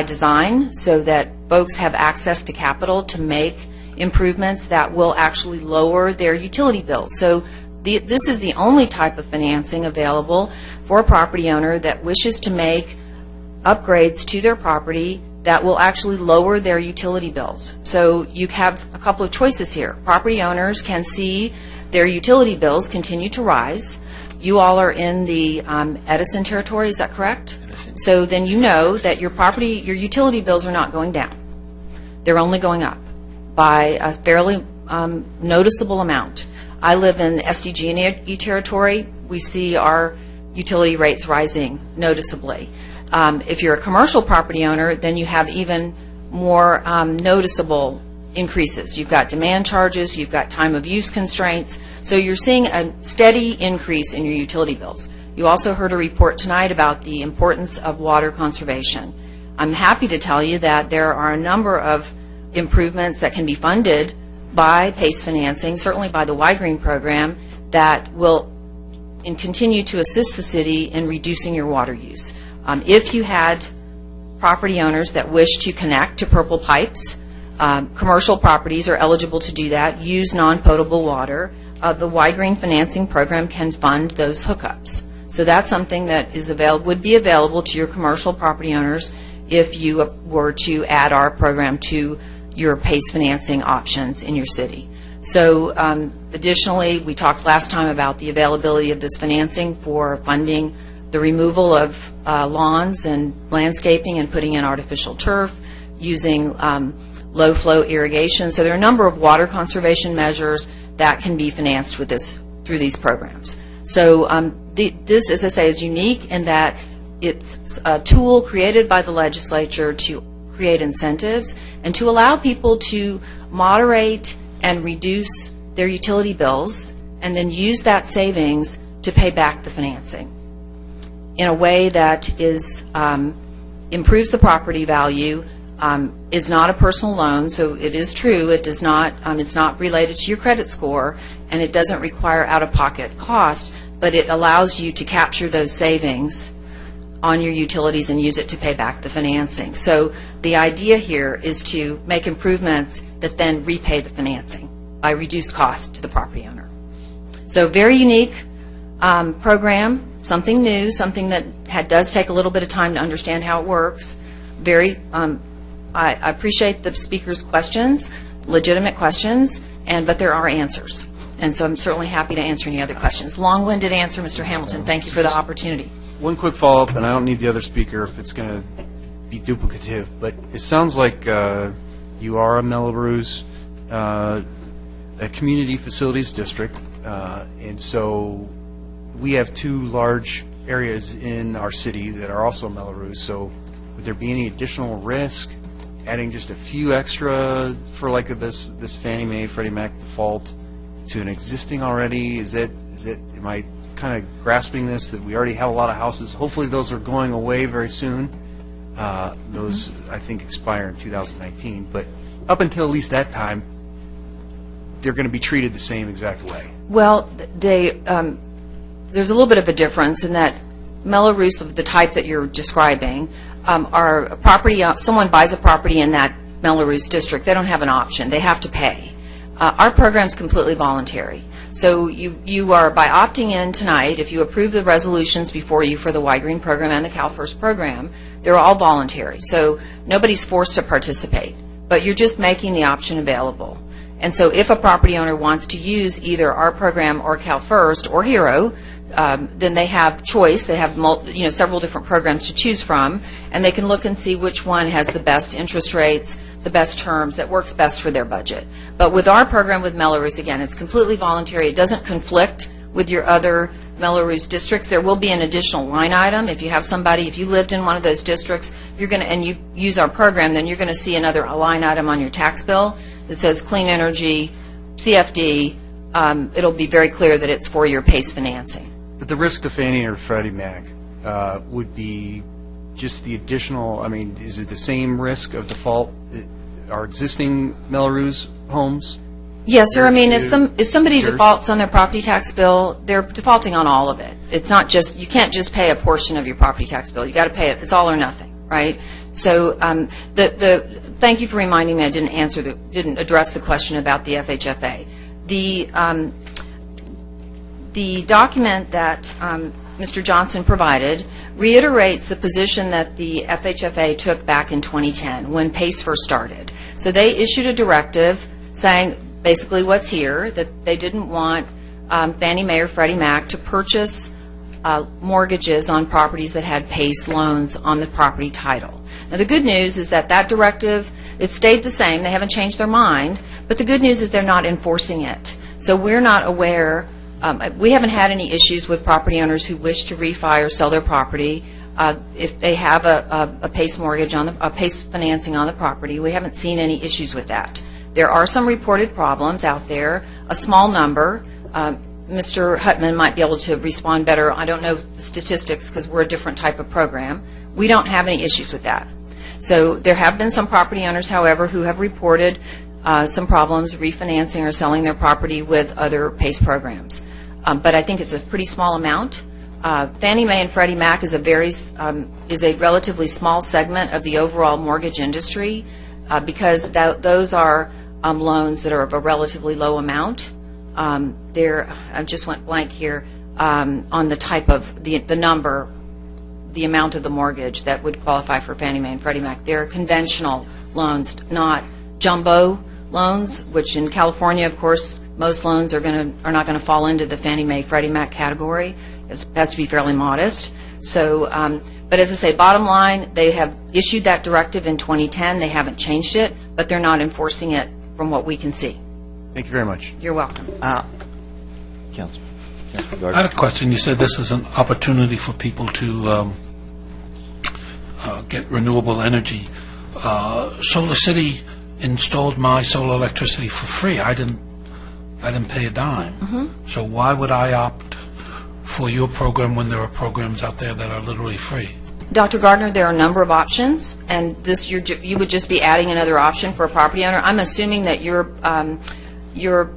design so that folks have access to capital to make improvements that will actually lower their utility bills. So this is the only type of financing available for a property owner that wishes to make upgrades to their property that will actually lower their utility bills. So you have a couple of choices here. Property owners can see their utility bills continue to rise. You all are in the Edison territory, is that correct? Edison. So then you know that your utility bills are not going down. They're only going up by a fairly noticeable amount. I live in SDG&E territory. We see our utility rates rising noticeably. If you're a commercial property owner, then you have even more noticeable increases. You've got demand charges, you've got time of use constraints, so you're seeing a steady increase in your utility bills. You also heard a report tonight about the importance of water conservation. I'm happy to tell you that there are a number of improvements that can be funded by PACE financing, certainly by the Y-Green program, that will continue to assist the city in reducing your water use. If you had property owners that wish to connect to Purple pipes, commercial properties are eligible to do that, use non-potable water. The Y-Green financing program can fund those hookups. So that's something that would be available to your commercial property owners if you were to add our program to your PACE financing options in your city. So additionally, we talked last time about the availability of this financing for funding the removal of lawns and landscaping and putting in artificial turf, using low-flow irrigation. So there are a number of water conservation measures that can be financed with through these programs. So this, as I say, is unique in that it's a tool created by the legislature to create incentives and to allow people to moderate and reduce their utility bills and then use that savings to pay back the financing in a way that improves the property value, is not a personal loan, so it is true, it does not, it's not related to your credit score, and it doesn't require out-of-pocket cost, but it allows you to capture those savings on your utilities and use it to pay back the financing. So the idea here is to make improvements that then repay the financing by reduced cost to the property owner. So very unique program, something new, something that does take a little bit of time to understand how it works. I appreciate the speaker's questions, legitimate questions, but there are answers. And so I'm certainly happy to answer any other questions. Long-winded answer, Mr. Hamilton. Thank you for the opportunity. One quick follow-up, and I don't need the other speaker if it's going to be duplicative, but it sounds like you are a Mello-Roos, a community facilities district, and so we have two large areas in our city that are also Mello-Roos, so would there be any additional risk adding just a few extra for like this Fannie Mae, Freddie Mac default to an existing already? Am I kind of grasping this, that we already have a lot of houses? Hopefully those are going away very soon. Those, I think, expire in 2019. But up until at least that time, they're going to be treated the same exact way. Well, there's a little bit of a difference in that Mello-Roos of the type that you're describing are a property. Someone buys a property in that Mello-Roos district, they don't have an option. They have to pay. Our program's completely voluntary. So you are, by opting in tonight, if you approve the resolutions before you for the Y Green program and the CalFirst program, they're all voluntary. So nobody's forced to participate, but you're just making the option available. And so if a property owner wants to use either our program or CalFirst or HERO, then they have choice. They have several different programs to choose from, and they can look and see which one has the best interest rates, the best terms, that works best for their budget. But with our program with Melrose, again, it's completely voluntary. It doesn't conflict with your other Melrose districts. There will be an additional line item. If you have somebody, if you lived in one of those districts, and you use our program, then you're going to see another line item on your tax bill that says clean energy, CFD. It'll be very clear that it's for your PACE financing. But the risk to Fannie or Freddie Mac would be just the additional, I mean, is it the same risk of default? Our existing Melrose homes? Yes, sir. I mean, if somebody defaults on their property tax bill, they're defaulting on all of it. It's not just, you can't just pay a portion of your property tax bill. You got to pay it. It's all or nothing, right? So thank you for reminding me. I didn't address the question about the FHFA. The document that Mr. Johnson provided reiterates the position that the FHFA took back in 2010 when PACE first started. So they issued a directive saying basically what's here, that they didn't want Fannie Mae or Freddie Mac to purchase mortgages on properties that had PACE loans on the property title. Now the good news is that directive, it stayed the same. They haven't changed their mind, but the good news is they're not enforcing it. So we're not aware. We haven't had any issues with property owners who wish to refi or sell their property if they have a PACE mortgage on a PACE financing on the property. We haven't seen any issues with that. There are some reported problems out there, a small number. Mr. Hutman might be able to respond better. I don't know the statistics because we're a different type of program. We don't have any issues with that. So there have been some property owners, however, who have reported some problems refinancing or selling their property with other PACE programs. But I think it's a pretty small amount. Fannie Mae and Freddie Mac is a relatively small segment of the overall mortgage industry because those are loans that are of a relatively low amount. I just went blank here on the type of the number, the amount of the mortgage that would qualify for Fannie Mae and Freddie Mac. They're conventional loans, not jumbo loans, which in California, of course, most loans are not going to fall into the Fannie Mae Freddie Mac category. It has to be fairly modest. So, but as I say, bottom line, they have issued that directive in 2010. They haven't changed it, but they're not enforcing it from what we can see. Thank you very much. You're welcome. Councilor I Gardner. had a question. You said this is an opportunity for people to get renewable energy. Solar City installed my solar electricity for free. I didn't pay a dime. Mm-hmm. So why would I opt for your program when there are programs out there that are literally free? Dr. Gardner, there are a number of options, and you would just be adding another option for a property owner. I'm assuming that your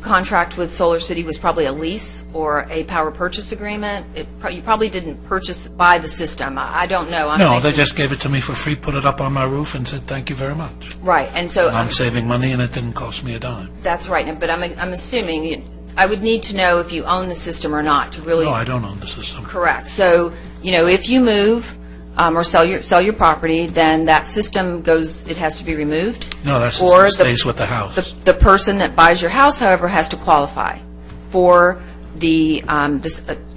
contract with Solar City was probably a lease or a power purchase agreement. You probably didn't buy the system. I don't know. No, they just gave it to me for free, put it up on my roof, and said thank you very much. Right, and so I'm saving money, and it didn't cost me a dime. That's right, but I'm assuming I would need to know if you own the system or not to really. No, I don't own the system. Correct. So if you move or sell your property, then that system goes. It has to be removed. No, that system stays with the house. The person that buys your house, however, has to qualify for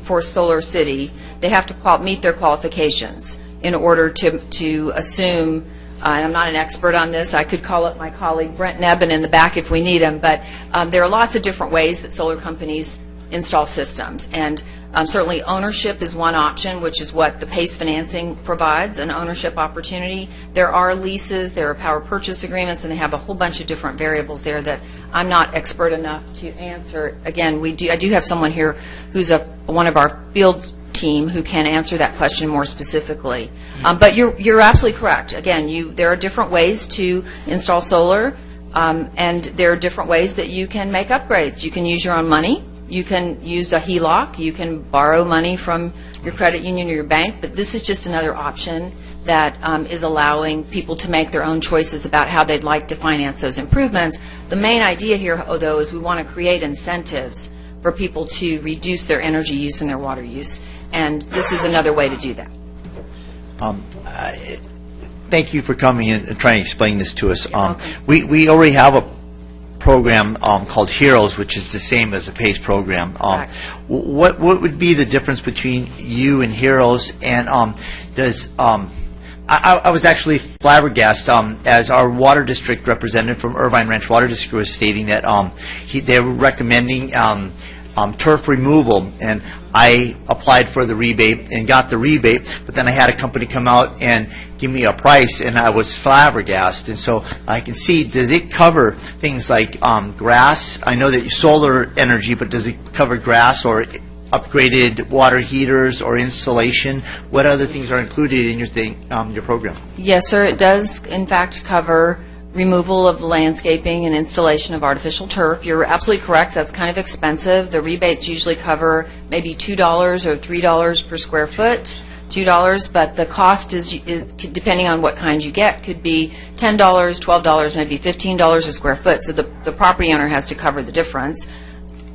for Solar City. They have to meet their qualifications in order to assume. And I'm not an expert on this. I could call up my colleague Brent Nebben in the back if we need him. But there are lots of different ways that solar companies install systems. And certainly ownership is one option, which is what the PACE financing provides, an ownership opportunity. There are leases, there are power purchase agreements, and they have a whole bunch of different variables there that I'm not expert enough to answer. Again, I do have someone here who's one of our field team who can answer that question more specifically. But you're absolutely correct. Again, there are different ways to install solar, and there are different ways that you can make upgrades. You can use your own money. You can use a HELOC. You can borrow money from your credit union or your bank. But this is just another option that is allowing people to make their own choices about how they'd like to finance those improvements. The main idea here, though, is we want to create incentives for people to reduce their energy use and their water use. And this is another way to do that. Thank you for coming and trying to explain this to us. We already have a program called Heroes, which is the same as the PACE program. What would be the difference between you and Heroes? And I was actually flabbergasted as our water district representative from Irvine Ranch Water District was stating that they were recommending turf removal, and I applied for the rebate and got the rebate, but then I had a company come out and give me a price, and I was flabbergasted. And so I can see, does it cover things like grass? I know that solar energy, but does it cover grass or upgraded water heaters or insulation? What other things are included in your program? Yes, sir. It does, in fact, cover removal of landscaping and installation of artificial turf. You're absolutely correct. That's kind of expensive. The rebates usually cover maybe $2 or $3 per square foot, $2, but the cost is depending on what kind you get, could be $10, $12, maybe $15 a square foot. So the property owner has to cover the difference.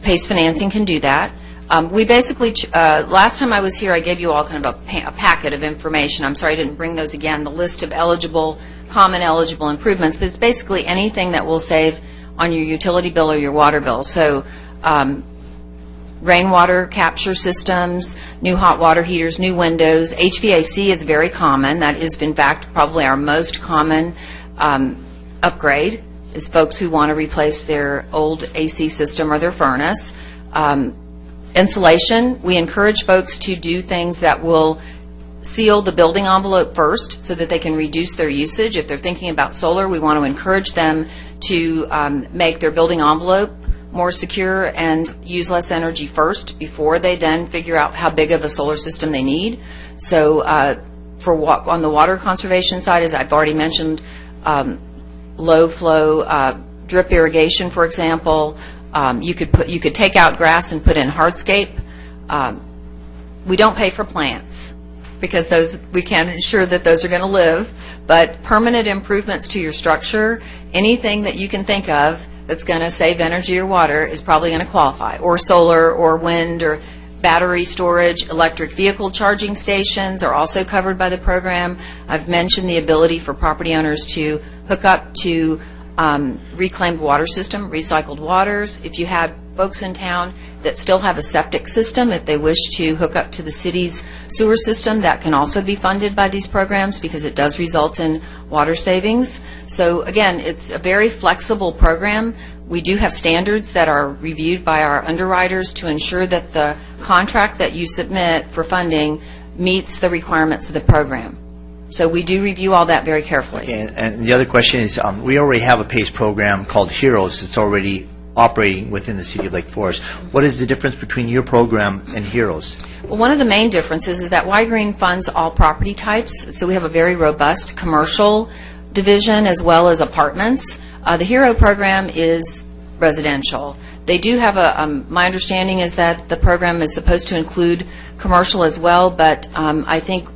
PACE financing can do that. We basically, last time I was here, I gave you all kind of a packet of information. I'm sorry I didn't bring those again, the list of common eligible improvements, but it's basically anything that will save on your utility bill or your water bill. So rainwater capture systems, new hot water heaters, new windows. HVAC is very common. That is, in fact, probably our most common upgrade, is folks who want to replace their old AC system or their furnace. Insulation, we encourage folks to do things that will seal the building envelope first so that they can reduce their usage. If they're thinking about solar, we want to encourage them to make their building envelope more secure and use less energy first before they then figure out how big of a solar system they need. So on the water conservation side, as I've already mentioned, low flow drip irrigation, for example. You could take out grass and put in hardscape. We don't pay for plants because we can't ensure that those are going to live, but permanent improvements to your structure, anything that you can think of that's going to save energy or water is probably going to qualify, or solar or wind or battery storage. Electric vehicle charging stations are also covered by the program. I've mentioned the ability for property owners to hook up to reclaimed water system, recycled waters. If you have folks in town that still have a septic system, if they wish to hook up to the city's sewer system, that can also be funded by these programs because it does result in water savings. So again, it's a very flexible program. We do have standards that are reviewed by our underwriters to ensure that the contract that you submit for funding meets the requirements of the program. So we do review all that very carefully. Okay, and the other question is, we already have a PACE program called Heroes that's already operating within the city of Lake Forest. What is the difference between your program and Heroes? Well, one of the main differences is that Y-Green funds all property types, so we have a very robust commercial division as well as apartments. The Hero program is residential. They do have my understanding is that the program is supposed to include commercial as well, but I think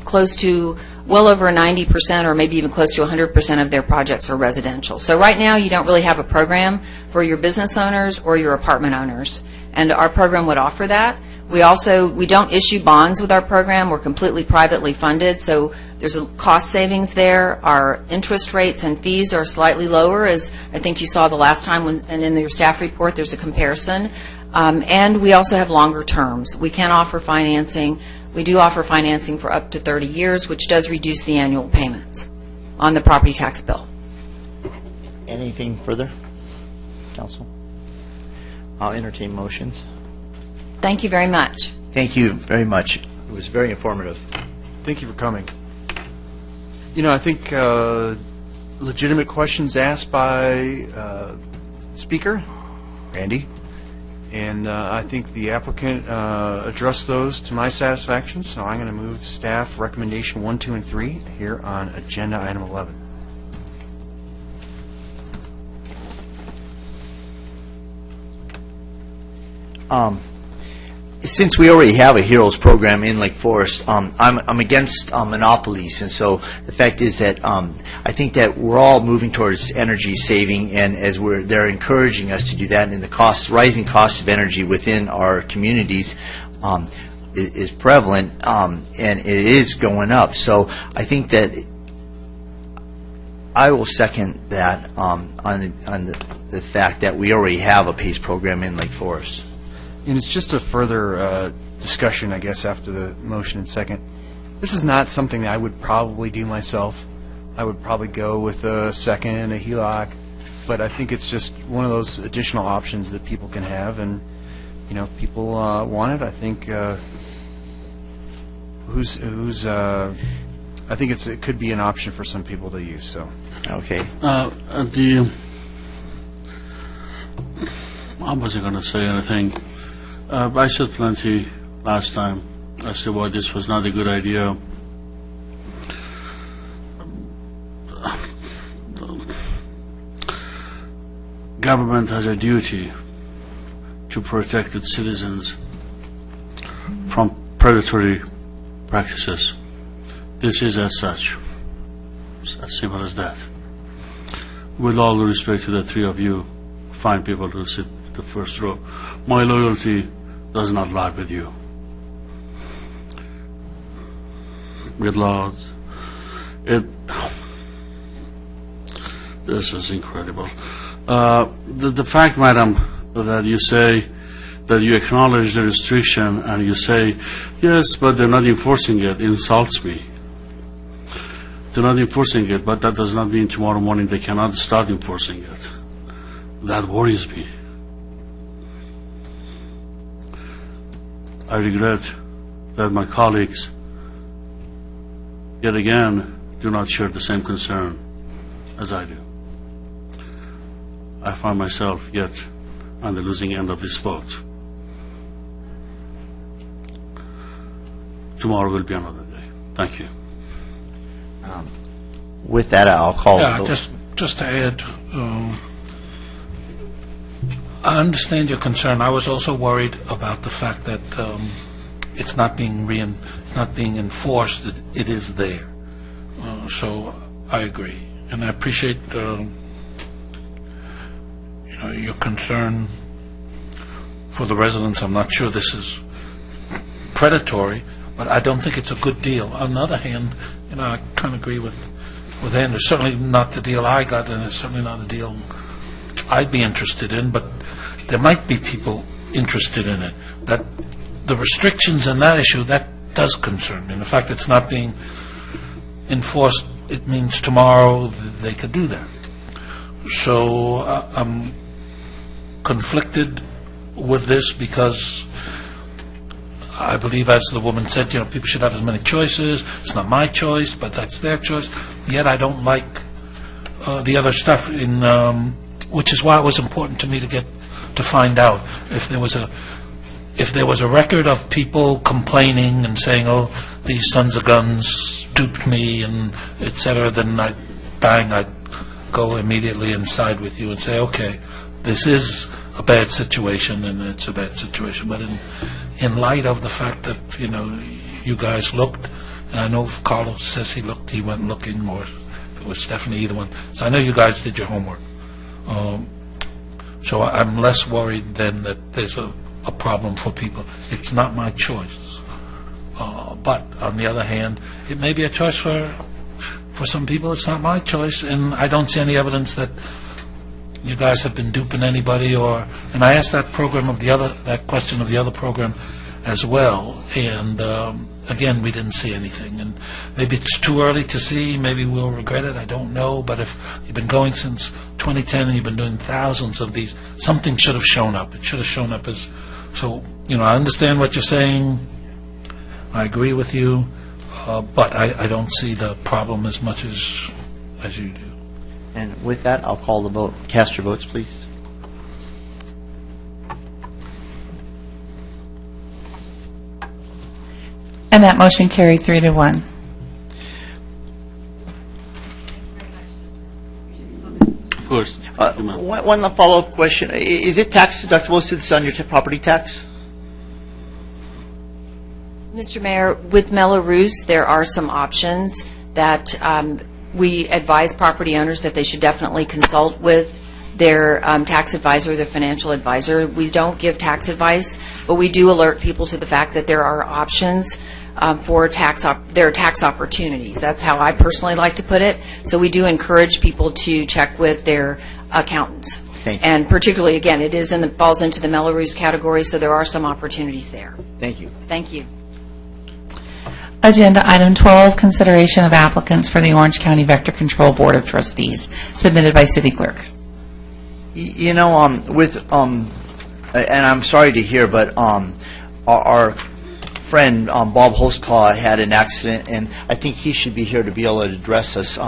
close to well over 90% or maybe even close to 100% of their projects are residential. So right now you don't really have a program for your business owners or your apartment owners, and our program would offer that. We don't issue bonds with our program. We're completely privately funded, so there's a cost savings there. Our interest rates and fees are slightly lower, as I think you saw the last time, and in your staff report there's a comparison. And we also have longer terms. We can offer financing. We do offer financing for up to 30 years, which does reduce the annual payments on the property tax bill. Anything further, Council? I'll entertain motions. Thank you very much. Thank you very much. It was very informative. Thank you for coming. You know, I think legitimate questions asked by Speaker Randy, and I think the applicant addressed those to my satisfaction, so I'm going to move staff recommendation 1, 2, and 3 here on agenda item 11. since we already have a HEROES program in Lake Forest, I'm against monopolies, and so the fact is that I think that we're all moving towards energy saving, and as they're encouraging us to do that, and the rising cost of energy within our communities is prevalent, and it is going up. So I think that I will second that on the fact that we already have a PACE program in Lake Forest. And it's just a further discussion, I guess, after the motion and second. This is not something that I would probably do myself. I would probably go with a second, a HELOC, but I think it's just one of those additional options that people can have, and if people want it, I think I think it could be an option for some people to use. So okay. I wasn't going to say anything. I said plenty last time. I said, well, this was not a good idea. Government has a duty to protect its citizens from predatory practices. This is as such. It's as simple as that. With all due respect to the three of you, fine people who sit the first row, my loyalty does not lie with you. With laws, this is incredible. The fact, madam, that you say that you acknowledge the restriction and you say, yes, but they're not enforcing it, insults me. They're not enforcing it, but that does not mean tomorrow morning they cannot start enforcing it. That worries me. I regret that my colleagues, yet again, do not share the same concern as I do. I find myself yet on the losing end of this vote. Tomorrow will be another day. Thank you. With that, I'll call the vote. Just to add, I understand your concern. I was also worried about the fact that it's not being enforced. It is there. So I agree, and I appreciate your concern for the residents. I'm not sure this is predatory, but I don't think it's a good deal. On the other hand, I kind of agree with Andrew. Certainly not the deal I got, and it's certainly not a deal I'd be interested in, but there might be people interested in it. That the restrictions in that issue, that does concern me. The fact that it's not being enforced, it means tomorrow they could do that. So I'm conflicted with this because I believe, as the woman said, people should have as many choices. It's not my choice, but that's their choice. Yet I don't like the other stuff, which is why it was important to me to find out if there was a record of people complaining and saying, "Oh, these sons of guns duped me," and etc. Then I'd go immediately and side with you and say, "Okay, this is a bad situation, and it's a bad situation." But in light of the fact that you guys looked, and I know if Carlos says he looked, he went looking, or if it was Stephanie, either one. So I know you guys did your homework. So I'm less worried then that there's a problem for people. It's not my choice. But on the other hand, it may be a choice for some people. It's not my choice, and I don't see any evidence that you guys have been duping anybody. And I asked that question of the other program as well, and again, we didn't see anything. And maybe it's too early to see. Maybe we'll regret it. I don't know. But if you've been going since 2010 and you've been doing thousands of these, something should have shown up. It should have shown up as so. I understand what you're saying. I agree with you, but I don't see the problem as much as you do. And with that, I'll call the vote. Cast your votes, please. And that motion carried 3-1. First, one follow-up question. Is it tax deductible since it's on your property tax? Mr. Mayor, with Mello-Roos, there are some options that we advise property owners that they should definitely consult with their tax advisor, their financial advisor. We don't give tax advice, but we do alert people to the fact that there are options for their tax opportunities. That's how I personally like to put it. So we do encourage people to check with their accountants. Thank you. And particularly, again, it is falls into the Mello-Roos category, so there are some opportunities there. Thank you. Thank you. Agenda item 12, consideration of applicants for the Orange County Vector Control Board of Trustees, submitted by City Clerk. You know, and I'm sorry to hear, but our friend Bob Holstclaw had an accident, and I think he should be here to be able to address us.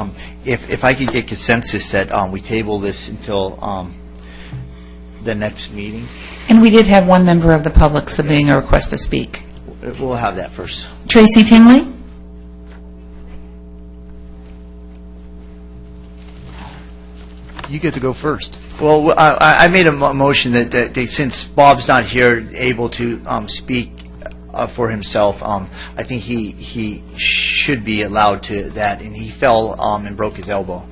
If I could get consensus that we table this until the next meeting. And we did have one member of the public submitting a request to speak. We'll have that first. Tracy Tingley? You get to go first. Well, I made a motion that since Bob's not here able to speak for himself, I think he should be allowed to that, and he fell and broke his elbow.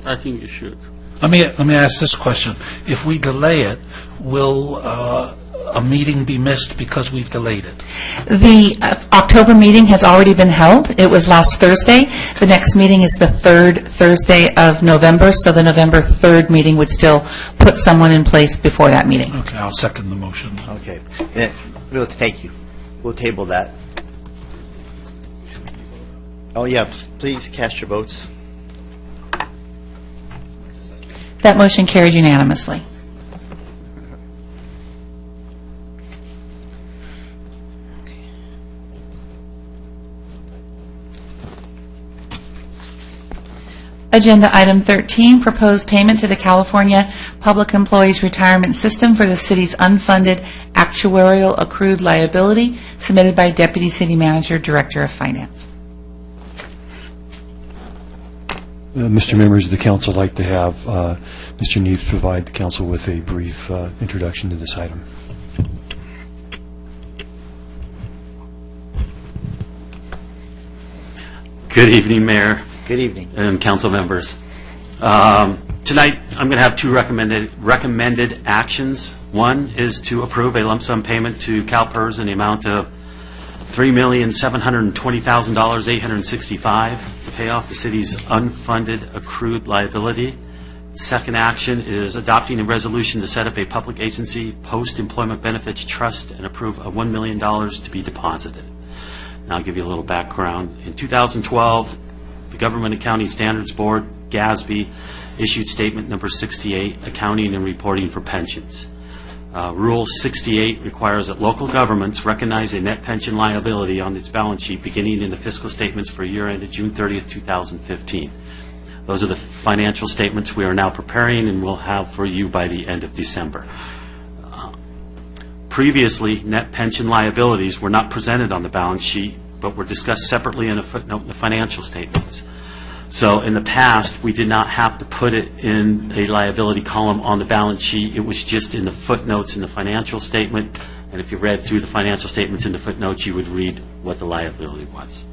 I think you should. Let me ask this question. If we delay it, will a meeting be missed because we've delayed it? The October meeting has already been held. It was last Thursday. The next meeting is the third Thursday of November, so the November 3rd meeting would still put someone in place before that meeting. Okay, I'll second the motion. Okay. Thank you. We'll table that. Oh, yeah, please cast your votes. That motion carried unanimously. Agenda item 13, proposed payment to the California Public Employees Retirement System for the city's unfunded actuarial accrued liability, submitted by Deputy City Manager, Director of Finance. Mr. Members of the council, I'd like to have Mr. Neves provide the council with a brief introduction to this item. Good evening, Mayor. Good evening. And council members. Tonight, I'm going to have two recommended actions. One is to approve a lump sum payment to CalPERS in the amount of $3,720,865 to pay off the city's unfunded accrued liability. Second action is adopting a resolution to set up a public agency post-employment benefits trust and approve a $1 million to be deposited. And I'll give you a little background. In 2012, the Government Accounting Standards Board, GASB, issued statement number 68, Accounting and Reporting for Pensions. Rule 68 requires that local governments recognize a net pension liability on its balance sheet beginning in the fiscal statements for year ended June 30th, 2015. Those are the financial statements we are now preparing and will have for you by the end of December. Previously, net pension liabilities were not presented on the balance sheet, but were discussed separately in a footnote in the financial statements. So in the past, we did not have to put it in a liability column on the balance sheet. It was just in the footnotes in the financial statement. And if you read through the financial statements in the footnotes, you would read what the liability was.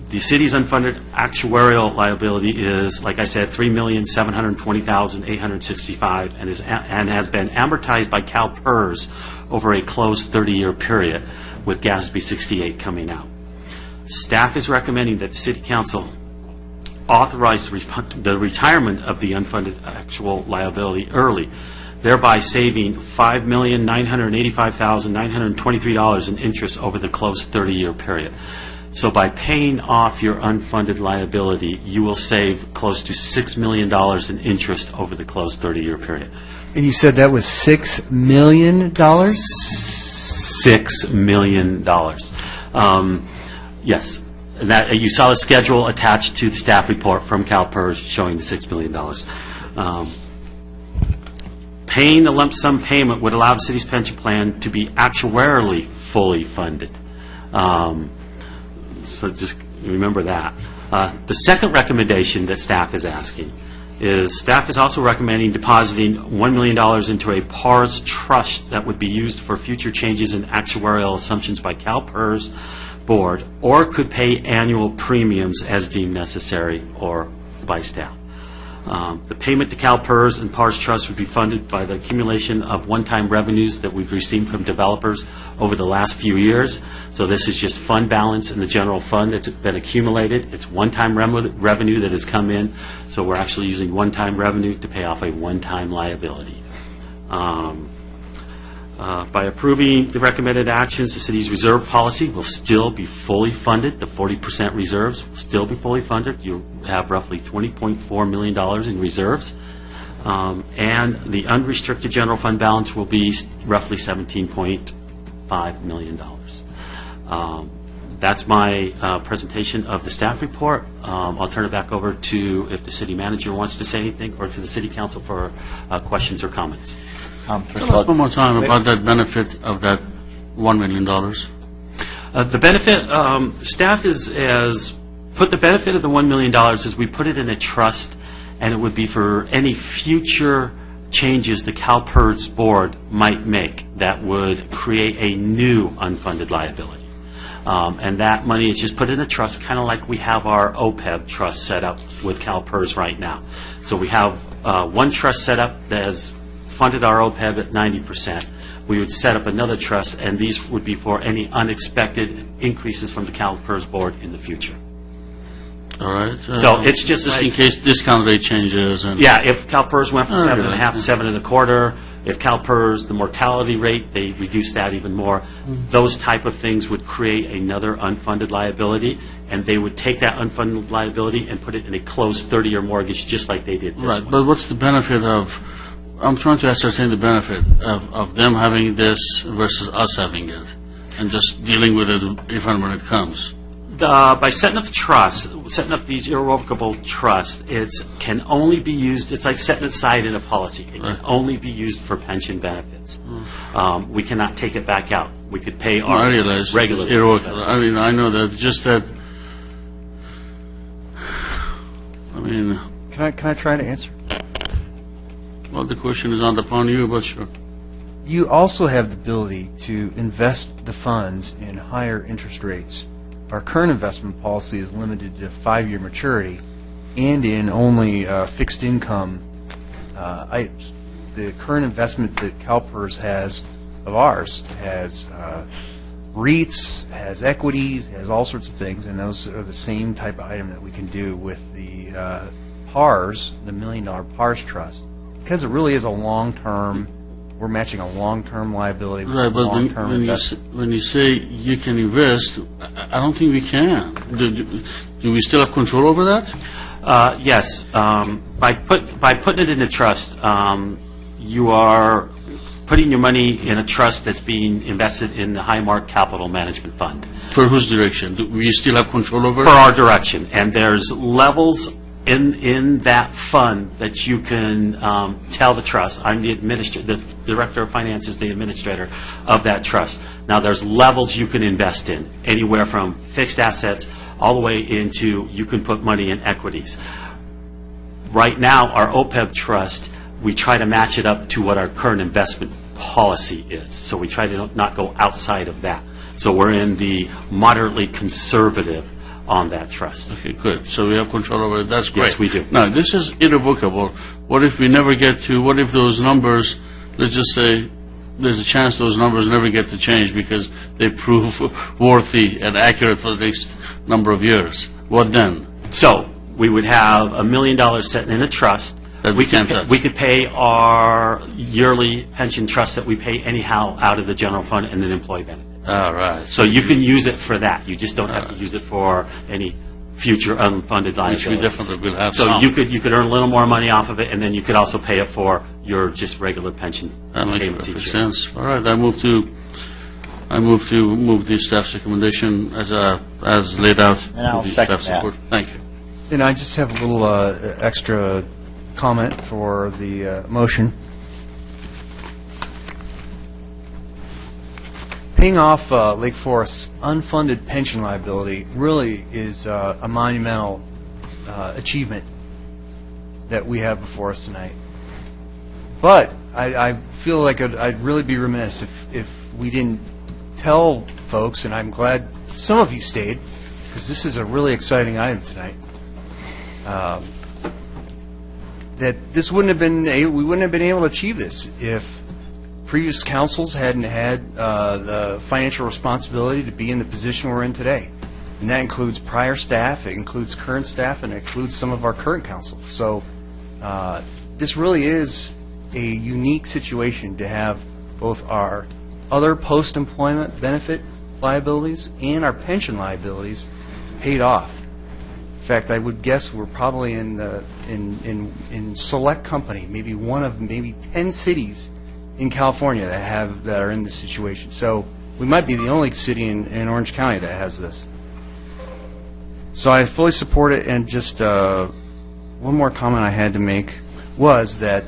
The city's unfunded actuarial liability is, like I said, $3,720,865 and has been amortized by CalPERS over a closed 30-year period, with GASB 68 coming out. Staff is recommending that the City Council authorize the retirement of the unfunded actual liability early, thereby saving $5,985,923 in interest over the closed 30-year period. So by paying off your unfunded liability, you will save close to $6 million in interest over the closed 30-year period. And you said that was $6 million? $6 million. Yes. And that, you saw the schedule attached to the staff report from CalPERS showing the $6 million. Paying the lump sum payment would allow the city's pension plan to be actuarially fully funded. So just remember that. The second recommendation that staff is asking is staff is also recommending depositing $1 million into a PARS trust that would be used for future changes in actuarial assumptions by CalPERS board, or could pay annual premiums as deemed necessary or by staff. The payment to CalPERS and PARS Trust would be funded by the accumulation of one-time revenues that we've received from developers over the last few years. So this is just fund balance in the general fund that's been accumulated. It's one-time revenue that has come in, so we're actually using one-time revenue to pay off a one-time liability. By approving the recommended actions, the city's reserve policy will still be fully funded. The 40% reserves will still be fully funded. You have roughly $20.4 million in reserves. And the unrestricted general fund balance will be roughly $17.5 million. That's my presentation of the staff report. I'll turn it back over to if the city manager wants to say anything, or to the city council for questions or comments. Tell us one more time about that benefit of that $1 million. The benefit, staff has put the benefit of the $1 million is we put it in a trust, and it would be for any future changes the CalPERS board might make that would create a new unfunded liability. And that money is just put in a trust, kind of like we have our OPEB trust set up with CalPERS right now. So we have one trust set up that has funded our OPEB at 90%. We would set up another trust, and these would be for any unexpected increases from the CalPERS board in the future. All right. So it's just in case discount rate changes. And yeah, if CalPERS went from 7.5 to 7.25, if CalPERS, the mortality rate, they reduce that even more. Those type of things would create another unfunded liability, and they would take that unfunded liability and put it in a closed 30-year mortgage, just like they did this right, one. but what's the benefit of, I'm trying to ascertain the benefit of them having this versus us having it, and just dealing with it if and when it comes. By setting up a trust, setting up these irrevocable trusts, it can only be used, it's like setting it aside in a policy. It can only be used for pension benefits. We cannot take it back out. We could pay our I realize regular it's irrevocable. I mean, I know that, just that, I mean... Can I try to answer? Well, the question is not upon you, but sure. You also have the ability to invest the funds in higher interest rates. Our current investment policy is limited to 5-year maturity and in only fixed income items. The current investment that CalPERS has of ours has REITs, has equities, has all sorts of things, and those are the same type of item that we can do with the PARS, the $1 million PARS trust, because it really is a long-term. We're matching a long-term liability with right, a but long-term investment. when you say you can invest, I don't think we can. Do we still have control over that? Yes. By putting it in a trust, you are putting your money in a trust that's being invested in the Highmark Capital Management Fund. For whose direction? Do we still have control over it? For our direction. And there's levels in that fund that you can tell the trust. I'm the director of finance is the administrator of that trust. Now there's levels you can invest in, anywhere from fixed assets all the way into you can put money in equities. Right now, our OPEB trust, we try to match it up to what our current investment policy is. So we try to not go outside of that. So we're in the moderately conservative on that trust. Okay, good. So we have control over it. That's great. Yes, we do. Now, this is irrevocable. What if we never get to, what if those numbers, let's just say, there's a chance those numbers never get to change because they prove worthy and accurate for the next number of years? What then? So we would have $1 million sitting in a trust. That we can't touch. We could pay our yearly pension trust that we pay anyhow out of the general fund and then employee benefits. All right. So you can use it for that. You just don't have to use it for any future unfunded liabilities. Which we definitely will have so some. you could earn a little more money off of it, and then you could also pay it for your just regular pension That makes payments perfect each year. sense. All right. I move to move the staff's recommendation as laid out. And I'll with the second staff's that. support. Thank you. And I just have a little extra comment for the motion. Paying off Lake Forest's unfunded pension liability really is a monumental achievement. that we have before us tonight. But I feel like I'd really be remiss if we didn't tell folks, and I'm glad some of you stayed, because this is a really exciting item tonight, that this wouldn't have been we wouldn't have been able to achieve this if previous councils hadn't had the financial responsibility to be in the position we're in today. And that includes prior staff, it includes current staff, and it includes some of our current council. So this really is a unique situation to have both our other post-employment benefit liabilities and our pension liabilities paid off. In fact, I would guess we're probably in select company, maybe one of maybe 10 cities in California that are in this situation. So we might be the only city in Orange County that has this. So I fully support it, and just one more comment I had to make was that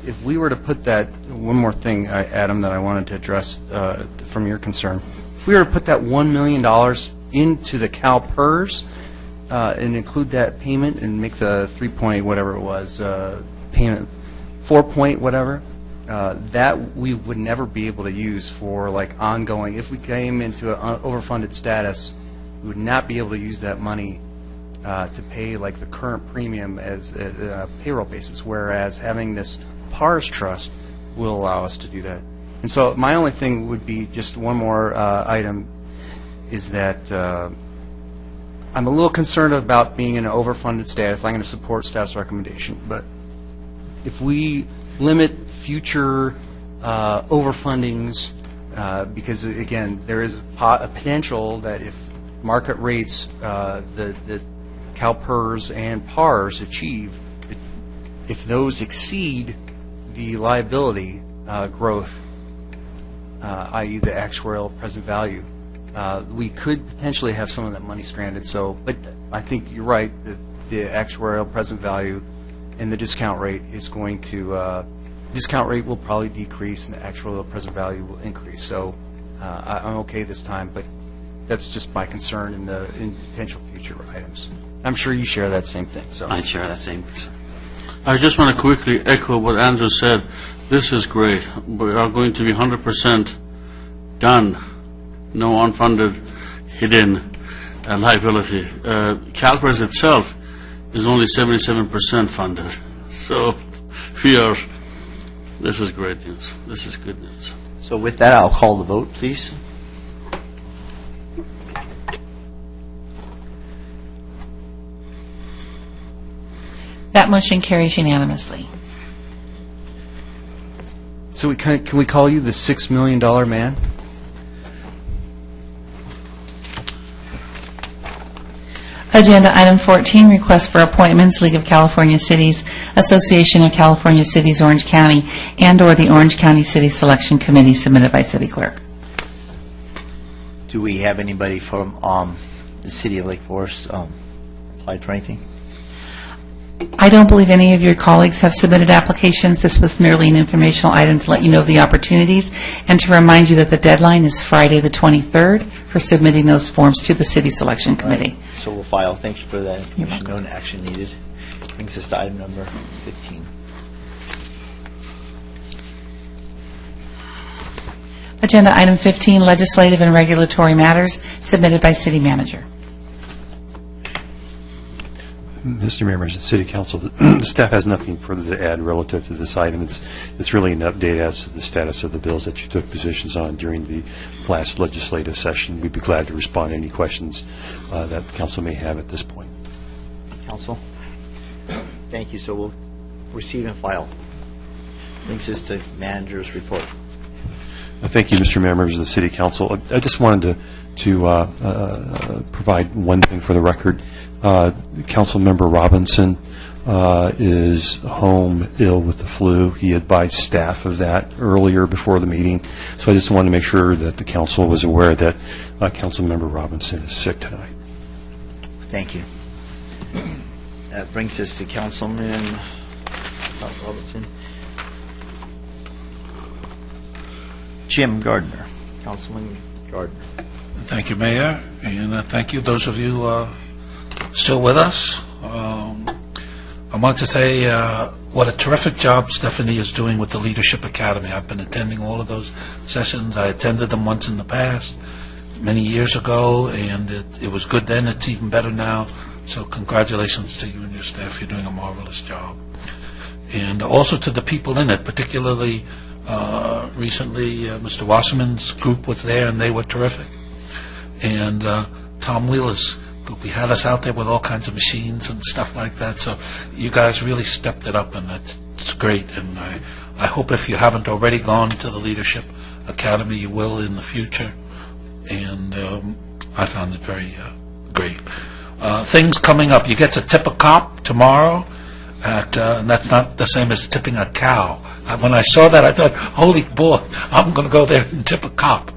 if we were to put that, one more thing, Adam, that I wanted to address from your concern, if we were to put that $1 million into the CalPERS and include that payment and make the 3-point whatever it was payment 4-point whatever, that we would never be able to use for like ongoing. If we came into an overfunded status, we would not be able to use that money to pay like the current premium as a payroll basis, whereas having this PARS trust will allow us to do that. And so my only thing would be just one more item is that I'm a little concerned about being in an overfunded status. I'm going to support staff's recommendation, but if we limit future overfundings, because again, there is a potential that if market rates the CalPERS and PARS achieve, if those exceed the liability growth, i.e. the actuarial present value, we could potentially have some of that money stranded. So, but I think you're right that the actuarial present value and the discount rate is going to discount rate will probably decrease and the actuarial present value will increase. So I'm okay this time, but that's just my concern in potential future items. I'm sure you share that same thing. So I share that same concern. I just want to quickly echo what Andrew said. This is great. We are going to be 100% done. No unfunded hidden liability. CalPERS itself is only 77% funded. So this is great news. This is good news. So with that, I'll call the vote, please. That motion carries unanimously. So can we call you the $6 million man? Agenda item 14, request for appointments, League of California Cities, Association of California Cities, Orange County, and/or the Orange County City Selection Committee, submitted by City Clerk. Do we have anybody from the city of Lake Forest applied for anything? I don't believe any of your colleagues have submitted applications. This was merely an informational item to let you know of the opportunities and to remind you that the deadline is Friday the 23rd for submitting those forms to the City Selection Committee. Right. So we'll file. Thank you for that information. No action needed. Brings us to item number 15. Agenda item 15, legislative and regulatory matters, submitted by City Manager. Mr. Mayor, members of the City Council, the staff has nothing further to add relative to this item. It's really an update as to the status of the bills that you took positions on during the last legislative session. We'd be glad to respond to any questions that the council may have at this point. Council? Thank you. So we'll receive and file. Brings us to manager's report. Thank you, Mr. Mayor, members of the City Council. I just wanted to provide one thing for the record. Councilmember Robinson is home ill with the flu. He advised staff of that earlier before the meeting. So I just wanted to make sure that the council was aware that Councilmember Robinson is sick tonight. Thank you. That brings us to Councilman Robinson. Jim Gardner. Councilman Gardner. Thank you, Mayor, and thank you, those of you still with us. I wanted to say what a terrific job Stephanie is doing with the Leadership Academy. I've been attending all of those sessions. I attended them once in the past, many years ago, and it was good then. It's even better now. So congratulations to you and your staff. You're doing a marvelous job. And also to the people in it, particularly recently Mr. Wasserman's group was there, and they were terrific. And Tom Wheeler's group, he had us out there with all kinds of machines and stuff like that. So you guys really stepped it up, and it's great. And I hope if you haven't already gone to the Leadership Academy, you will in the future. And I found it very great. Things coming up. You get to tip a cop tomorrow, and that's not the same as tipping a cow. When I saw that, I thought, holy boy, I'm going to go there and tip a cop.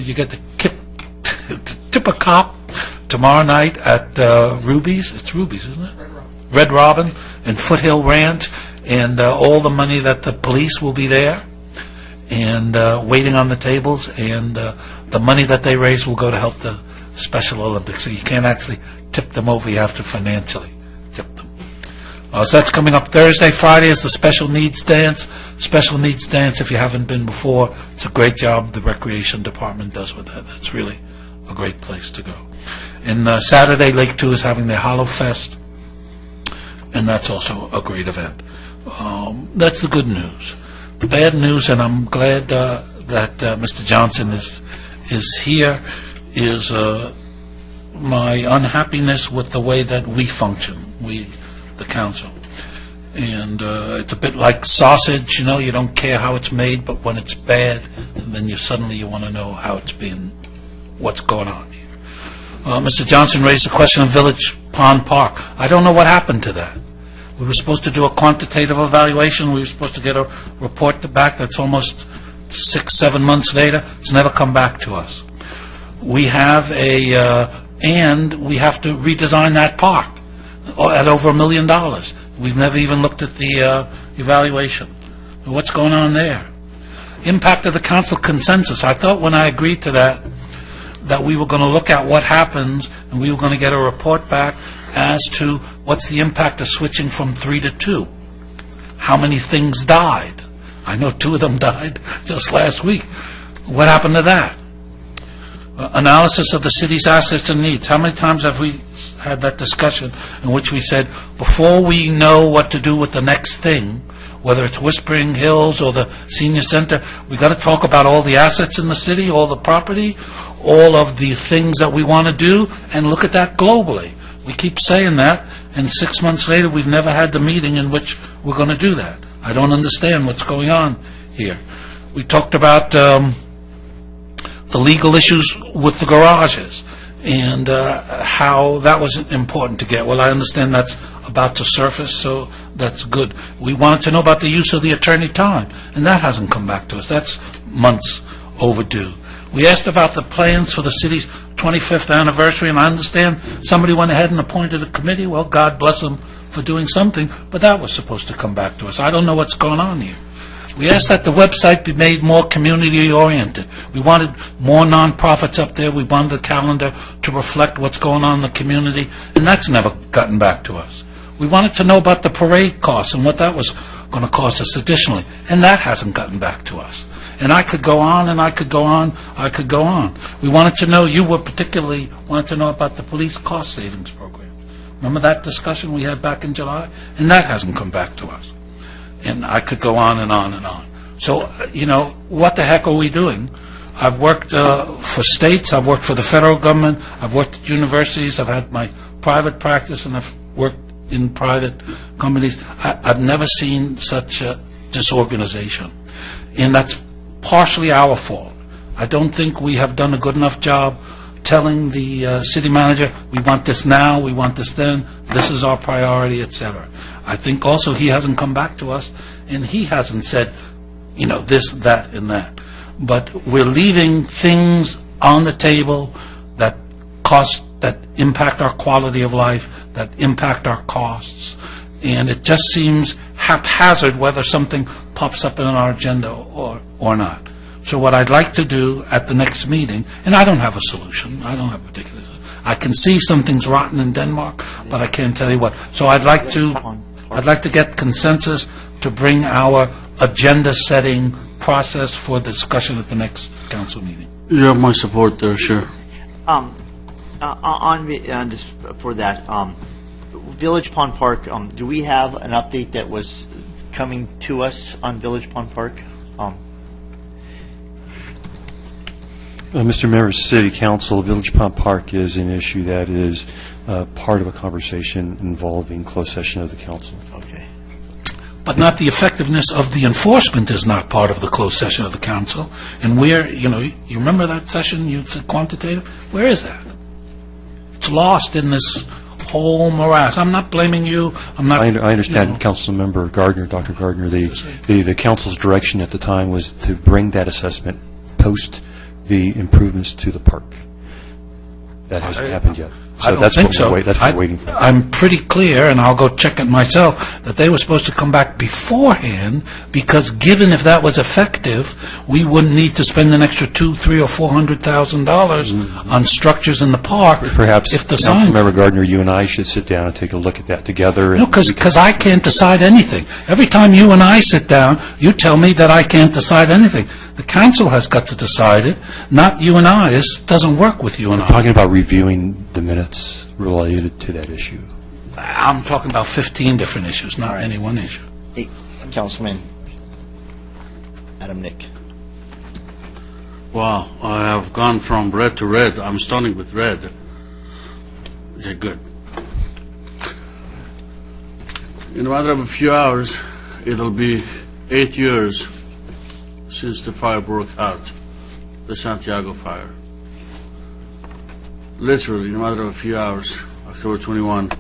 You get to tip a cop tomorrow night at Ruby's. It's Ruby's, isn't it? Red Robin and Foothill Ranch, and all the money that the police will be there and waiting on the tables, and the money that they raise will go to help the Special Olympics. So you can't actually tip them over, you have to financially tip them. So that's coming up Thursday. Friday is the Special Needs Dance. Special Needs Dance, if you haven't been before, it's a great job the Recreation Department does with that. That's really a great place to go. And Saturday, Lake 2 is having their Hollow Fest, and that's also a great event. That's the good news. The bad news, and I'm glad that Mr. Johnson is here, is my unhappiness with the way that we function, the council. And it's a bit like sausage, you don't care how it's made, but when it's bad, then suddenly you want to know how it's being, what's going on here. Mr. Johnson raised the question of Village Pond Park. I don't know what happened to that. We were supposed to do a quantitative evaluation. We were supposed to get a report back. That's almost 6-7 months later. It's never come back to us. We have and we have to redesign that park at over $1 million. We've never even looked at the evaluation. What's going on there? Impact of the council consensus. I thought when I agreed to that we were going to look at what happens, and we were going to get a report back as to what's the impact of switching from 3 to 2. How many things died? I know 2 of them died just last week. What happened to that? Analysis of the city's assets and needs. How many times have we had that discussion in which we said, before we know what to do with the next thing, whether it's Whispering Hills or the senior center, we got to talk about all the assets in the city, all the property, all of the things that we want to do, and look at that globally. We keep saying that, and 6 months later, we've never had the meeting in which we're going to do that. I don't understand what's going on here. We talked about the legal issues with the garages and how that was important to get. Well, I understand that's about to surface, so that's good. We wanted to know about the use of the attorney time, and that hasn't come back to us. That's months overdue. We asked about the plans for the city's 25th anniversary, and I understand somebody went ahead and appointed a committee. Well, God bless them for doing something, but that was supposed to come back to us. I don't know what's going on here. We asked that the website be made more community-oriented. We wanted more nonprofits up there. We wanted the calendar to reflect what's going on in the community, and that's never gotten back to us. We wanted to know about the parade costs and what that was going to cost us additionally, and that hasn't gotten back to us. And I could go on, and I could go on, I could go on. We wanted to know, you were particularly wanted to know about the police cost savings program. Remember that discussion we had back in July? And that hasn't come back to us. And I could go on and on and on. So, what the heck are we doing? I've worked for states, I've worked for the federal government, I've worked at universities, I've had my private practice, and I've worked in private companies. I've never seen such a disorganization. And that's partially our fault. I don't think we have done a good enough job telling the city manager, we want this now, we want this then, this is our priority, etc. I think also he hasn't come back to us, and he hasn't said, this, that, and that. But we're leaving things on the table that impact our quality of life, that impact our costs, and it just seems haphazard whether something pops up in our agenda or not. So what I'd like to do at the next meeting, and I don't have a solution, I don't have a particular, I can see something's rotten in Denmark, but I can't tell you what. So I'd like to get consensus to bring our agenda-setting process for discussion at the next council meeting. You have my support there, sure. Just for that, Village Pond Park, do we have an update that was coming to us on Village Pond Park? Mr. Mayor, City Council, Village Pond Park is an issue that is part of a conversation involving closed session of the council. Okay. But not the effectiveness of the enforcement is not part of the closed session of the council. And where, you remember that session, you said quantitative? Where is that? It's lost in this whole morass. I'm not blaming you. I understand, Councilmember Gardner, Dr. Gardner, the council's direction at the time was to bring that assessment post the improvements to the park. That hasn't happened yet. I don't think so. That's what we're waiting for. I'm pretty clear, and I'll go check it myself, that they were supposed to come back beforehand, because given if that was effective, we wouldn't need to spend an extra $200,000, $300,000 or $400,000 on structures in the park. Perhaps, if the sign. Councilmember Gardner, you and I should sit down and take a look at that together. No, because I can't decide anything. Every time you and I sit down, you tell me that I can't decide anything. The council has got to decide it, not you and I. This doesn't work with you and I. I'm talking about reviewing the minutes related to that issue. I'm talking about 15 different issues, not any one issue. Hey, Councilman Adam Nick. Wow, I have gone from red to red. I'm starting with red. Okay, good. In a matter of a few hours, it'll be 8 years since the fire broke out, the Santiago fire. Literally, in a matter of a few hours, October 21.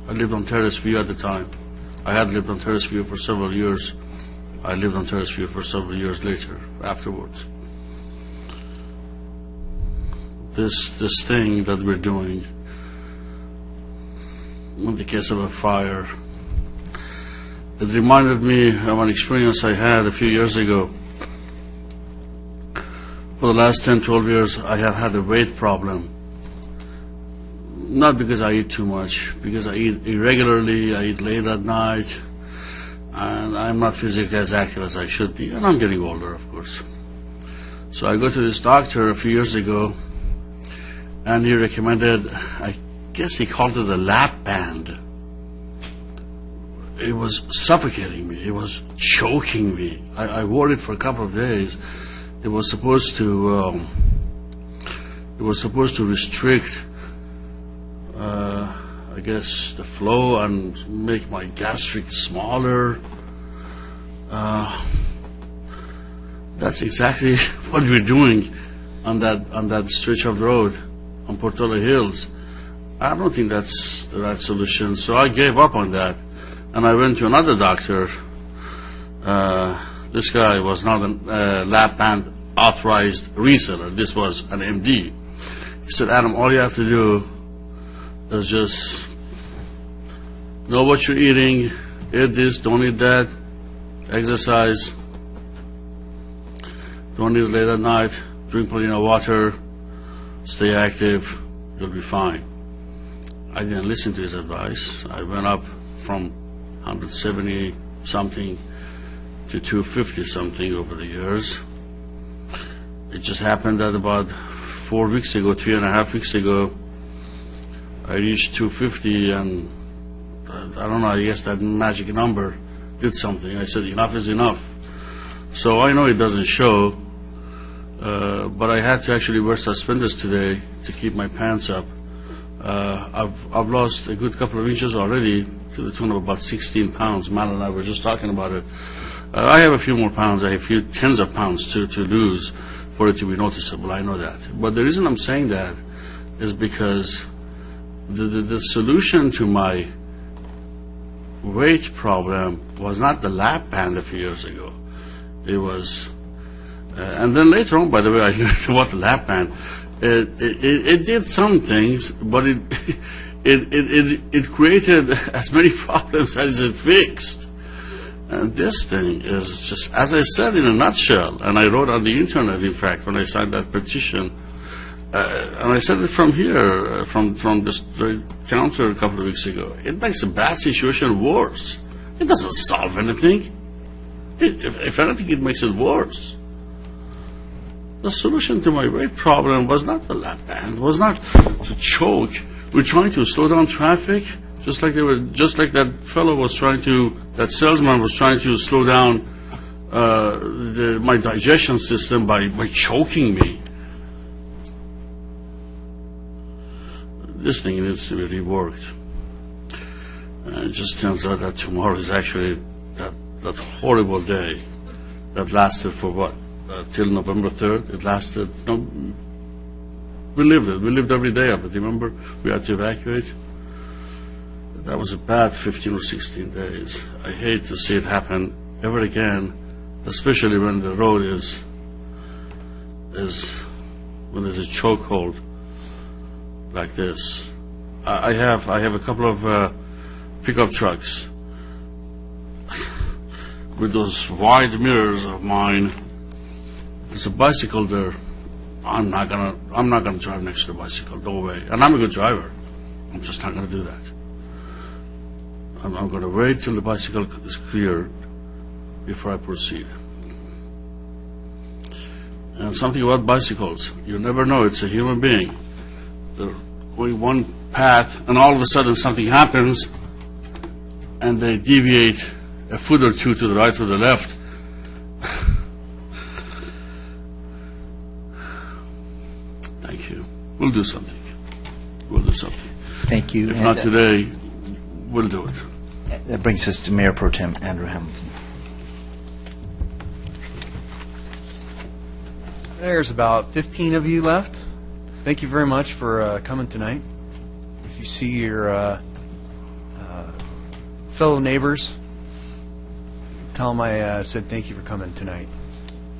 I lived on Terrace View at the time. I had lived on Terrace View for several years. I lived on Terrace View for several years later, afterwards. This thing that we're doing, in the case of a fire, it reminded me of an experience I had a few years ago. For the last 10, 12 years, I have had a weight problem. Not because I eat too much, because I eat irregularly, I eat late at night, and I'm not physically as active as I should be, and I'm getting older, of course. So I go to this doctor a few years ago, and he recommended, I guess he called it a lap band. It was suffocating me. It was choking me. I wore it for a couple of days. It was supposed to restrict, I guess, the flow and make my gastric smaller. That's exactly what we're doing on that stretch of road on Portola Hills. I don't think that's the right solution, so I gave up on that. And I went to another doctor. This guy was not a lap band authorized reseller. This was an MD. He said, Adam, all you have to do is just know what you're eating, eat this, don't eat that, exercise, don't eat late at night, drink plenty of water, stay active, you'll be fine. I didn't listen to his advice. I went up from 170 something to 250 something over the years. It just happened that about 4 weeks ago, 3.5 weeks ago, I reached 250, and I don't know, I guess that magic number did something. I said, enough is enough. So I know it doesn't show, but I had to actually wear suspenders today to keep my pants up. I've lost a good couple of inches already, to the tune of about 16 pounds. Mal and I were just talking about it. I have a few more pounds. I have a few tens of pounds to lose for it to be noticeable. I know that. But the reason I'm saying that is because the solution to my weight problem was not the lap band a few years ago. It was, and then later on, by the way, I learned about the lap band. It did some things, but it created as many problems as it fixed. And this thing is just, as I said in a nutshell, and I wrote on the internet, in fact, when I signed that petition, And I said it from here, from this very counter a couple of weeks ago. It makes a bad situation worse. It doesn't solve anything. If anything, it makes it worse. The solution to my weight problem was not the lap band, was not to choke. We're trying to slow down traffic, just like that fellow was trying to, that salesman was trying to slow down my digestion system by choking me. This thing needs to be reworked. It just turns out that tomorrow is actually that horrible day that lasted for what? Till November 3rd? It lasted, no, we lived it. We lived every day of it. Remember? We had to evacuate. That was a bad 15 or 16 days. I hate to see it happen ever again, especially when the road is when there's a chokehold like this. I have a couple of pickup trucks with those wide mirrors of mine. There's a bicycle there. I'm not gonna drive next to the bicycle. No way. And I'm a good driver. I'm just not gonna do that. I'm gonna wait till the bicycle is cleared before I proceed. And something about bicycles, you never know. It's a human being. They're going one path, and all of a sudden something happens, and they deviate a foot or two to the right or the left. Thank you. We'll do something. We'll do something. Thank you. If not today, we'll do it. That brings us to Mayor Pro Tem Andrew Hamilton. There's about 15 of you left. Thank you very much for coming tonight. If you see your fellow neighbors, tell them I said thank you for coming tonight.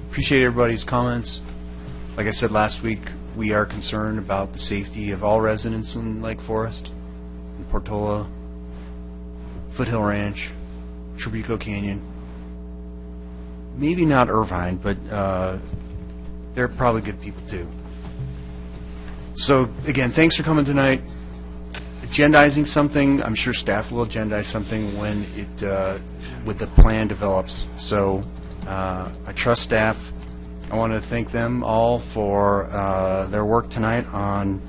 Appreciate everybody's comments. Like I said last week, we are concerned about the safety of all residents in Lake Forest, in Portola, Foothill Ranch, Trabuco Canyon. Maybe not Irvine, but they're probably good people too. So again, thanks for coming tonight. Agendizing something, I'm sure staff will agendize something when when the plan develops. So I trust staff. I want to thank them all for their work tonight on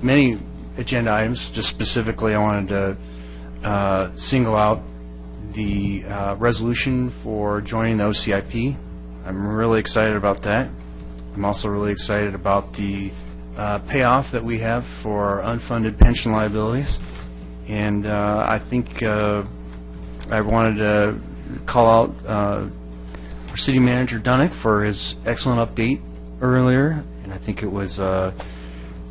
many agenda items. Just specifically, I wanted to single out the resolution for joining the OCIP. I'm really excited about that. I'm also really excited about the payoff that we have for unfunded pension liabilities. And I think I wanted to call out our city manager, Dunnick, for his excellent update earlier. And I think it was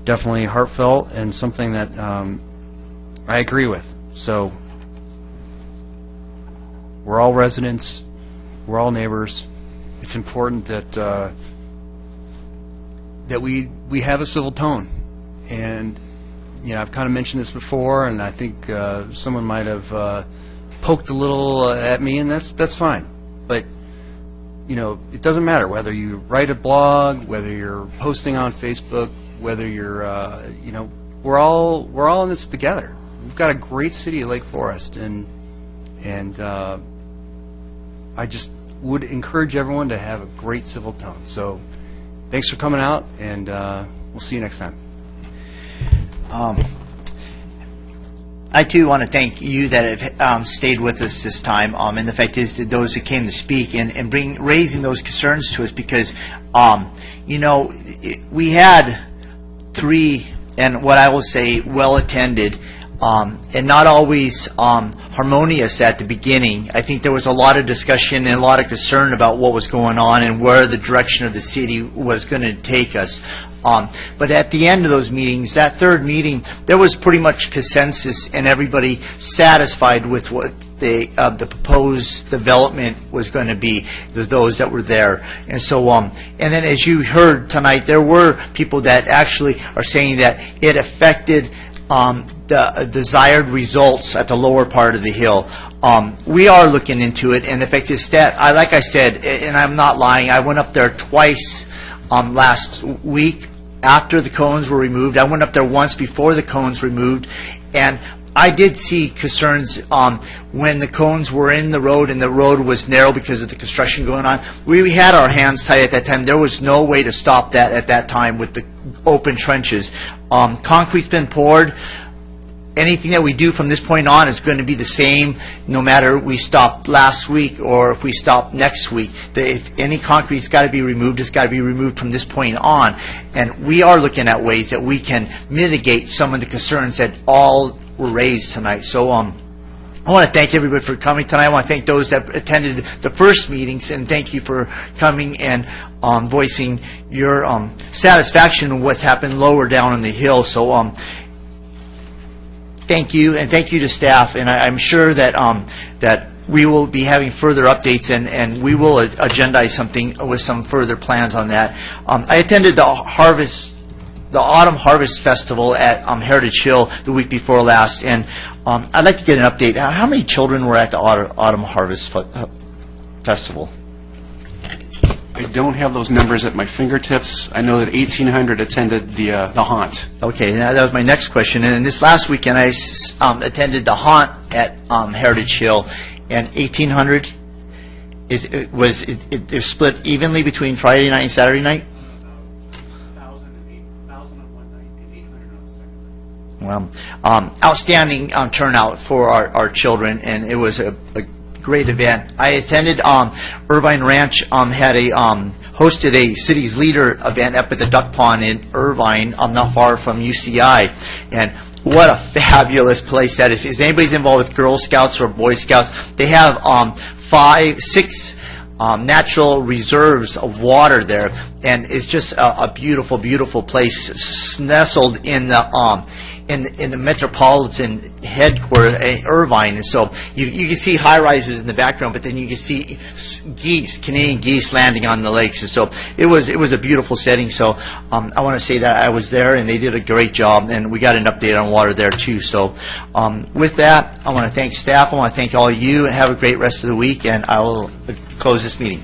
definitely heartfelt and something that I agree with. So we're all residents. We're all neighbors. It's important that that we have a civil tone. And you know, I've kind of mentioned this before, and I think someone might have poked a little at me, and that's fine. But you know, it doesn't matter whether you write a blog, whether you're posting on Facebook, whether you're you know, we're all in this together. We've got a great city of Lake Forest, and I just would encourage everyone to have a great civil tone. So thanks for coming out, and we'll see you next time. I too want to thank you that have stayed with us this time, and the fact is that those that came to speak and raising those concerns to us, because you know, we had three, and what I will say, well attended, and not always harmonious at the beginning. I think there was a lot of discussion and a lot of concern about what was going on and where the direction of the city was going to take us. But at the end of those meetings, that third meeting, there was pretty much consensus and everybody satisfied with what the proposed development was going to be, those that were there. And so, and then as you heard tonight, there were people that actually are saying that it affected the desired results at the lower part of the hill. We are looking into it, and the fact is that, like I said, and I'm not lying, I went up there twice last week, after the cones were removed. I went up there once before the cones removed, and I did see concerns when the cones were in the road and the road was narrow because of the construction going on. We had our hands tied at that time. There was no way to stop that at that time with the open trenches. Concrete's been poured. Anything that we do from this point on is going to be the same no matter we stopped last week or if we stop next week. If any concrete's got to be removed, it's got to be removed from this point on. And we are looking at ways that we can mitigate some of the concerns that all were raised tonight. So I want to thank everybody for coming tonight. I want to thank those that attended the first meetings, and thank you for coming and voicing your satisfaction with what's happened lower down on the hill. So thank you, and thank you to staff. And I'm sure that that we will be having further updates, and we will agendize something with some further plans on that. I attended the Autumn Harvest Festival at Heritage Hill the week before last, and I'd like to get an update. How many children were at the Autumn Harvest Festival? I don't have those numbers at my fingertips. I know that 1,800 attended the haunt. Okay, now that was my next question. And this last weekend, I attended the haunt at Heritage Hill, and 1,800 they're split evenly between Friday night and Saturday night. Well, outstanding turnout for our children, and it was a great event. I attended Irvine Ranch hosted a Cities Leader event up at the Duck Pond in Irvine, not far from UCI, and what a fabulous place that is. If anybody's involved with Girl Scouts or Boy Scouts, they have 6 natural reserves of water there, and it's just a beautiful, beautiful place nestled in the metropolitan headquarters, Irvine. And so you can see high rises in the background, but then you can see Canadian geese landing on the lakes. And so it was a beautiful setting. So I want to say that I was there, and they did a great job, and we got an update on water there too. So with that, I want to thank staff. I want to thank all of you, and have a great rest of the week, and I will close this meeting.